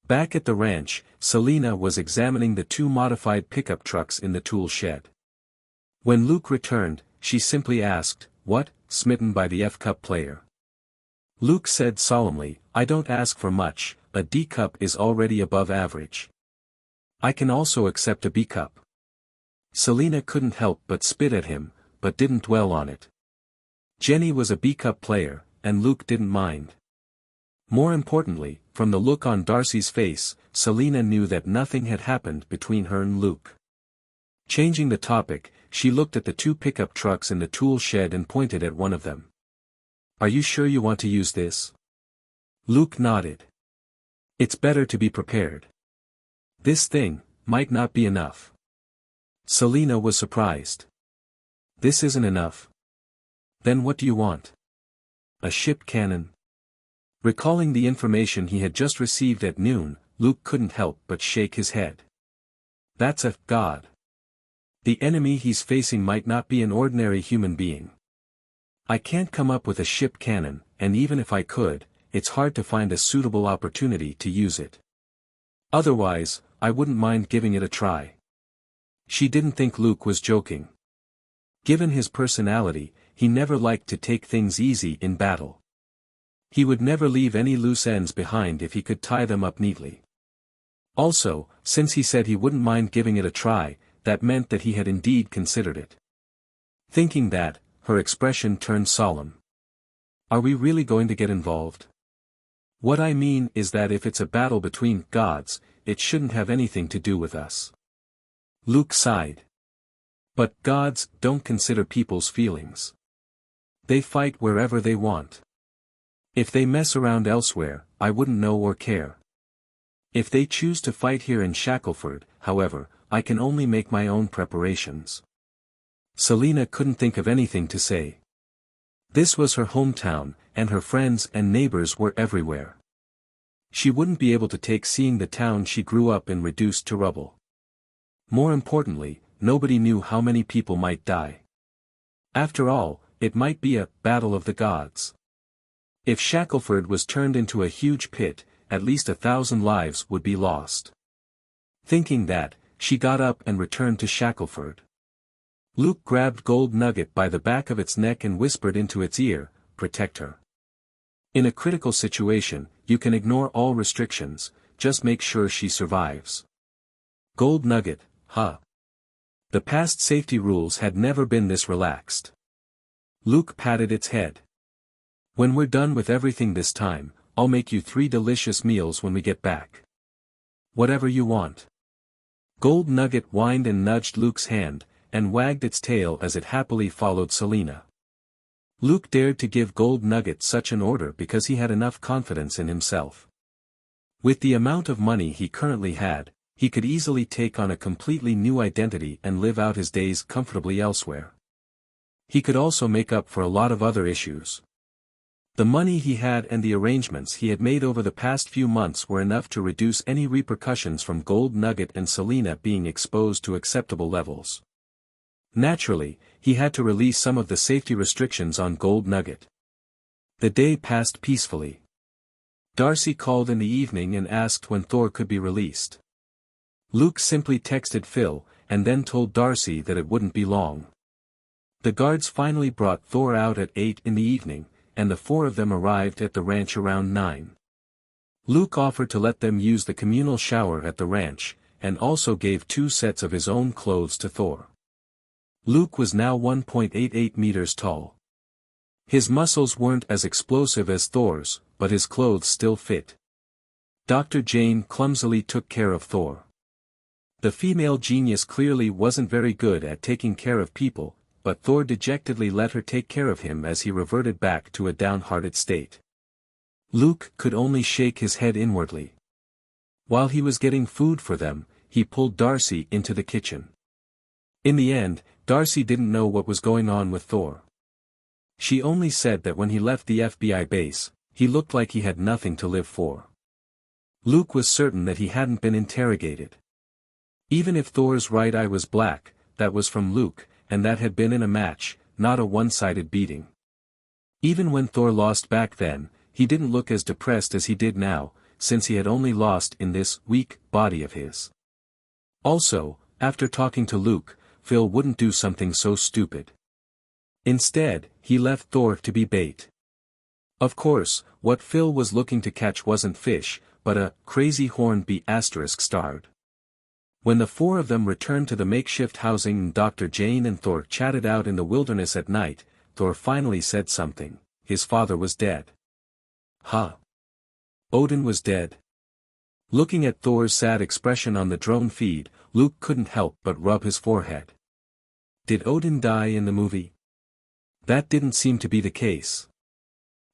Back at the ranch, Selena was examining the 2 modified pickup trucks in the tool shed. When Luke returned, she simply asked, what, smitten by the F-cup player? Luke said solemnly, I don't ask for much, a D-cup is already above average. I can also accept a B-cup. Selena couldn't help but spit at him, but didn't dwell on it. Jenny was a B-cup player, and Luke didn't mind. More importantly, from the look on Darcy's face, Selena knew that nothing had happened between her and Luke. Changing the topic, she looked at the 2 pickup trucks in the tool shed and pointed at one of them. Are you sure you want to use this? Luke nodded. It's better to be prepared. This thing might not be enough. Selena was surprised. This isn't enough. Then what do you want? A ship cannon? Recalling the information he had just received at noon, Luke couldn't help but shake his head. That's a god. The enemy he's facing might not be an ordinary human being. I can't come up with a ship cannon, and even if I could, it's hard to find a suitable opportunity to use it. Otherwise, I wouldn't mind giving it a try. She didn't think Luke was joking. Given his personality, he never liked to take things easy in battle. He would never leave any loose ends behind if he could tie them up neatly. Also, since he said he wouldn't mind giving it a try, that meant that he had indeed considered it. Thinking that, her expression turned solemn. Are we really going to get involved? What I mean is that if it's a battle between gods, it shouldn't have anything to do with us. Luke sighed. But gods don't consider people's feelings. They fight wherever they want. If they mess around elsewhere, I wouldn't know or care. If they choose to fight here in Shackleford, however, I can only make my own preparations. Selina couldn't think of anything to say. This was her hometown, and her friends and neighbors were everywhere. She wouldn't be able to take seeing the town she grew up in reduced to rubble. More importantly, nobody knew how many people might die. After all, it might be a battle of the gods. If Shackleford was turned into a huge pit, at least 1,000 lives would be lost. Thinking that, she got up and returned to Shackleford. Luke grabbed Gold Nugget by the back of its neck and whispered into its ear, "Protect her. In a critical situation, you can ignore all restrictions, just make sure she survives." Gold Nugget, huh? The past safety rules had never been this relaxed. Luke patted its head. "When we're done with everything this time, I'll make you 3 delicious meals when we get back. Whatever you want." Gold Nugget whined and nudged Luke's hand, and wagged its tail as it happily followed Selina. Luke dared to give Gold Nugget such an order because he had enough confidence in himself. With the amount of money he currently had, he could easily take on a completely new identity and live out his days comfortably elsewhere. He could also make up for a lot of other issues. The money he had and the arrangements he had made over the past few months were enough to reduce any repercussions from Gold Nugget and Selina being exposed to acceptable levels. Naturally, he had to release some of the safety restrictions on Gold Nugget. The day passed peacefully. Darcy called in the evening and asked when Thor could be released. Luke simply texted Phil, and then told Darcy that it wouldn't be long. The guards finally brought Thor out at 8 in the evening, and the 4 of them arrived at the ranch around 9. Luke offered to let them use the communal shower at the ranch, and also gave 2 sets of his own clothes to Thor. Luke was now 1.88 meters tall. His muscles weren't as explosive as Thor's, but his clothes still fit. Dr. Jane clumsily took care of Thor. The female genius clearly wasn't very good at taking care of people, but Thor dejectedly let her take care of him as he reverted back to a downhearted state. Luke could only shake his head inwardly. While he was getting food for them, he pulled Darcy into the kitchen. In the end, Darcy didn't know what was going on with Thor. She only said that when he left the FBI base, he looked like he had nothing to live for. Luke was certain that he hadn't been interrogated. Even if Thor's right eye was black, that was from Luke, and that had been in a match, not a one-sided beating. Even when Thor lost back then, he didn't look as depressed as he did now, since he had only lost in this weak body of his. Also, after talking to Luke, Phil wouldn't do something so stupid. Instead, he left Thor to be bait. Of course, what Phil was looking to catch wasn't fish, but a crazy horned bee ****. When the 4 of them returned to the makeshift housing and Dr. Jane and Thor chatted out in the wilderness at night, Thor finally said something: his father was dead. Huh? Odin was dead? Looking at Thor's sad expression on the drone feed, Luke couldn't help but rub his forehead. Did Odin die in the movie? That didn't seem to be the case.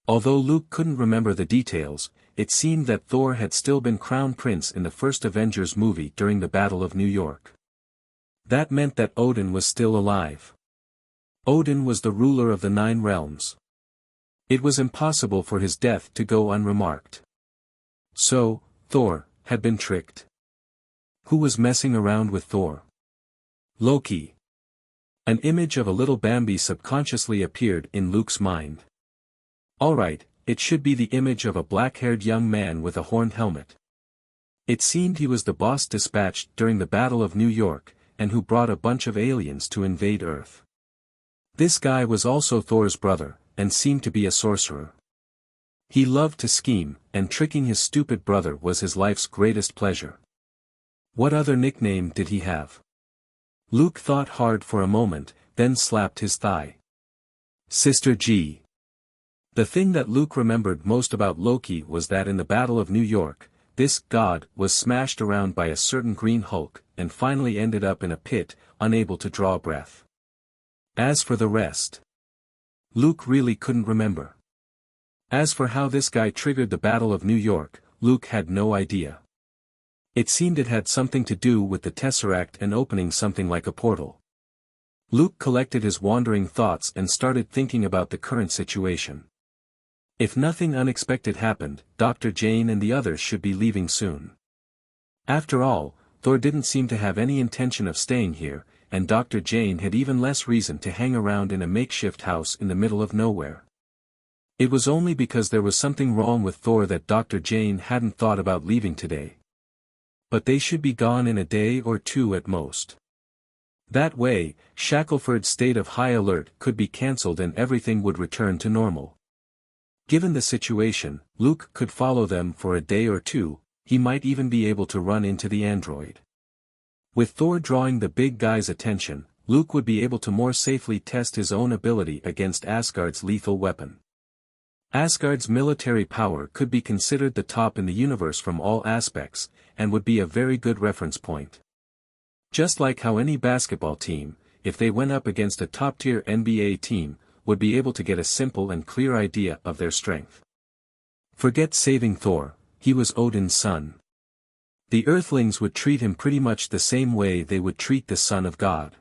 Although Luke couldn't remember the details, it seemed that Thor had still been Crown Prince in the first Avengers movie during the Battle of New York. That meant that Odin was still alive. Odin was the ruler of the 9 realms. It was impossible for his death to go unremarked. So, Thor, had been tricked. Who was messing around with Thor? Loki. An image of a little Bambi subconsciously appeared in Luke's mind. Alright, it should be the image of a black-haired young man with a horned helmet. It seemed he was the boss dispatched during the Battle of New York, and who brought a bunch of aliens to invade Earth. This guy was also Thor's brother, and seemed to be a sorcerer. He loved to scheme, and tricking his stupid brother was his life's greatest pleasure. What other nickname did he have? Luke thought hard for a moment, then slapped his thigh. Sister G. The thing that Luke remembered most about Loki was that in the Battle of New York, this god was smashed around by a certain green Hulk, and finally ended up in a pit, unable to draw breath. As for the rest, Luke really couldn't remember. As for how this guy triggered the Battle of New York, Luke had no idea. It seemed it had something to do with the Tesseract and opening something like a portal. Luke collected his wandering thoughts and started thinking about the current situation. If nothing unexpected happened, Dr. Jane and the others should be leaving soon. After all, Thor didn't seem to have any intention of staying here, and Dr. Jane had even less reason to hang around in a makeshift house in the middle of nowhere. It was only because there was something wrong with Thor that Dr. Jane hadn't thought about leaving today. But they should be gone in a day or two at most. That way, Shackleford's state of high alert could be cancelled and everything would return to normal. Given the situation, Luke could follow them for a day or two, he might even be able to run into the android. With Thor drawing the big guy's attention, Luke would be able to more safely test his own ability against Asgard's lethal weapon. Asgard's military power could be considered the top in the universe from all aspects, and would be a very good reference point. Just like how any basketball team, if they went up against a top-tier NBA team, would be able to get a simple and clear idea of their strength. Forget saving Thor, he was Odin's son. The Earthlings would treat him pretty much the same way they would treat the Son of God.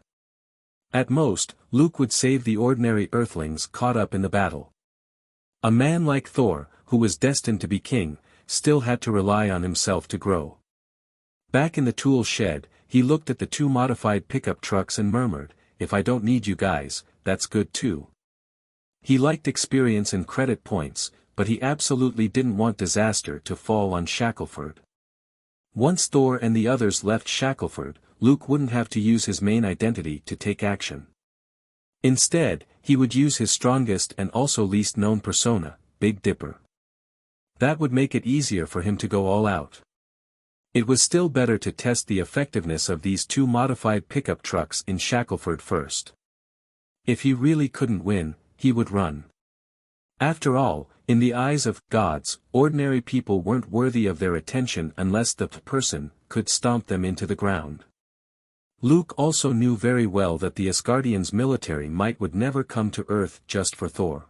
At most, Luke would save the ordinary Earthlings caught up in the battle. A man like Thor, who was destined to be king, still had to rely on himself to grow. Back in the tool shed, he looked at the two modified pickup trucks and murmured, "If I don't need you guys, that's good too." He liked experience and credit points, but he absolutely didn't want disaster to fall on Shackleford. Once Thor and the others left Shackleford, Luke wouldn't have to use his main identity to take action. Instead, he would use his strongest and also least known persona, Big Dipper. That would make it easier for him to go all out. It was still better to test the effectiveness of these two modified pickup trucks in Shackleford first. If he really couldn't win, he would run. After all, in the eyes of gods, ordinary people weren't worthy of their attention unless the person could stomp them into the ground. Luke also knew very well that the Asgardians' military might would never come to Earth just for Thor.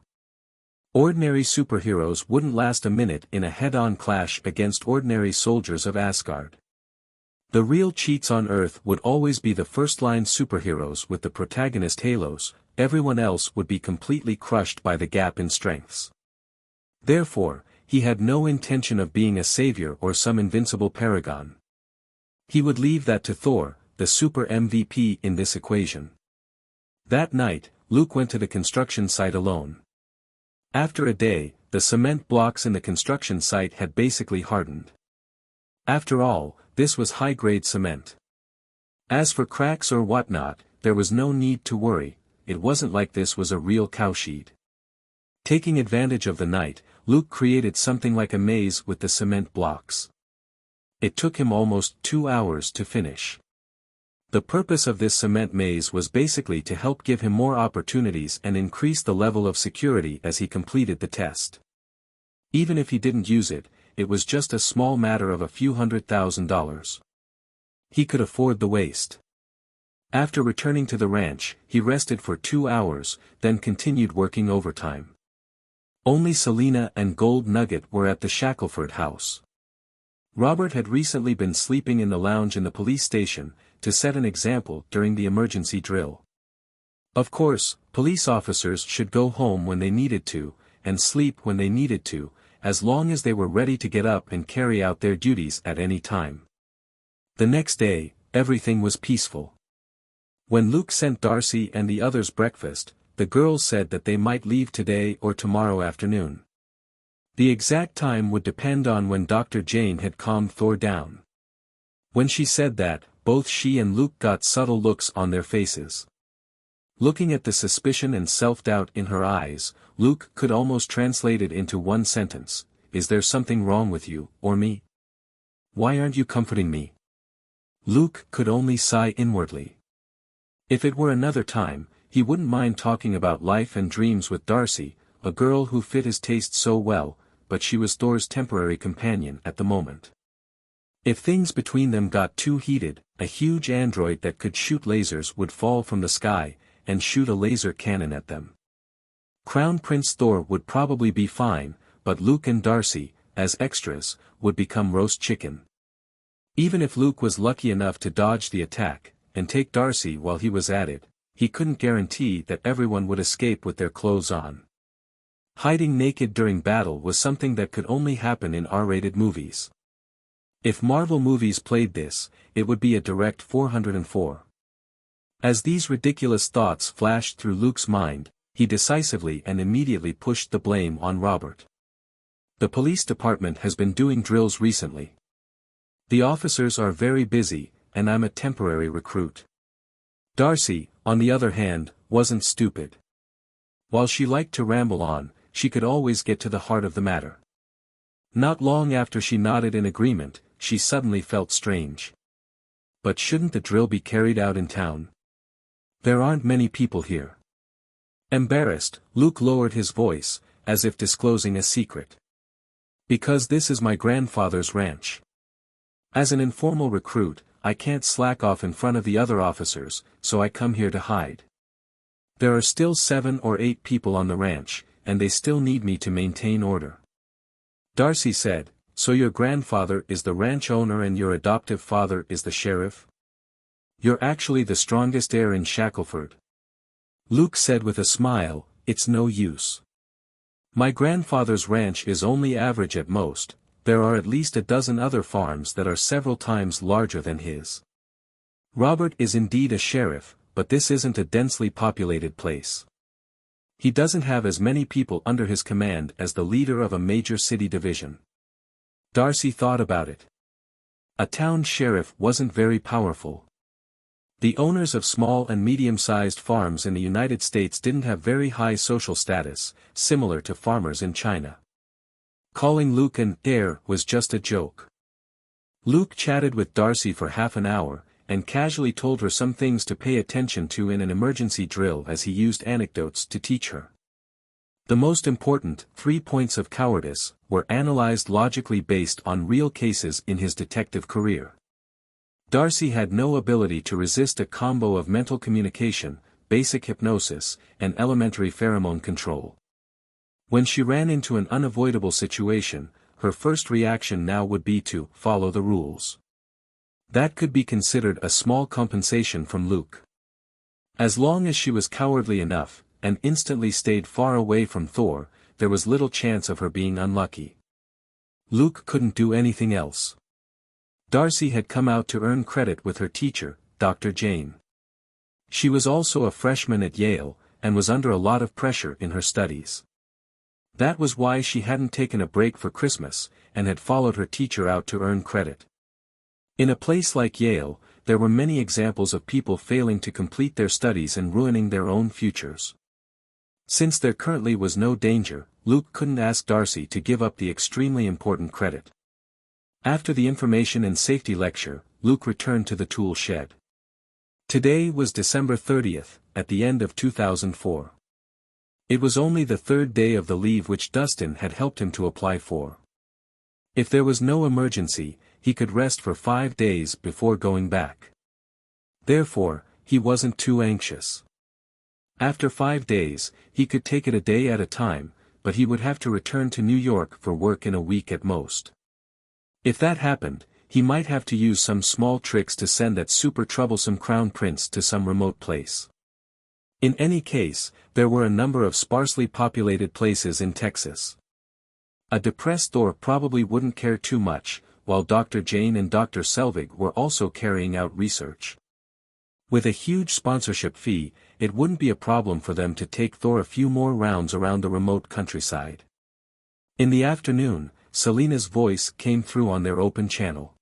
Ordinary superheroes wouldn't last a minute in a head-on clash against ordinary soldiers of Asgard. The real cheats on Earth would always be the first-line superheroes with the protagonist halos, everyone else would be completely crushed by the gap in strengths. Therefore, he had no intention of being a savior or some invincible paragon. He would leave that to Thor, the super MVP in this equation. That night, Luke went to the construction site alone. After a day, the cement blocks in the construction site had basically hardened. After all, this was high-grade cement. As for cracks or whatnot, there was no need to worry, it wasn't like this was a real cowshed. Taking advantage of the night, Luke created something like a maze with the cement blocks. It took him almost 2 hours to finish. The purpose of this cement maze was basically to help give him more opportunities and increase the level of security as he completed the test. Even if he didn't use it, it was just a small matter of a few $100,000. He could afford the waste. After returning to the ranch, he rested for 2 hours, then continued working overtime. Only Selena and Gold Nugget were at the Shackleford house. Robert had recently been sleeping in the lounge in the police station, to set an example during the emergency drill. Of course, police officers should go home when they needed to, and sleep when they needed to, as long as they were ready to get up and carry out their duties at any time. The next day, everything was peaceful. When Luke sent Darcy and the others breakfast, the girls said that they might leave today or tomorrow afternoon. The exact time would depend on when Dr. Jane had calmed Thor down. When she said that, both she and Luke got subtle looks on their faces. Looking at the suspicion and self-doubt in her eyes, Luke could almost translate it into one sentence: "Is there something wrong with you, or me? Why aren't you comforting me?" Luke could only sigh inwardly. If it were another time, he wouldn't mind talking about life and dreams with Darcy, a girl who fit his taste so well, but she was Thor's temporary companion at the moment. If things between them got too heated, a huge android that could shoot lasers would fall from the sky, and shoot a laser cannon at them. Crown Prince Thor would probably be fine, but Luke and Darcy, as extras, would become roast chicken. Even if Luke was lucky enough to dodge the attack, and take Darcy while he was at it, he couldn't guarantee that everyone would escape with their clothes on. Hiding naked during battle was something that could only happen in R-rated movies. If Marvel movies played this, it would be a direct 404. As these ridiculous thoughts flashed through Luke's mind, he decisively and immediately pushed the blame on Robert. The police department has been doing drills recently. The officers are very busy, and I'm a temporary recruit. Darcy, on the other hand, wasn't stupid. While she liked to ramble on, she could always get to the heart of the matter. Not long after she nodded in agreement, she suddenly felt strange. But shouldn't the drill be carried out in town? There aren't many people here. Embarrassed, Luke lowered his voice, as if disclosing a secret. Because this is my grandfather's ranch. As an informal recruit, I can't slack off in front of the other officers, so I come here to hide. There are still 7 or 8 people on the ranch, and they still need me to maintain order. Darcy said, "So your grandfather is the ranch owner and your adoptive father is the sheriff? You're actually the strongest heir in Shackleford." Luke said with a smile, "It's no use. My grandfather's ranch is only average at most. There are at least a dozen other farms that are several times larger than his. Robert is indeed a sheriff, but this isn't a densely populated place. He doesn't have as many people under his command as the leader of a major city division." Darcy thought about it. A town sheriff wasn't very powerful. The owners of small and medium-sized farms in the United States didn't have very high social status, similar to farmers in China. Calling Luke an heir was just a joke. Luke chatted with Darcy for half an hour, and casually told her some things to pay attention to in an emergency drill as he used anecdotes to teach her. The most important 3 points of cowardice were analyzed logically based on real cases in his detective career. Darcy had no ability to resist a combo of mental communication, basic hypnosis, and elementary pheromone control. When she ran into an unavoidable situation, her first reaction now would be to follow the rules. That could be considered a small compensation from Luke. As long as she was cowardly enough, and instantly stayed far away from Thor, there was little chance of her being unlucky. Luke couldn't do anything else. Darcy had come out to earn credit with her teacher, Dr. Jane. She was also a freshman at Yale, and was under a lot of pressure in her studies. That was why she hadn't taken a break for Christmas, and had followed her teacher out to earn credit. In a place like Yale, there were many examples of people failing to complete their studies and ruining their own futures. Since there currently was no danger, Luke couldn't ask Darcy to give up the extremely important credit. After the information and safety lecture, Luke returned to the tool shed. Today was December 30th, at the end of 2004. It was only the 3rd day of the leave which Dustin had helped him to apply for. If there was no emergency, he could rest for 5 days before going back. Therefore, he wasn't too anxious. After 5 days, he could take it a day at a time, but he would have to return to New York for work in a week at most. If that happened, he might have to use some small tricks to send that super troublesome crown prince to some remote place. In any case, there were a number of sparsely populated places in Texas. A depressed Thor probably wouldn't care too much, while Dr. Jane and Dr. Selvig were also carrying out research. With a huge sponsorship fee, it wouldn't be a problem for them to take Thor a few more rounds around the remote countryside. In the afternoon, Selena's voice came through on their open channel.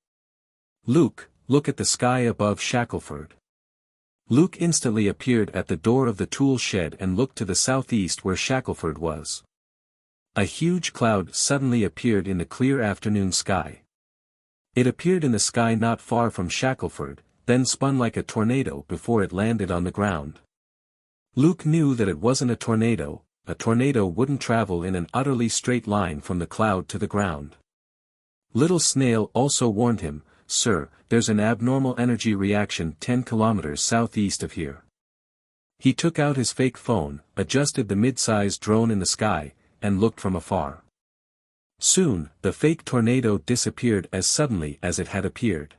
"Luke, look at the sky above Shackleford." Luke instantly appeared at the door of the tool shed and looked to the southeast where Shackleford was. A huge cloud suddenly appeared in the clear afternoon sky. It appeared in the sky not far from Shackleford, then spun like a tornado before it landed on the ground. Luke knew that it wasn't a tornado wouldn't travel in an utterly straight line from the cloud to the ground. Little Snail also warned him, "Sir, there's an abnormal energy reaction 10 kilometers southeast of here." He took out his fake phone, adjusted the mid-sized drone in the sky, and looked from afar. Soon, the fake tornado disappeared as suddenly as it had appeared.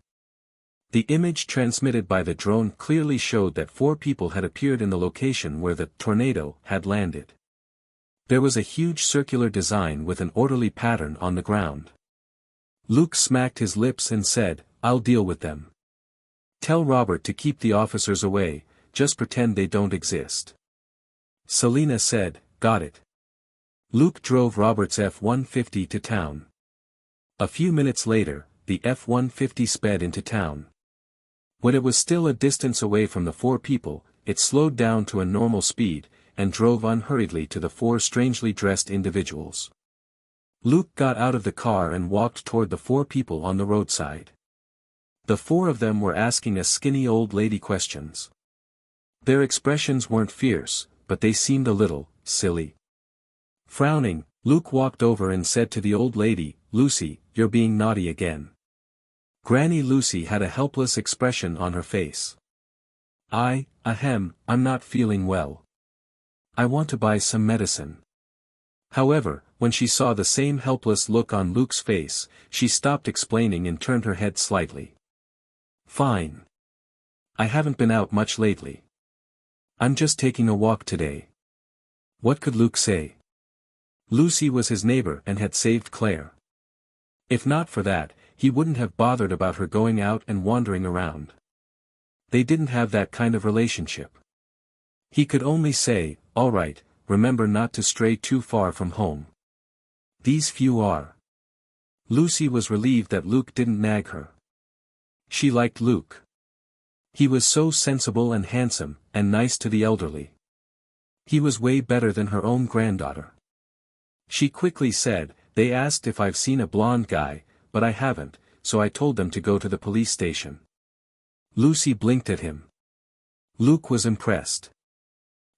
The image transmitted by the drone clearly showed that 4 people had appeared in the location where the tornado had landed. There was a huge circular design with an orderly pattern on the ground. Luke smacked his lips and said, "I'll deal with them. Tell Robert to keep the officers away, just pretend they don't exist." Selena said, "Got it." Luke drove Robert's F-150 to town. A few minutes later, the F-150 sped into town. When it was still a distance away from the 4 people, it slowed down to a normal speed, and drove unhurriedly to the 4 strangely dressed individuals. Luke got out of the car and walked toward the 4 people on the roadside. The 4 of them were asking a skinny old lady questions. Their expressions weren't fierce, but they seemed a little silly. Frowning, Luke walked over and said to the old lady, "Lucy, you're being naughty again." Granny Lucy had a helpless expression on her face. I'm not feeling well. I want to buy some medicine." However, when she saw the same helpless look on Luke's face, she stopped explaining and turned her head slightly. "Fine. I haven't been out much lately. I'm just taking a walk today." What could Luke say? Lucy was his neighbor and had saved Claire. If not for that, he wouldn't have bothered about her going out and wandering around. They didn't have that kind of relationship. He could only say, "All right, remember not to stray too far from home. These few are." Lucy was relieved that Luke didn't nag her. She liked Luke. He was so sensible and handsome, and nice to the elderly. He was way better than her own granddaughter. She quickly said, "They asked if I've seen a blonde guy, but I haven't, so I told them to go to the police station." Lucy blinked at him. Luke was impressed.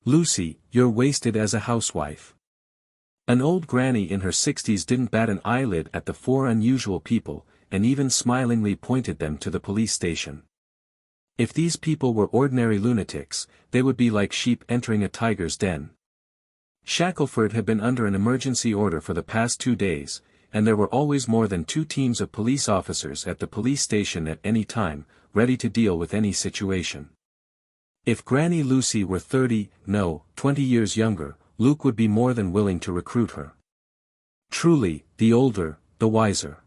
"Lucy, you're wasted as a housewife." An old granny in her 60s didn't bat an eyelid at the 4 unusual people, and even smilingly pointed them to the police station. If these people were ordinary lunatics, they would be like sheep entering a tiger's den. Shackleford had been under an emergency order for the past 2 days, and there were always more than 2 teams of police officers at the police station at any time, ready to deal with any situation. If Granny Lucy were 20 years younger, Luke would be more than willing to recruit her. Truly, the older, the wiser.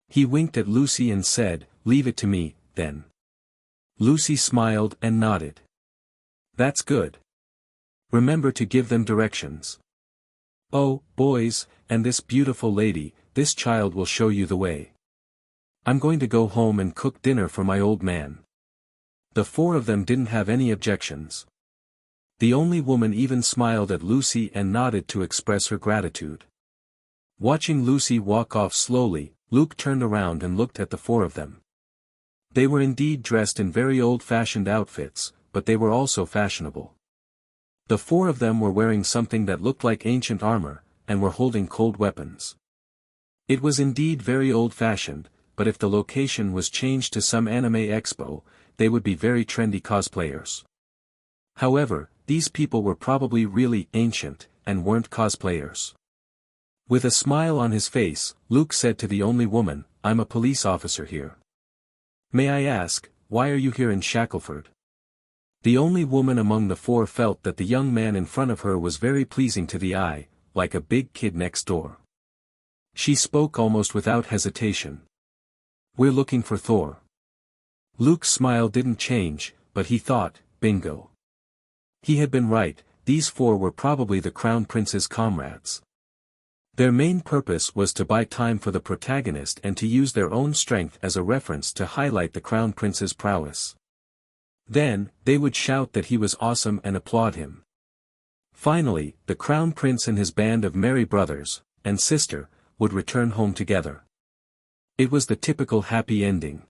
He winked at Lucy and said, "Leave it to me, then." Lucy smiled and nodded. "That's good. Remember to give them directions. Oh, boys, and this beautiful lady, this child will show you the way. I'm going to go home and cook dinner for my old man." The 4 of them didn't have any objections. The only woman even smiled at Lucy and nodded to express her gratitude. Watching Lucy walk off slowly, Luke turned around and looked at the 4 of them. They were indeed dressed in very old-fashioned outfits, but they were also fashionable. The 4 of them were wearing something that looked like ancient armor, and were holding cold weapons. It was indeed very old-fashioned, but if the location was changed to some anime expo, they would be very trendy cosplayers. However, these people were probably really ancient, and weren't cosplayers. With a smile on his face, Luke said to the only woman, "I'm a police officer here. May I ask, why are you here in Shackleford?" The only woman among the 4 felt that the young man in front of her was very pleasing to the eye, like a big kid next door. She spoke almost without hesitation. We're looking for Thor. Luke's smile didn't change, but he thought, bingo. He had been right, these four were probably the Crown Prince's comrades. Their main purpose was to buy time for the protagonist and to use their own strength as a reference to highlight the Crown Prince's prowess. Then, they would shout that he was awesome and applaud him. Finally, the Crown Prince and his band of merry brothers, and sister, would return home together. It was the typical happy ending.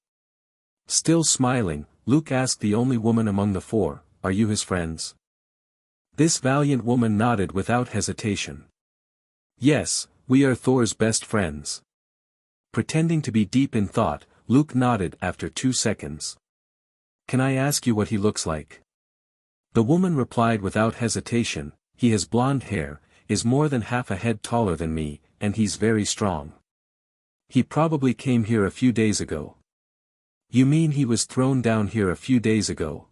Still smiling, Luke asked the only woman among the four, "Are you his friends?" This valiant woman nodded without hesitation. "Yes, we are Thor's best friends." Pretending to be deep in thought, Luke nodded after 2 seconds. "Can I ask you what he looks like?" The woman replied without hesitation, "He has blonde hair, is more than half a head taller than me, and he's very strong. He probably came here a few days ago." "You mean he was thrown down here a few days ago?"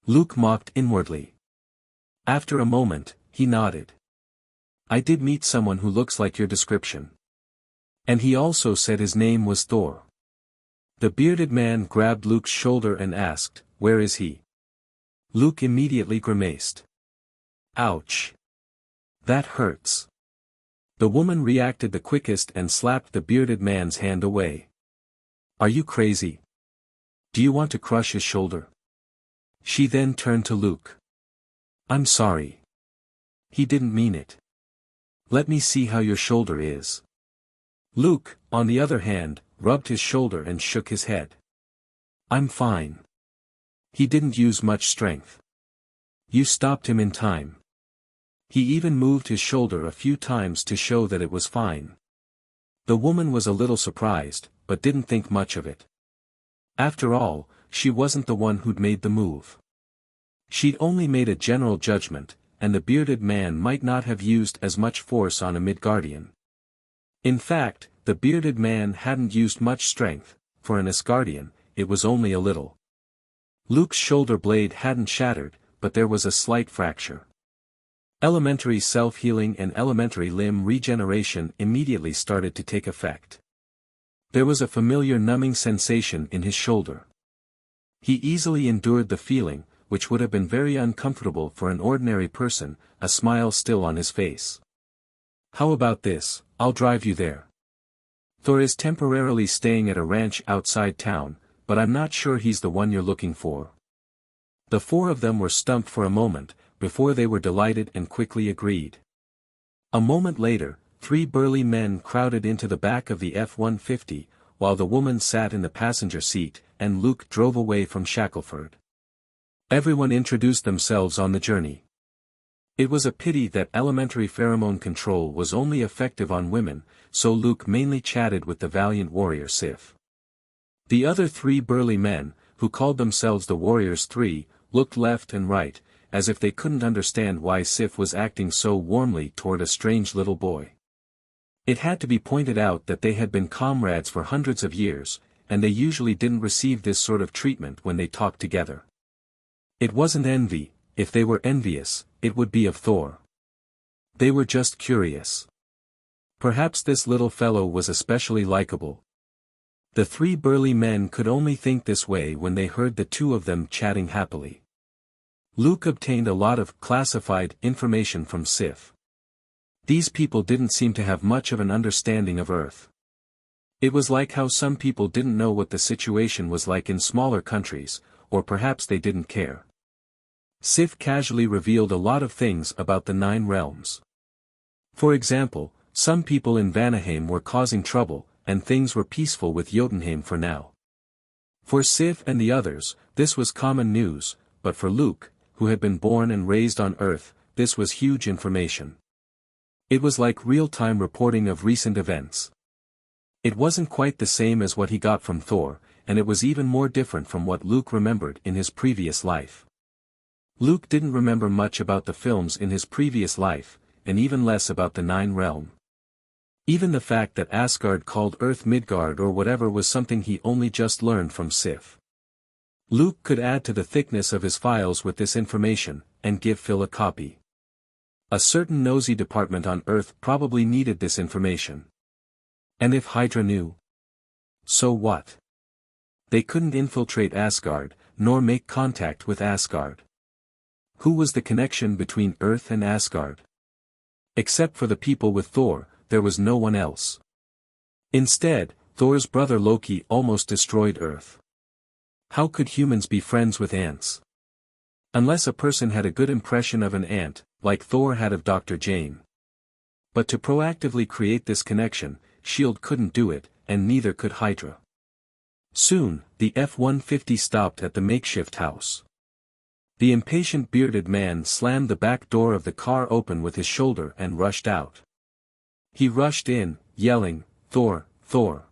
Luke mocked inwardly. After a moment, he nodded. "I did meet someone who looks like your description. And he also said his name was Thor." The bearded man grabbed Luke's shoulder and asked, "Where is he?" Luke immediately grimaced. "Ouch. That hurts." The woman reacted the quickest and slapped the bearded man's hand away. "Are you crazy? Do you want to crush his shoulder?" She then turned to Luke. "I'm sorry. He didn't mean it. Let me see how your shoulder is." Luke, on the other hand, rubbed his shoulder and shook his head. "I'm fine. He didn't use much strength. You stopped him in time." He even moved his shoulder a few times to show that it was fine. The woman was a little surprised, but didn't think much of it. After all, she wasn't the one who'd made the move. She'd only made a general judgment, and the bearded man might not have used as much force on a Midgardian. In fact, the bearded man hadn't used much strength. For an Asgardian, it was only a little. Luke's shoulder blade hadn't shattered, but there was a slight fracture. Elementary self-healing and elementary limb regeneration immediately started to take effect. There was a familiar numbing sensation in his shoulder. He easily endured the feeling, which would have been very uncomfortable for an ordinary person, a smile still on his face. "How about this, I'll drive you there. Thor is temporarily staying at a ranch outside town, but I'm not sure he's the one you're looking for." The four of them were stumped for a moment, before they were delighted and quickly agreed. A moment later, 3 burly men crowded into the back of the F-150, while the woman sat in the passenger seat, and Luke drove away from Shackleford. Everyone introduced themselves on the journey. It was a pity that elementary pheromone control was only effective on women, so Luke mainly chatted with the valiant warrior Sif. The other 3 burly men, who called themselves the Warriors 3, looked left and right, as if they couldn't understand why Sif was acting so warmly toward a strange little boy. It had to be pointed out that they had been comrades for hundreds of years, and they usually didn't receive this sort of treatment when they talked together. It wasn't envy. If they were envious, it would be of Thor. They were just curious. Perhaps this little fellow was especially likable. The 3 burly men could only think this way when they heard the 2 of them chatting happily. Luke obtained a lot of classified information from Sif. These people didn't seem to have much of an understanding of Earth. It was like how some people didn't know what the situation was like in smaller countries, or perhaps they didn't care. Sif casually revealed a lot of things about the 9 realms. For example, some people in Vanaheim were causing trouble, and things were peaceful with Jotunheim for now. For Sif and the others, this was common news, but for Luke, who had been born and raised on Earth, this was huge information. It was like real-time reporting of recent events. It wasn't quite the same as what he got from Thor, and it was even more different from what Luke remembered in his previous life. Luke didn't remember much about the films in his previous life, and even less about the 9 realm. Even the fact that Asgard called Earth Midgard or whatever was something he only just learned from Sif. Luke could add to the thickness of his files with this information, and give Phil a copy. A certain nosy department on Earth probably needed this information. And if Hydra knew? So what? They couldn't infiltrate Asgard, nor make contact with Asgard. Who was the connection between Earth and Asgard? Except for the people with Thor, there was no one else. Instead, Thor's brother Loki almost destroyed Earth. How could humans be friends with ants? Unless a person had a good impression of an ant, like Thor had of Dr. Jane. But to proactively create this connection, S.H.I.E.L.D. couldn't do it, and neither could Hydra. Soon, the F-150 stopped at the makeshift house. The impatient bearded man slammed the back door of the car open with his shoulder and rushed out. He rushed in, yelling, "Thor, Thor!"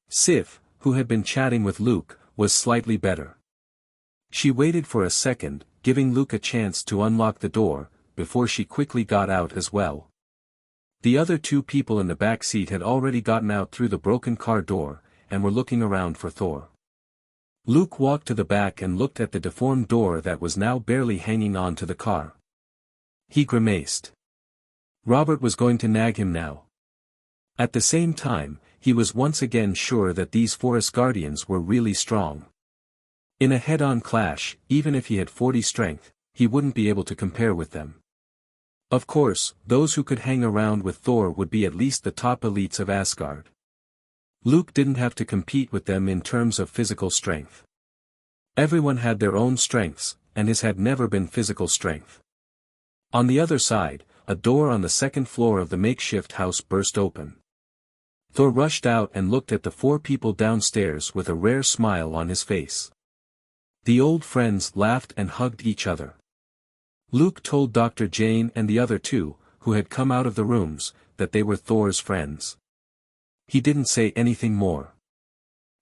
Sif, who had been chatting with Luke, was slightly better. She waited for a second, giving Luke a chance to unlock the door, before she quickly got out as well. The other two people in the back seat had already gotten out through the broken car door, and were looking around for Thor. Luke walked to the back and looked at the deformed door that was now barely hanging on to the car. He grimaced. Robert was going to nag him now. At the same time, he was once again sure that these Forest Guardians were really strong. In a head-on clash, even if he had 40 strength, he wouldn't be able to compare with them. Of course, those who could hang around with Thor would be at least the top elites of Asgard. Luke didn't have to compete with them in terms of physical strength. Everyone had their own strengths, and his had never been physical strength. On the other side, a door on the second floor of the makeshift house burst open. Thor rushed out and looked at the four people downstairs with a rare smile on his face. The old friends laughed and hugged each other. Luke told Dr. Jane and the other two, who had come out of the rooms, that they were Thor's friends. He didn't say anything more.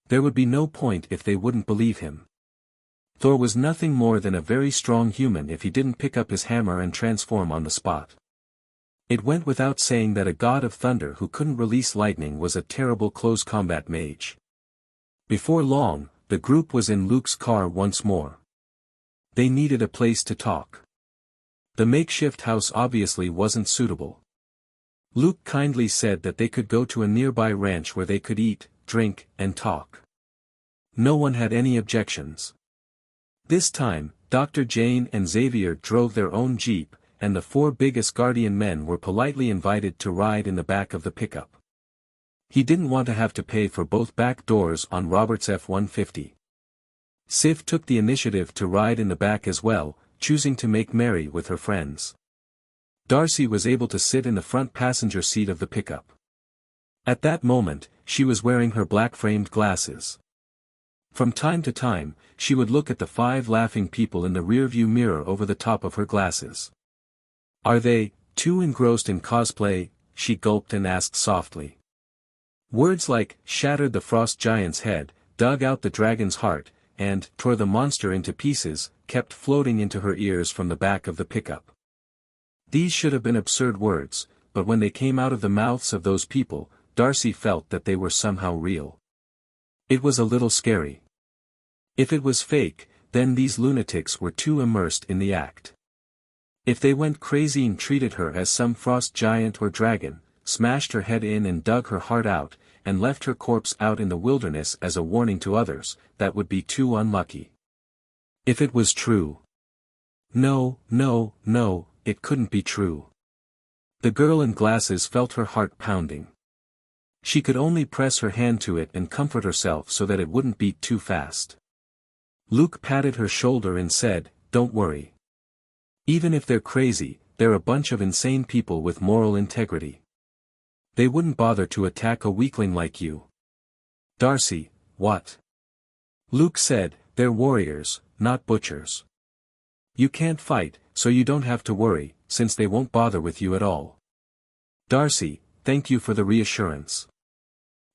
There would be no point if they wouldn't believe him. Thor was nothing more than a very strong human if he didn't pick up his hammer and transform on the spot. It went without saying that a god of thunder who couldn't release lightning was a terrible close combat mage. Before long, the group was in Luke's car once more. They needed a place to talk. The makeshift house obviously wasn't suitable. Luke kindly said that they could go to a nearby ranch where they could eat, drink, and talk. No one had any objections. This time, Dr. Jane and Xavier drove their own jeep, and the four biggest Guardian men were politely invited to ride in the back of the pickup. He didn't want to have to pay for both back doors on Robert's F-150. Sif took the initiative to ride in the back as well, choosing to make merry with her friends. Darcy was able to sit in the front passenger seat of the pickup. At that moment, she was wearing her black-framed glasses. From time to time, she would look at the five laughing people in the rearview mirror over the top of her glasses. "Are they, too engrossed in cosplay?" she gulped and asked softly. Words like, "shattered the frost giant's head, dug out the dragon's heart," and "tore the monster into pieces," kept floating into her ears from the back of the pickup. These should have been absurd words, but when they came out of the mouths of those people, Darcy felt that they were somehow real. It was a little scary. If it was fake, then these lunatics were too immersed in the act. If they went crazy and treated her as some frost giant or dragon, smashed her head in and dug her heart out, and left her corpse out in the wilderness as a warning to others, that would be too unlucky. If it was true. No, it couldn't be true. The girl in glasses felt her heart pounding. She could only press her hand to it and comfort herself so that it wouldn't beat too fast. Luke patted her shoulder and said, "Don't worry. Even if they're crazy, they're a bunch of insane people with moral integrity. They wouldn't bother to attack a weakling like you." "Darcy, what?" Luke said, "They're warriors, not butchers. You can't fight, so you don't have to worry, since they won't bother with you at all." "Darcy, thank you for the reassurance."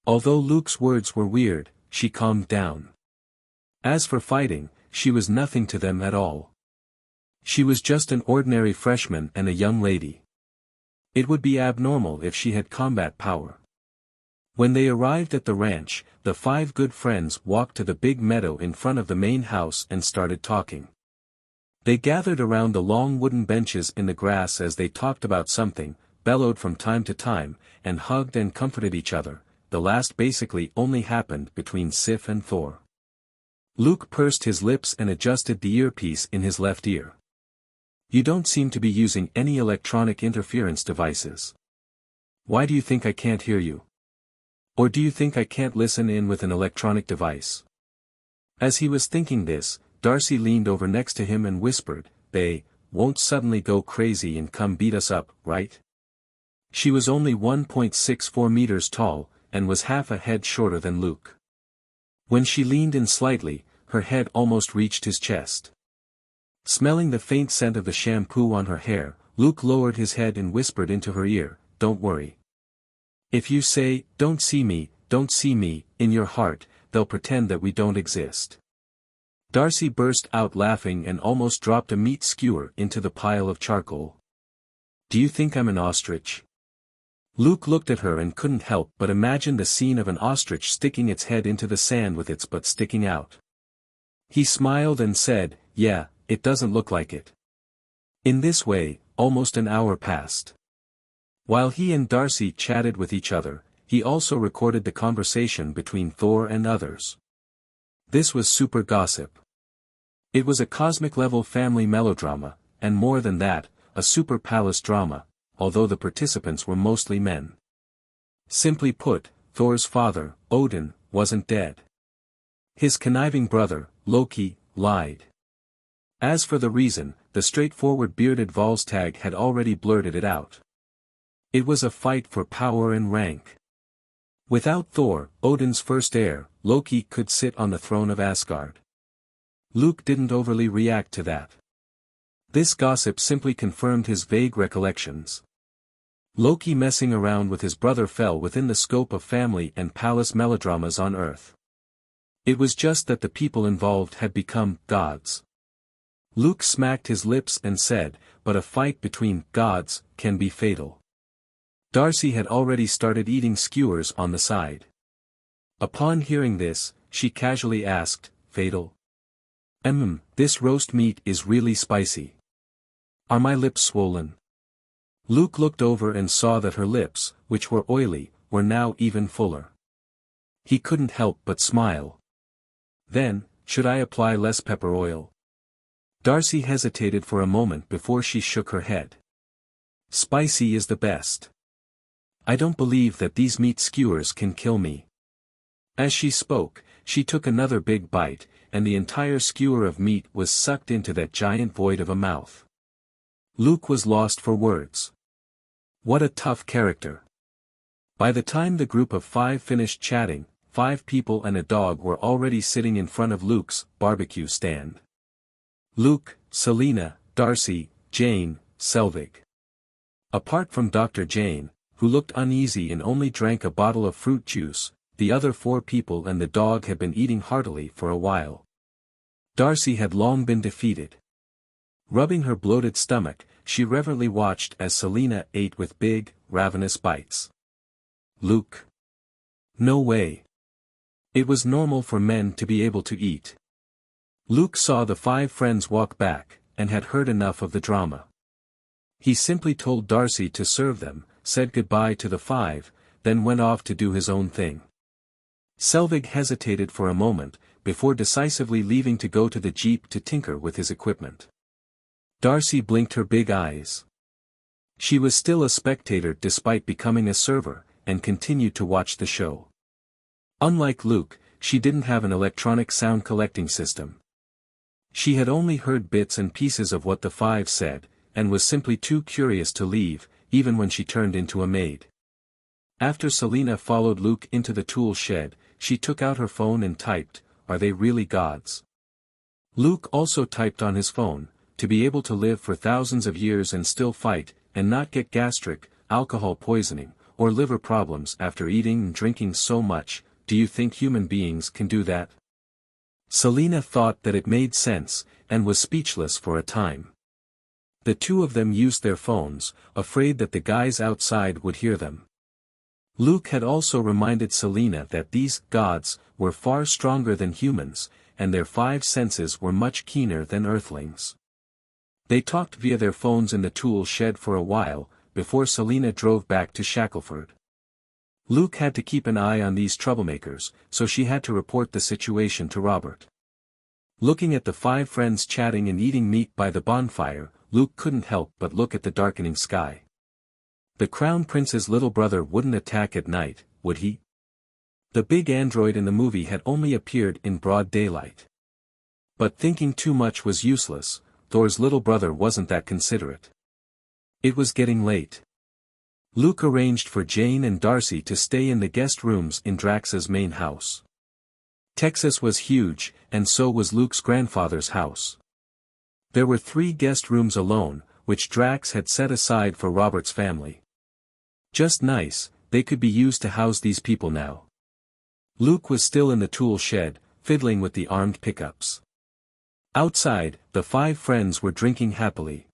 Although Luke's words were weird, she calmed down. As for fighting, she was nothing to them at all. She was just an ordinary freshman and a young lady. It would be abnormal if she had combat power. When they arrived at the ranch, the five good friends walked to the big meadow in front of the main house and started talking. They gathered around the long wooden benches in the grass as they talked about something, bellowed from time to time, and hugged and comforted each other. The last basically only happened between Sif and Thor. Luke pursed his lips and adjusted the earpiece in his left ear. "You don't seem to be using any electronic interference devices. Why do you think I can't hear you? Or do you think I can't listen in with an electronic device?" As he was thinking this, Darcy leaned over next to him and whispered, "They won't suddenly go crazy and come beat us up, right?" She was only 1.64 meters tall, and was half a head shorter than Luke. When she leaned in slightly, her head almost reached his chest. Smelling the faint scent of the shampoo on her hair, Luke lowered his head and whispered into her ear, "Don't worry. If you say, 'Don't see me,' in your heart, they'll pretend that we don't exist." Darcy burst out laughing and almost dropped a meat skewer into the pile of charcoal. "Do you think I'm an ostrich?" Luke looked at her and couldn't help but imagine the scene of an ostrich sticking its head into the sand with its butt sticking out. He smiled and said, "Yeah, it doesn't look like it." In this way, almost an hour passed. While he and Darcy chatted with each other, he also recorded the conversation between Thor and others. This was super gossip. It was a cosmic-level family melodrama, and more than that, a super palace drama, although the participants were mostly men. Simply put, Thor's father, Odin, wasn't dead. His conniving brother, Loki, lied. As for the reason, the straightforward bearded Volstagg had already blurted it out. It was a fight for power and rank. Without Thor, Odin's first heir, Loki could sit on the throne of Asgard. Luke didn't overly react to that. This gossip simply confirmed his vague recollections. Loki messing around with his brother fell within the scope of family and palace melodramas on Earth. It was just that the people involved had become gods. Luke smacked his lips and said, "But a fight between gods can be fatal." Darcy had already started eating skewers on the side. Upon hearing this, she casually asked, "Fatal? This roast meat is really spicy. Are my lips swollen?" Luke looked over and saw that her lips, which were oily, were now even fuller. He couldn't help but smile. "Then, should I apply less pepper oil?" Darcy hesitated for a moment before she shook her head. "Spicy is the best. I don't believe that these meat skewers can kill me." As she spoke, she took another big bite, and the entire skewer of meat was sucked into that giant void of a mouth. Luke was lost for words. What a tough character. By the time the group of 5 finished chatting, 5 people and a dog were already sitting in front of Luke's barbecue stand. Luke, Selena, Darcy, Jane, Selvig. Apart from Dr. Jane, who looked uneasy and only drank a bottle of fruit juice, the other 4 people and the dog had been eating heartily for a while. Darcy had long been defeated. Rubbing her bloated stomach, she reverently watched as Selena ate with big, ravenous bites. Luke. No way. It was normal for men to be able to eat. Luke saw the 5 friends walk back, and had heard enough of the drama. He simply told Darcy to serve them, said goodbye to the 5, then went off to do his own thing. Selvig hesitated for a moment, before decisively leaving to go to the jeep to tinker with his equipment. Darcy blinked her big eyes. She was still a spectator despite becoming a server, and continued to watch the show. Unlike Luke, she didn't have an electronic sound collecting system. She had only heard bits and pieces of what the 5 said, and was simply too curious to leave, even when she turned into a maid. After Selena followed Luke into the tool shed, she took out her phone and typed, "Are they really gods?" Luke also typed on his phone, "To be able to live for thousands of years and still fight, and not get gastric, alcohol poisoning, or liver problems after eating and drinking so much, do you think human beings can do that?" Selena thought that it made sense, and was speechless for a time. The 2 of them used their phones, afraid that the guys outside would hear them. Luke had also reminded Selena that these gods were far stronger than humans, and their 5 senses were much keener than Earthlings. They talked via their phones in the tool shed for a while, before Selena drove back to Shackleford. Luke had to keep an eye on these troublemakers, so she had to report the situation to Robert. Looking at the 5 friends chatting and eating meat by the bonfire, Luke couldn't help but look at the darkening sky. The Crown Prince's little brother wouldn't attack at night, would he? The big android in the movie had only appeared in broad daylight. But thinking too much was useless. Thor's little brother wasn't that considerate. It was getting late. Luke arranged for Jane and Darcy to stay in the guest rooms in Drax's main house. Texas was huge, and so was Luke's grandfather's house. There were 3 guest rooms alone, which Drax had set aside for Robert's family. Just nice, they could be used to house these people now. Luke was still in the tool shed, fiddling with the armed pickups. Outside, the 5 friends were drinking happily.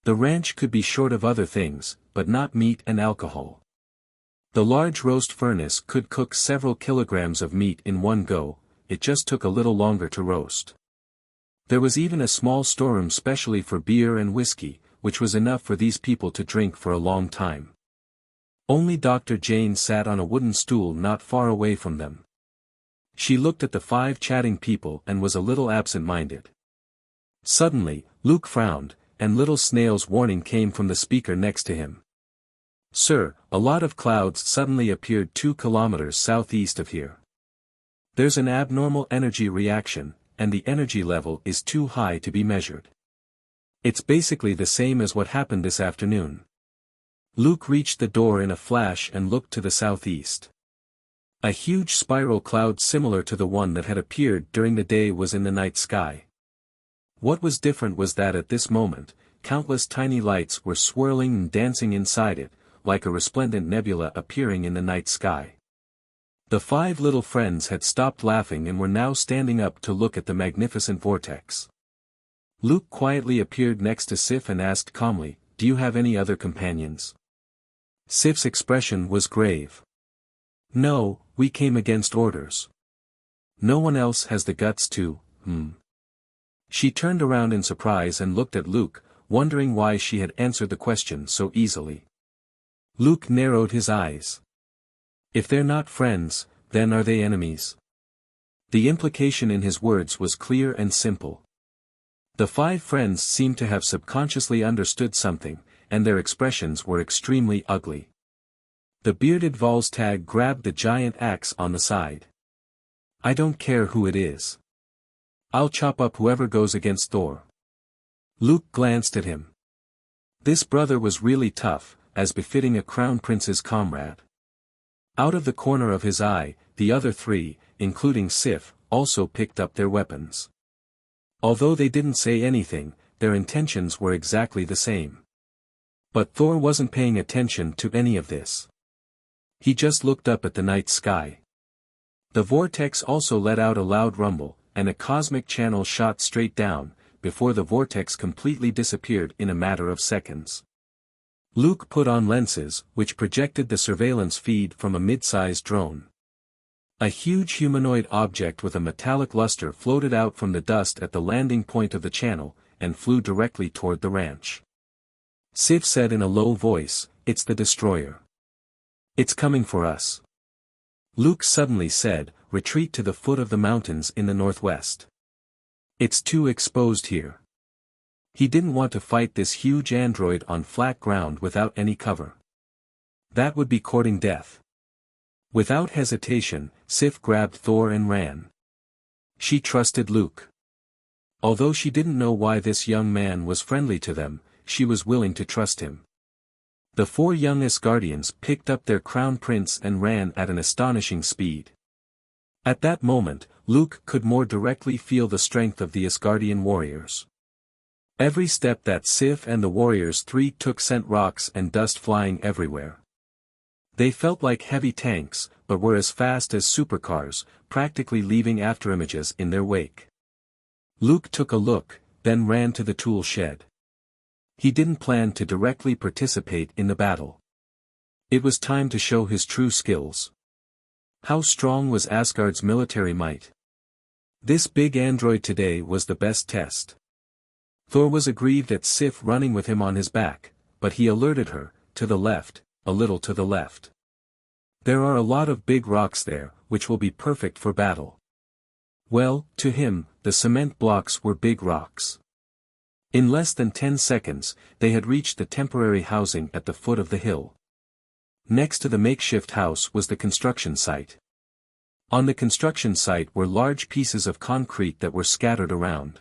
The ranch could be short of other things, but not meat and alcohol. The large roast furnace could cook several kilograms of meat in one go, it just took a little longer to roast. There was even a small storeroom specially for beer and whiskey, which was enough for these people to drink for a long time. Only Dr. Jane sat on a wooden stool not far away from them. She looked at the 5 chatting people and was a little absent-minded. Suddenly, Luke frowned, and Little Snail's warning came from the speaker next to him. "Sir, a lot of clouds suddenly appeared 2 kilometers southeast of here. There's an abnormal energy reaction, and the energy level is too high to be measured. It's basically the same as what happened this afternoon." Luke reached the door in a flash and looked to the southeast. A huge spiral cloud similar to the one that had appeared during the day was in the night sky. What was different was that at this moment, countless tiny lights were swirling and dancing inside it, like a resplendent nebula appearing in the night sky. The 5 little friends had stopped laughing and were now standing up to look at the magnificent vortex. Luke quietly appeared next to Sif and asked calmly, "Do you have any other companions?" Sif's expression was grave. "No, we came against orders. No one else has the guts to, She turned around in surprise and looked at Luke, wondering why she had answered the question so easily. Luke narrowed his eyes. If they're not friends, then are they enemies? The implication in his words was clear and simple. The 5 friends seemed to have subconsciously understood something, and their expressions were extremely ugly. The bearded Volstagg grabbed the giant axe on the side. "I don't care who it is. I'll chop up whoever goes against Thor." Luke glanced at him. This brother was really tough, as befitting a crown prince's comrade. Out of the corner of his eye, the other 3, including Sif, also picked up their weapons. Although they didn't say anything, their intentions were exactly the same. But Thor wasn't paying attention to any of this. He just looked up at the night sky. The vortex also let out a loud rumble, and a cosmic channel shot straight down, before the vortex completely disappeared in a matter of seconds. Luke put on lenses, which projected the surveillance feed from a mid-sized drone. A huge humanoid object with a metallic luster floated out from the dust at the landing point of the channel, and flew directly toward the ranch. Sif said in a low voice, "It's the destroyer. It's coming for us." Luke suddenly said, "Retreat to the foot of the mountains in the northwest. It's too exposed here." He didn't want to fight this huge android on flat ground without any cover. That would be courting death. Without hesitation, Sif grabbed Thor and ran. She trusted Luke. Although she didn't know why this young man was friendly to them, she was willing to trust him. The 4 young Asgardians picked up their crown prince and ran at an astonishing speed. At that moment, Luke could more directly feel the strength of the Asgardian warriors. Every step that Sif and the warriors 3 took sent rocks and dust flying everywhere. They felt like heavy tanks, but were as fast as supercars, practically leaving afterimages in their wake. Luke took a look, then ran to the tool shed. He didn't plan to directly participate in the battle. It was time to show his true skills. How strong was Asgard's military might? This big android today was the best test. Thor was aggrieved at Sif running with him on his back, but he alerted her, to the left, a little to the left. There are a lot of big rocks there, which will be perfect for battle. Well, to him, the cement blocks were big rocks. In less than 10 seconds, they had reached the temporary housing at the foot of the hill. Next to the makeshift house was the construction site. On the construction site were large pieces of concrete that were scattered around.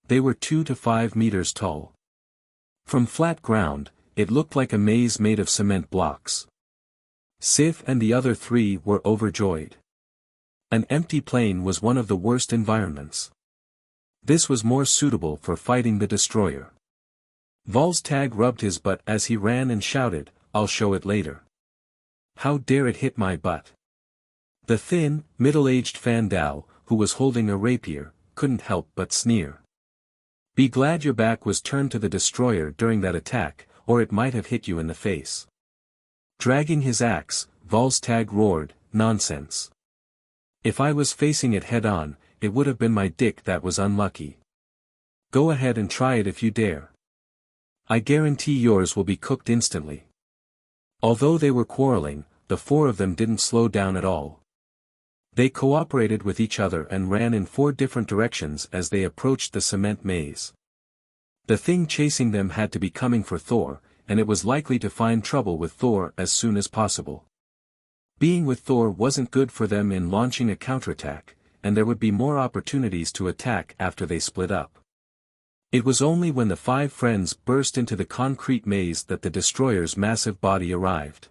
They were 2 to 5 meters tall. From flat ground, it looked like a maze made of cement blocks. Sif and the other 3 were overjoyed. An empty plain was one of the worst environments. This was more suitable for fighting the destroyer. Volstagg rubbed his butt as he ran and shouted, "I'll show it later. How dare it hit my butt?" The thin, middle-aged Fandao, who was holding a rapier, couldn't help but sneer. Be glad your back was turned to the destroyer during that attack, or it might have hit you in the face. Dragging his axe, Volstagg roared, "Nonsense. If I was facing it head-on, it would have been my dick that was unlucky. Go ahead and try it if you dare. I guarantee yours will be cooked instantly." Although they were quarreling, the 4 of them didn't slow down at all. They cooperated with each other and ran in 4 different directions as they approached the cement maze. The thing chasing them had to be coming for Thor, and it was likely to find trouble with Thor as soon as possible. Being with Thor wasn't good for them in launching a counterattack, and there would be more opportunities to attack after they split up. It was only when the 5 friends burst into the concrete maze that the destroyer's massive body arrived.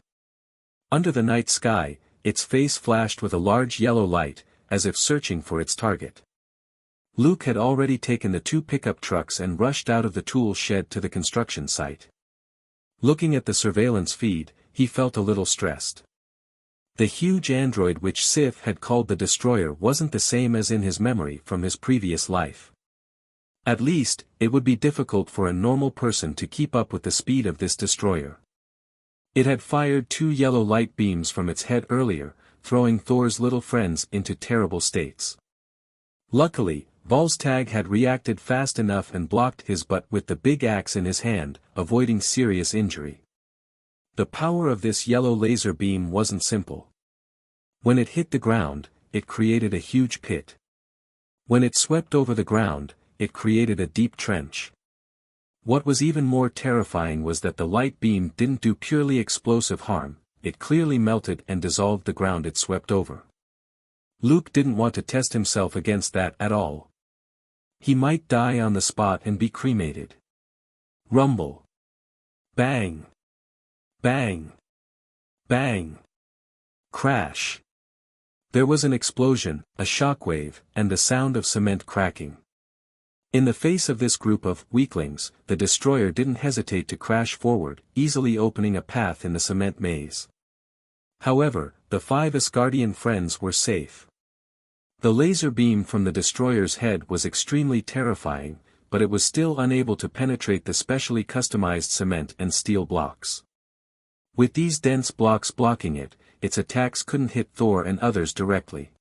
Under the night sky, its face flashed with a large yellow light, as if searching for its target. Luke had already taken the 2 pickup trucks and rushed out of the tool shed to the construction site. Looking at the surveillance feed, he felt a little stressed. The huge android which Sif had called the destroyer wasn't the same as in his memory from his previous life. At least, it would be difficult for a normal person to keep up with the speed of this destroyer. It had fired 2 yellow light beams from its head earlier, throwing Thor's little friends into terrible states. Luckily, Volstagg had reacted fast enough and blocked his butt with the big axe in his hand, avoiding serious injury. The power of this yellow laser beam wasn't simple. When it hit the ground, it created a huge pit. When it swept over the ground, it created a deep trench. What was even more terrifying was that the light beam didn't do purely explosive harm, it clearly melted and dissolved the ground it swept over. Luke didn't want to test himself against that at all. He might die on the spot and be cremated. Rumble. Bang. Bang. Bang. Crash. There was an explosion, a shockwave, and the sound of cement cracking. In the face of this group of weaklings, the destroyer didn't hesitate to crash forward, easily opening a path in the cement maze. However, the 5 Asgardian friends were safe. The laser beam from the destroyer's head was extremely terrifying, but it was still unable to penetrate the specially customized cement and steel blocks. With these dense blocks blocking it, its attacks couldn't hit Thor and others directly.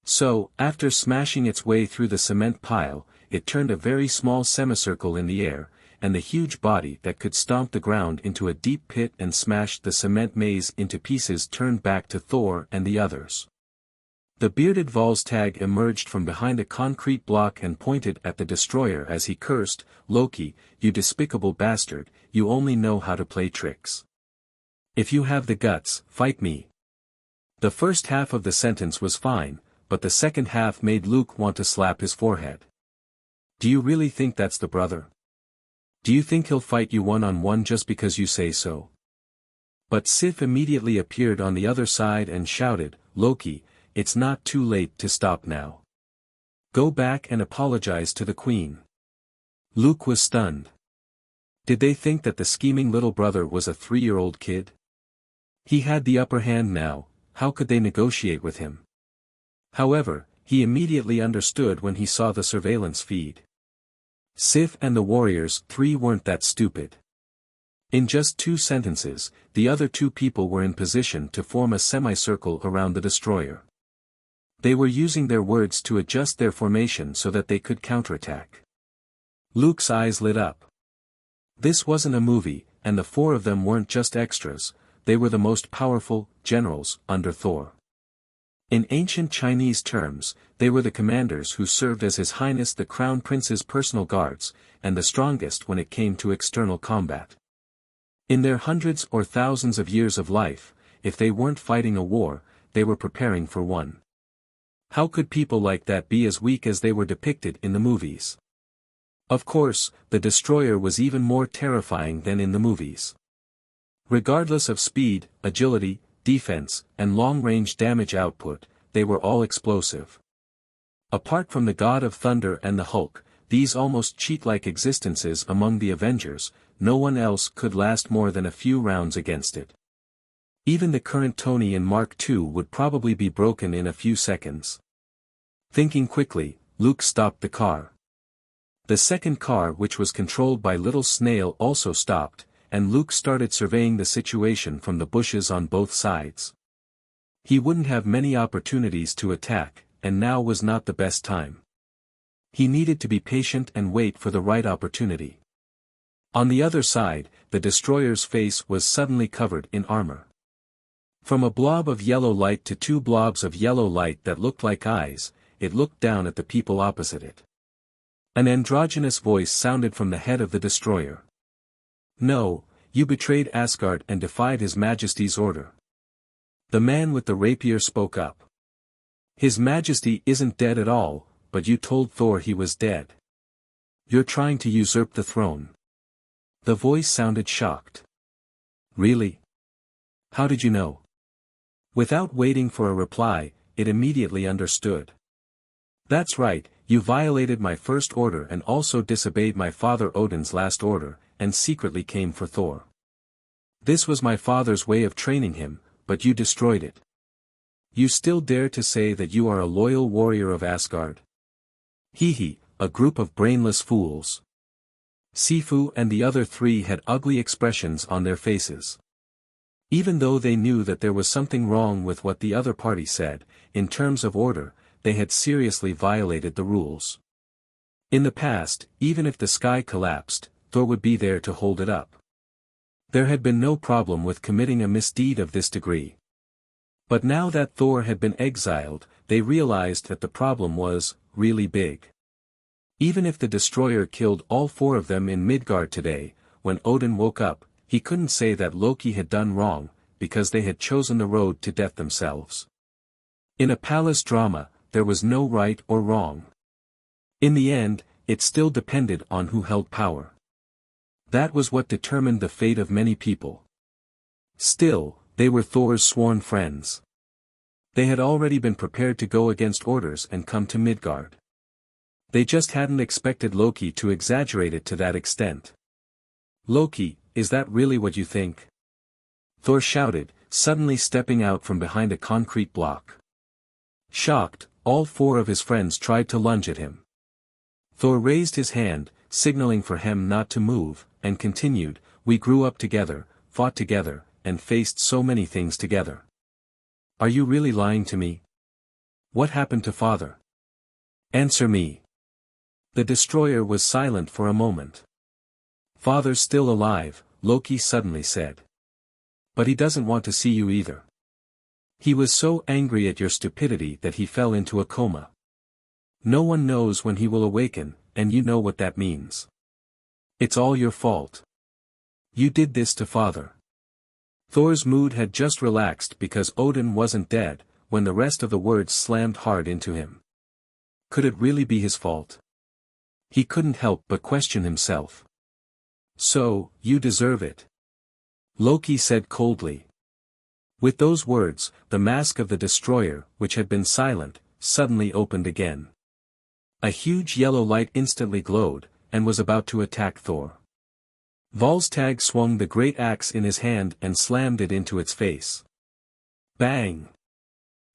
So, after smashing its way through the cement pile, it turned a very small semicircle in the air, and the huge body that could stomp the ground into a deep pit and smash the cement maze into pieces turned back to Thor and the others. The bearded Volstagg emerged from behind a concrete block and pointed at the destroyer as he cursed, "Loki, you despicable bastard, you only know how to play tricks. If you have the guts, fight me." The first half of the sentence was fine, but the second half made Luke want to slap his forehead. Do you really think that's the brother? Do you think he'll fight you one-on-one just because you say so? But Sif immediately appeared on the other side and shouted, "Loki, it's not too late to stop now. Go back and apologize to the queen." Luke was stunned. Did they think that the scheming little brother was a 3-year-old kid? He had the upper hand now, how could they negotiate with him? However, he immediately understood when he saw the surveillance feed. Sif and the warriors 3 weren't that stupid. In just 2 sentences, the other 2 people were in position to form a semicircle around the destroyer. They were using their words to adjust their formation so that they could counterattack. Luke's eyes lit up. This wasn't a movie, and the four of them weren't just extras, they were the most powerful generals under Thor. In ancient Chinese terms, they were the commanders who served as His Highness the Crown Prince's personal guards, and the strongest when it came to external combat. In their hundreds or thousands of years of life, if they weren't fighting a war, they were preparing for one. How could people like that be as weak as they were depicted in the movies? Of course, the destroyer was even more terrifying than in the movies. Regardless of speed, agility, defense, and long-range damage output, they were all explosive. Apart from the God of Thunder and the Hulk, these almost cheat-like existences among the Avengers, no one else could last more than a few rounds against it. Even the current Tony in Mark II would probably be broken in a few seconds. Thinking quickly, Luke stopped the car. The second car, which was controlled by Little Snail, also stopped, and Luke started surveying the situation from the bushes on both sides. He wouldn't have many opportunities to attack, and now was not the best time. He needed to be patient and wait for the right opportunity. On the other side, the destroyer's face was suddenly covered in armor. From a blob of yellow light to two blobs of yellow light that looked like eyes, it looked down at the people opposite it. An androgynous voice sounded from the head of the destroyer. "No, you betrayed Asgard and defied His Majesty's order." The man with the rapier spoke up. "His Majesty isn't dead at all, but you told Thor he was dead. You're trying to usurp the throne." The voice sounded shocked. "Really? How did you know?" Without waiting for a reply, it immediately understood. "That's right, you violated my first order and also disobeyed my father Odin's last order, and secretly came for Thor. This was my father's way of training him, but you destroyed it. You still dare to say that you are a loyal warrior of Asgard? Hee, a group of brainless fools." Sifu and the other three had ugly expressions on their faces. Even though they knew that there was something wrong with what the other party said, in terms of order, they had seriously violated the rules. In the past, even if the sky collapsed, Thor would be there to hold it up. There had been no problem with committing a misdeed of this degree. But now that Thor had been exiled, they realized that the problem was really big. Even if the destroyer killed all four of them in Midgard today, when Odin woke up, he couldn't say that Loki had done wrong, because they had chosen the road to death themselves. In a palace drama, there was no right or wrong. In the end, it still depended on who held power. That was what determined the fate of many people. Still, they were Thor's sworn friends. They had already been prepared to go against orders and come to Midgard. They just hadn't expected Loki to exaggerate it to that extent. "Loki, is that really what you think?" Thor shouted, suddenly stepping out from behind a concrete block. Shocked, all four of his friends tried to lunge at him. Thor raised his hand, signaling for him not to move, and continued, "We grew up together, fought together, and faced so many things together. Are you really lying to me? What happened to father? Answer me." The destroyer was silent for a moment. "Father's still alive," Loki suddenly said. "But he doesn't want to see you either. He was so angry at your stupidity that he fell into a coma. No one knows when he will awaken, and you know what that means. It's all your fault. You did this to father." Thor's mood had just relaxed because Odin wasn't dead, when the rest of the words slammed hard into him. Could it really be his fault? He couldn't help but question himself. "So, you deserve it," Loki said coldly. With those words, the mask of the destroyer, which had been silent, suddenly opened again. A huge yellow light instantly glowed, and was about to attack Thor. Volstagg swung the great axe in his hand and slammed it into its face. Bang!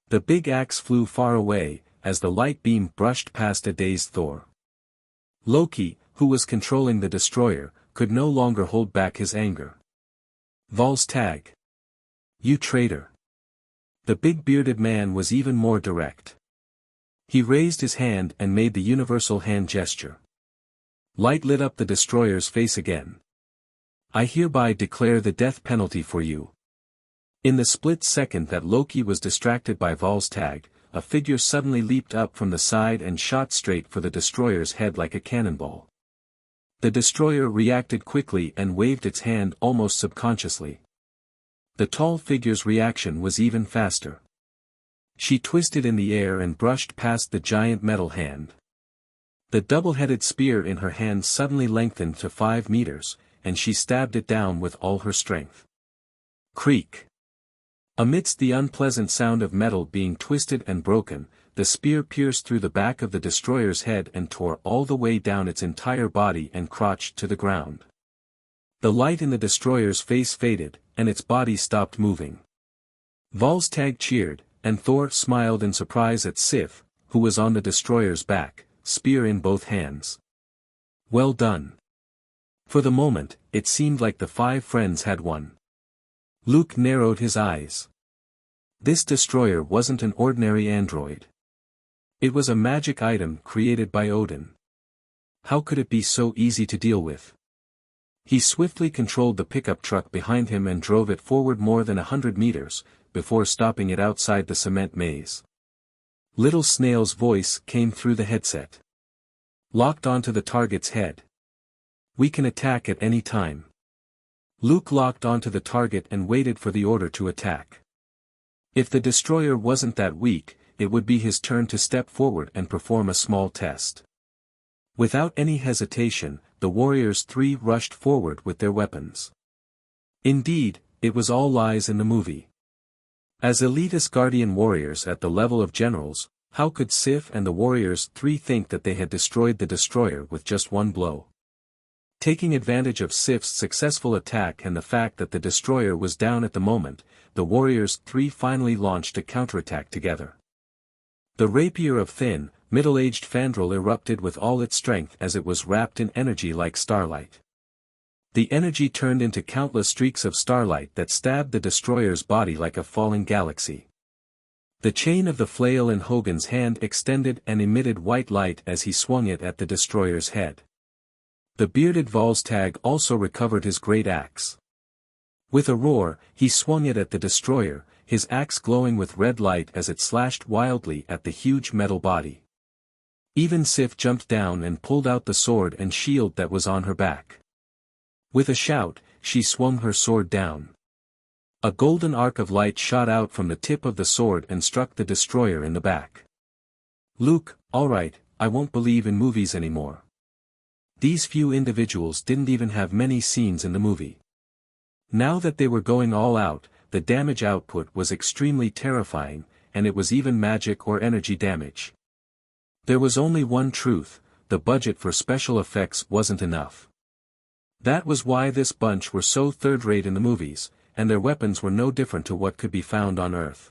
The big axe flew far away, as the light beam brushed past a dazed Thor. Loki, who was controlling the destroyer, could no longer hold back his anger. "Volstagg! You traitor!" The big bearded man was even more direct. He raised his hand and made the universal hand gesture. Light lit up the destroyer's face again. I hereby declare the death penalty for you. In the split second that Loki was distracted by Volstagg, a figure suddenly leaped up from the side and shot straight for the destroyer's head like a cannonball. The destroyer reacted quickly and waved its hand almost subconsciously. The tall figure's reaction was even faster. She twisted in the air and brushed past the giant metal hand. The double-headed spear in her hand suddenly lengthened to 5 meters, and she stabbed it down with all her strength. Creak! Amidst the unpleasant sound of metal being twisted and broken, the spear pierced through the back of the destroyer's head and tore all the way down its entire body and crotch to the ground. The light in the destroyer's face faded, and its body stopped moving. Volstagg cheered, and Thor smiled in surprise at Sif, who was on the destroyer's back, spear in both hands. Well done. For the moment, it seemed like the 5 friends had won. Luke narrowed his eyes. This destroyer wasn't an ordinary android. It was a magic item created by Odin. How could it be so easy to deal with? He swiftly controlled the pickup truck behind him and drove it forward more than 100 meters, before stopping it outside the cement maze. Little Snail's voice came through the headset. Locked onto the target's head. We can attack at any time. Luke locked onto the target and waited for the order to attack. If the destroyer wasn't that weak, it would be his turn to step forward and perform a small test. Without any hesitation, the warriors 3 rushed forward with their weapons. Indeed, it was all lies in the movie. As elite Asgardian warriors at the level of generals, how could Sif and the warriors 3 think that they had destroyed the destroyer with just one blow? Taking advantage of Sif's successful attack and the fact that the destroyer was down at the moment, the warriors 3 finally launched a counterattack together. The rapier of thin, middle-aged Fandral erupted with all its strength as it was wrapped in energy like starlight. The energy turned into countless streaks of starlight that stabbed the destroyer's body like a falling galaxy. The chain of the flail in Hogun's hand extended and emitted white light as he swung it at the destroyer's head. The bearded Volstagg also recovered his great axe. With a roar, he swung it at the destroyer, his axe glowing with red light as it slashed wildly at the huge metal body. Even Sif jumped down and pulled out the sword and shield that was on her back. With a shout, she swung her sword down. A golden arc of light shot out from the tip of the sword and struck the destroyer in the back. Luke, alright, I won't believe in movies anymore. These few individuals didn't even have many scenes in the movie. Now that they were going all out, the damage output was extremely terrifying, and it was even magic or energy damage. There was only one truth: the budget for special effects wasn't enough. That was why this bunch were so third-rate in the movies, and their weapons were no different to what could be found on Earth.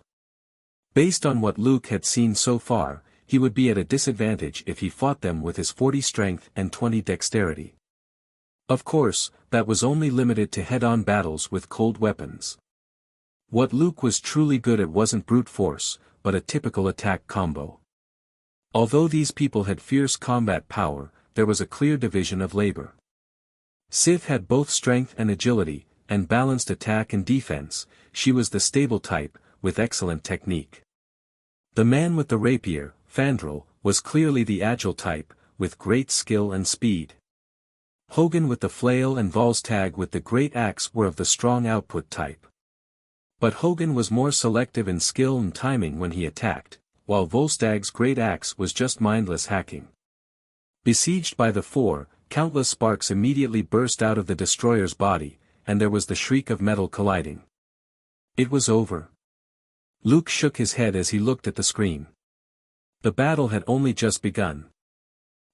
Based on what Luke had seen so far, he would be at a disadvantage if he fought them with his 40 strength and 20 dexterity. Of course, that was only limited to head-on battles with cold weapons. What Luke was truly good at wasn't brute force, but a typical attack combo. Although these people had fierce combat power, there was a clear division of labor. Sif had both strength and agility, and balanced attack and defense. She was the stable type, with excellent technique. The man with the rapier, Fandral, was clearly the agile type, with great skill and speed. Hogun with the flail and Volstagg with the great axe were of the strong output type. But Hogun was more selective in skill and timing when he attacked, while Volstagg's great axe was just mindless hacking. Besieged by the 4, countless sparks immediately burst out of the destroyer's body, and there was the shriek of metal colliding. It was over. Luke shook his head as he looked at the screen. The battle had only just begun.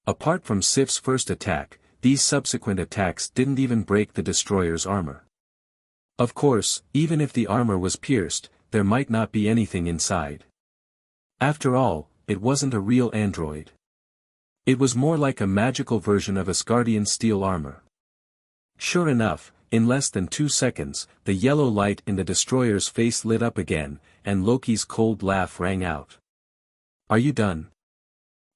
Apart from Sif's first attack, these subsequent attacks didn't even break the destroyer's armor. Of course, even if the armor was pierced, there might not be anything inside. After all, it wasn't a real android. It was more like a magical version of Asgardian steel armor. Sure enough, in less than 2 seconds, the yellow light in the destroyer's face lit up again, and Loki's cold laugh rang out. Are you done?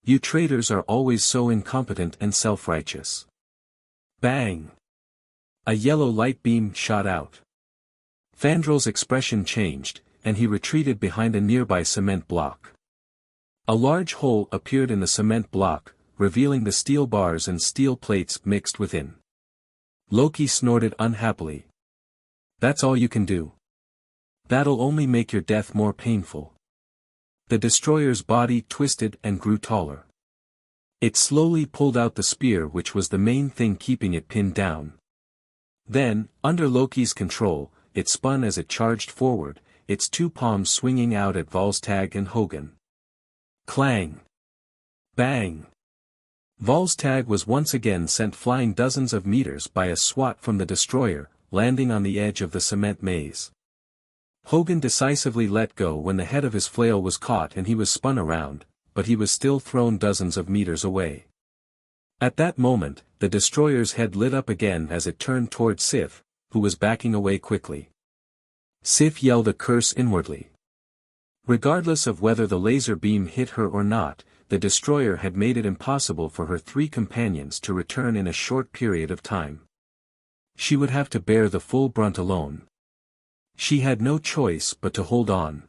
You traitors are always so incompetent and self-righteous. Bang! A yellow light beam shot out. Fandrel's expression changed, and he retreated behind a nearby cement block. A large hole appeared in the cement block, revealing the steel bars and steel plates mixed within. Loki snorted unhappily. That's all you can do? That'll only make your death more painful. The destroyer's body twisted and grew taller. It slowly pulled out the spear, which was the main thing keeping it pinned down. Then, under Loki's control, it spun as it charged forward, its two palms swinging out at Volstagg and Hogun. Clang! Bang! Volstagg was once again sent flying dozens of meters by a swat from the destroyer, landing on the edge of the cement maze. Hogun decisively let go when the head of his flail was caught and he was spun around, but he was still thrown dozens of meters away. At that moment, the destroyer's head lit up again as it turned toward Sif, who was backing away quickly. Sif yelled a curse inwardly. Regardless of whether the laser beam hit her or not, the destroyer had made it impossible for her three companions to return in a short period of time. She would have to bear the full brunt alone. She had no choice but to hold on.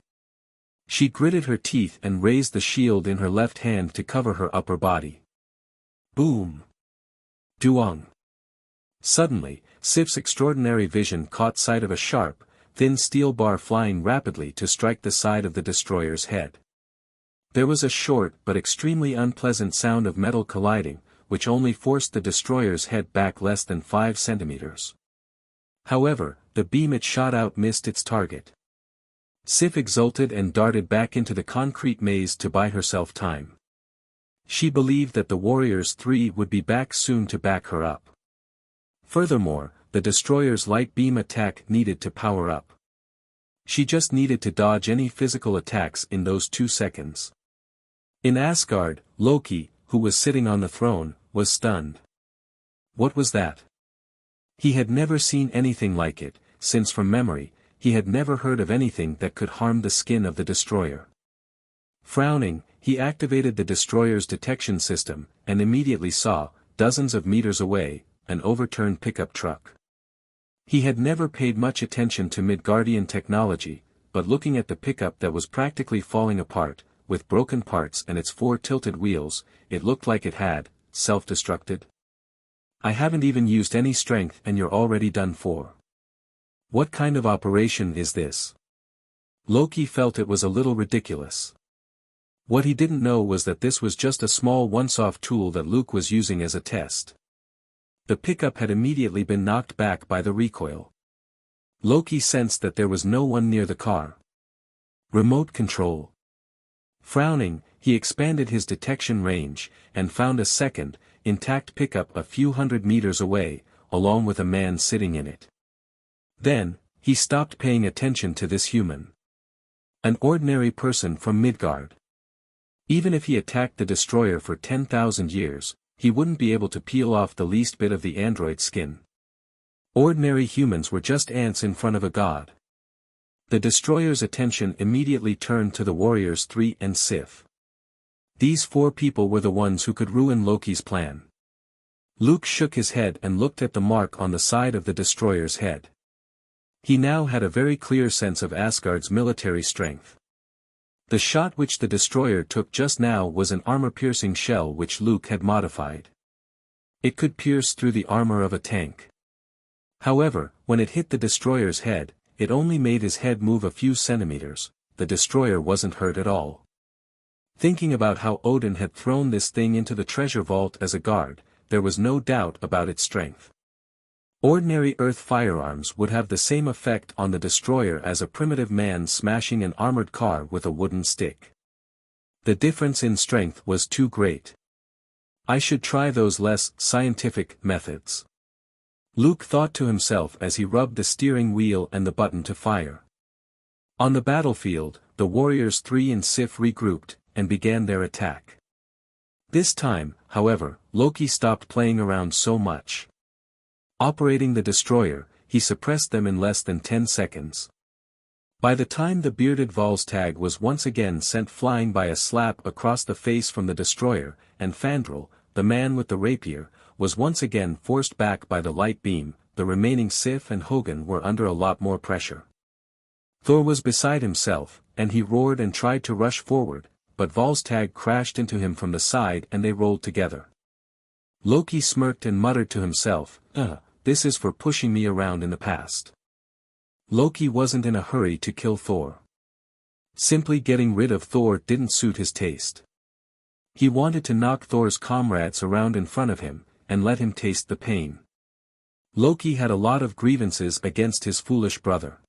She gritted her teeth and raised the shield in her left hand to cover her upper body. Boom! Duong! Suddenly, Sif's extraordinary vision caught sight of a sharp, thin steel bar flying rapidly to strike the side of the destroyer's head. There was a short but extremely unpleasant sound of metal colliding, which only forced the destroyer's head back less than 5 centimeters. However, the beam it shot out missed its target. Sif exulted and darted back into the concrete maze to buy herself time. She believed that the Warriors 3 would be back soon to back her up. Furthermore, the destroyer's light beam attack needed to power up. She just needed to dodge any physical attacks in those 2 seconds. In Asgard, Loki, who was sitting on the throne, was stunned. What was that? He had never seen anything like it, since from memory, he had never heard of anything that could harm the skin of the destroyer. Frowning, he activated the destroyer's detection system, and immediately saw, dozens of meters away, an overturned pickup truck. He had never paid much attention to Midgardian technology, but looking at the pickup that was practically falling apart, with broken parts and its 4 tilted wheels, it looked like it had self-destructed. I haven't even used any strength and you're already done for. What kind of operation is this? Loki felt it was a little ridiculous. What he didn't know was that this was just a small once-off tool that Luke was using as a test. The pickup had immediately been knocked back by the recoil. Loki sensed that there was no one near the car. Remote control. Frowning, he expanded his detection range, and found a second, intact pickup a few hundred meters away, along with a man sitting in it. Then, he stopped paying attention to this human. An ordinary person from Midgard. Even if he attacked the destroyer for 10,000 years, he wouldn't be able to peel off the least bit of the android skin. Ordinary humans were just ants in front of a god. The destroyer's attention immediately turned to the Warriors 3 and Sif. These 4 people were the ones who could ruin Loki's plan. Luke shook his head and looked at the mark on the side of the destroyer's head. He now had a very clear sense of Asgard's military strength. The shot which the destroyer took just now was an armor-piercing shell which Luke had modified. It could pierce through the armor of a tank. However, when it hit the destroyer's head, it only made his head move a few centimeters. The destroyer wasn't hurt at all. Thinking about how Odin had thrown this thing into the treasure vault as a guard, there was no doubt about its strength. Ordinary Earth firearms would have the same effect on the destroyer as a primitive man smashing an armored car with a wooden stick. The difference in strength was too great. I should try those less scientific methods. Luke thought to himself as he rubbed the steering wheel and the button to fire. On the battlefield, the Warriors 3 and Sif regrouped, and began their attack. This time, however, Loki stopped playing around so much. Operating the destroyer, he suppressed them in less than 10 seconds. By the time the bearded Volstagg was once again sent flying by a slap across the face from the destroyer, and Fandral, the man with the rapier, was once again forced back by the light beam, the remaining Sif and Hogan were under a lot more pressure. Thor was beside himself, and he roared and tried to rush forward, but Volstagg crashed into him from the side and they rolled together. Loki smirked and muttered to himself, this is for pushing me around in the past. Loki wasn't in a hurry to kill Thor. Simply getting rid of Thor didn't suit his taste. He wanted to knock Thor's comrades around in front of him, and let him taste the pain. Loki had a lot of grievances against his foolish brother.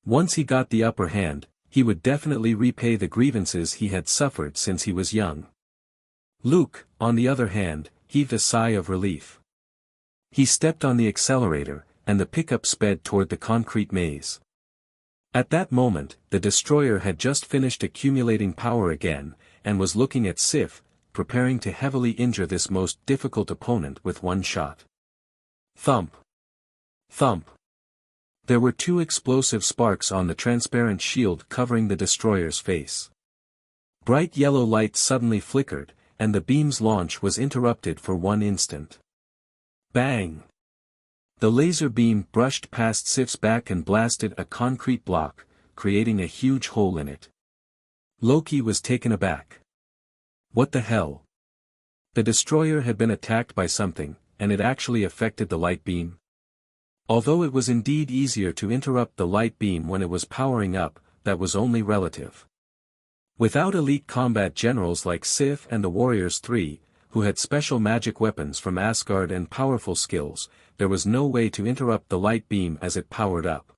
Once he got the upper hand, he would definitely repay the grievances he had suffered since he was young. Luke, on the other hand, heaved a sigh of relief. He stepped on the accelerator, and the pickup sped toward the concrete maze. At that moment, the destroyer had just finished accumulating power again, and was looking at Sif, preparing to heavily injure this most difficult opponent with one shot. Thump! Thump! There were two explosive sparks on the transparent shield covering the destroyer's face. Bright yellow light suddenly flickered, and the beam's launch was interrupted for one instant. Bang! The laser beam brushed past Sif's back and blasted a concrete block, creating a huge hole in it. Loki was taken aback. What the hell? The destroyer had been attacked by something, and it actually affected the light beam? Although it was indeed easier to interrupt the light beam when it was powering up, that was only relative. Without elite combat generals like Sif and the Warriors 3, who had special magic weapons from Asgard and powerful skills, there was no way to interrupt the light beam as it powered up.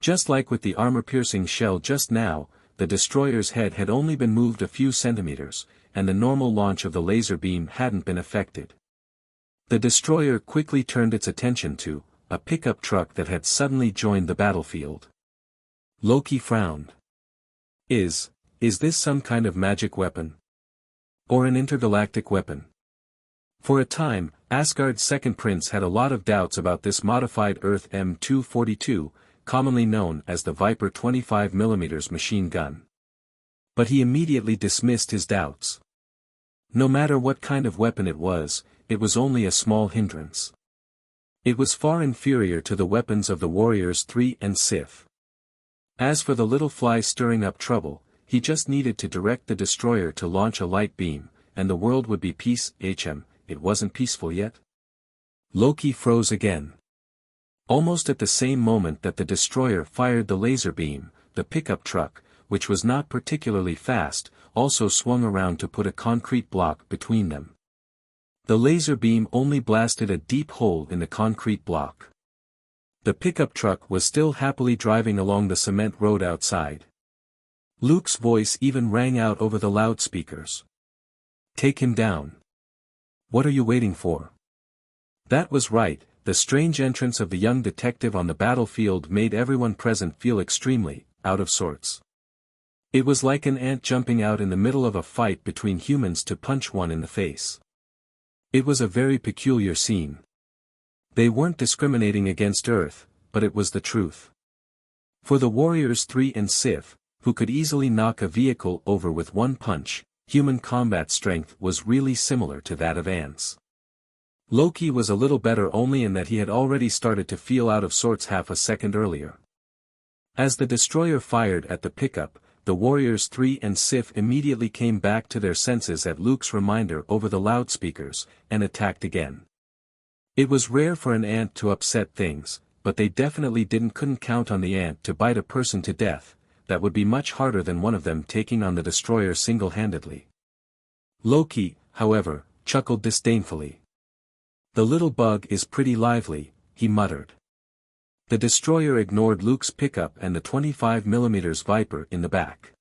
Just like with the armor-piercing shell just now, the destroyer's head had only been moved a few centimeters, and the normal launch of the laser beam hadn't been affected. The destroyer quickly turned its attention to a pickup truck that had suddenly joined the battlefield. Loki frowned. Is this some kind of magic weapon? Or an intergalactic weapon? For a time, Asgard's second prince had a lot of doubts about this modified Earth M242, commonly known as the Viper 25mm machine gun. But he immediately dismissed his doubts. No matter what kind of weapon it was only a small hindrance. It was far inferior to the weapons of the Warriors 3 and Sif. As for the little fly stirring up trouble, he just needed to direct the destroyer to launch a light beam, and the world would be peace. It wasn't peaceful yet? Loki froze again. Almost at the same moment that the destroyer fired the laser beam, the pickup truck, which was not particularly fast, also swung around to put a concrete block between them. The laser beam only blasted a deep hole in the concrete block. The pickup truck was still happily driving along the cement road outside. Luke's voice even rang out over the loudspeakers. Take him down. What are you waiting for? That was right, the strange entrance of the young detective on the battlefield made everyone present feel extremely out of sorts. It was like an ant jumping out in the middle of a fight between humans to punch one in the face. It was a very peculiar scene. They weren't discriminating against Earth, but it was the truth. For the Warriors 3 and Sif, who could easily knock a vehicle over with one punch, human combat strength was really similar to that of ants. Loki was a little better only in that he had already started to feel out of sorts half a second earlier. As the destroyer fired at the pickup, the Warriors 3 and Sif immediately came back to their senses at Luke's reminder over the loudspeakers, and attacked again. It was rare for an ant to upset things, but they definitely couldn't count on the ant to bite a person to death. That would be much harder than one of them taking on the destroyer single-handedly. Loki, however, chuckled disdainfully. The little bug is pretty lively, he muttered. The destroyer ignored Luke's pickup and the 25mm Viper in the back.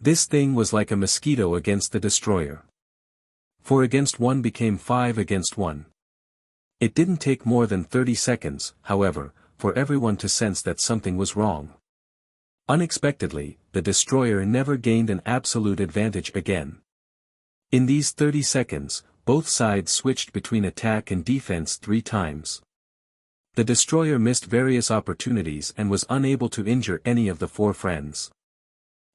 This thing was like a mosquito against the destroyer. 4 against 1 became 5 against 1. It didn't take more than 30 seconds, however, for everyone to sense that something was wrong. Unexpectedly, the destroyer never gained an absolute advantage again. In these 30 seconds, both sides switched between attack and defense 3 times. The destroyer missed various opportunities and was unable to injure any of the 4 friends.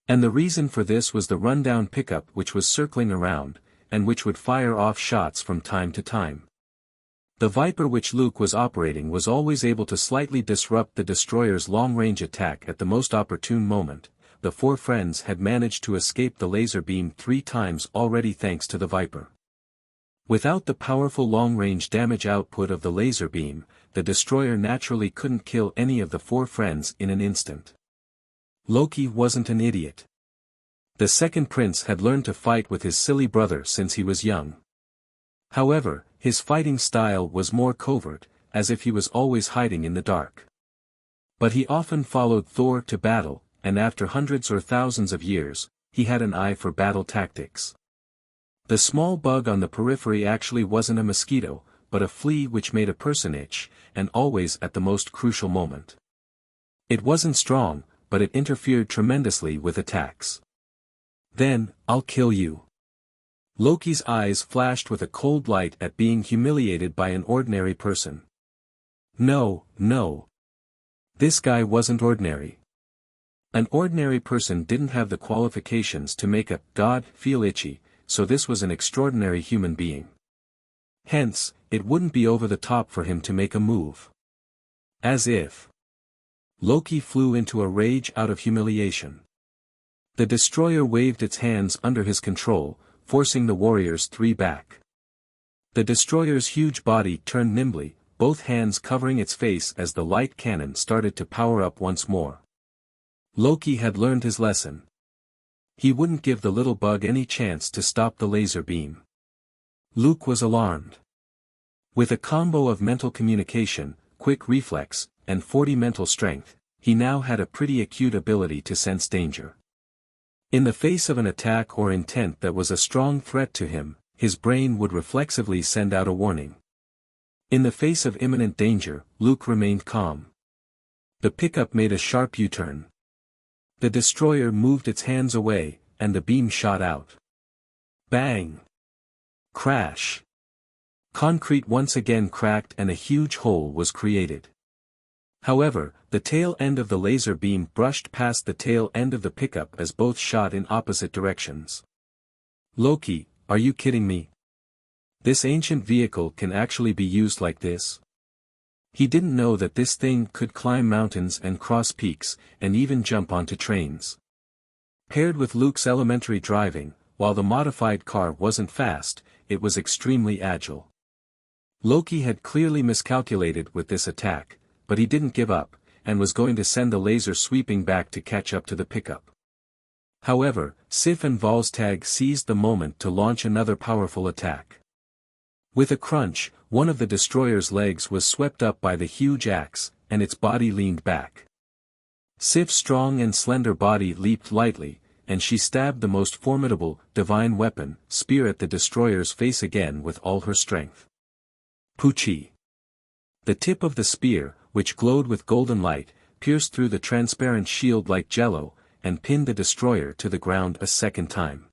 And the reason for this was the rundown pickup which was circling around, and which would fire off shots from time to time. The Viper which Luke was operating was always able to slightly disrupt the destroyer's long-range attack at the most opportune moment. The four friends had managed to escape the laser beam 3 times already thanks to the Viper. Without the powerful long-range damage output of the laser beam, the destroyer naturally couldn't kill any of the four friends in an instant. Loki wasn't an idiot. The second prince had learned to fight with his silly brother since he was young. However, his fighting style was more covert, as if he was always hiding in the dark. But he often followed Thor to battle, and after hundreds or thousands of years, he had an eye for battle tactics. The small bug on the periphery actually wasn't a mosquito, but a flea which made a person itch, and always at the most crucial moment. It wasn't strong, but it interfered tremendously with attacks. Then, I'll kill you. Loki's eyes flashed with a cold light at being humiliated by an ordinary person. No. This guy wasn't ordinary. An ordinary person didn't have the qualifications to make a god feel itchy, so this was an extraordinary human being. Hence, it wouldn't be over the top for him to make a move. As if. Loki flew into a rage out of humiliation. The destroyer waved its hands under his control, forcing the warriors 3 back. The destroyer's huge body turned nimbly, both hands covering its face as the light cannon started to power up once more. Loki had learned his lesson. He wouldn't give the little bug any chance to stop the laser beam. Luke was alarmed. With a combo of mental communication, quick reflex, and 40 mental strength, he now had a pretty acute ability to sense danger. In the face of an attack or intent that was a strong threat to him, his brain would reflexively send out a warning. In the face of imminent danger, Luke remained calm. The pickup made a sharp U-turn. The destroyer moved its hands away, and the beam shot out. Bang! Crash! Concrete once again cracked and a huge hole was created. However, the tail end of the laser beam brushed past the tail end of the pickup as both shot in opposite directions. Loki, are you kidding me? This ancient vehicle can actually be used like this? He didn't know that this thing could climb mountains and cross peaks, and even jump onto trains. Paired with Luke's elementary driving, while the modified car wasn't fast, it was extremely agile. Loki had clearly miscalculated with this attack, but he didn't give up, and was going to send the laser sweeping back to catch up to the pickup. However, Sif and Volstagg seized the moment to launch another powerful attack. With a crunch, one of the destroyer's legs was swept up by the huge axe, and its body leaned back. Sif's strong and slender body leaped lightly, and she stabbed the most formidable, divine weapon, spear at the destroyer's face again with all her strength. Poochie! The tip of the spear, which glowed with golden light, pierced through the transparent shield like jello, and pinned the destroyer to the ground a second time.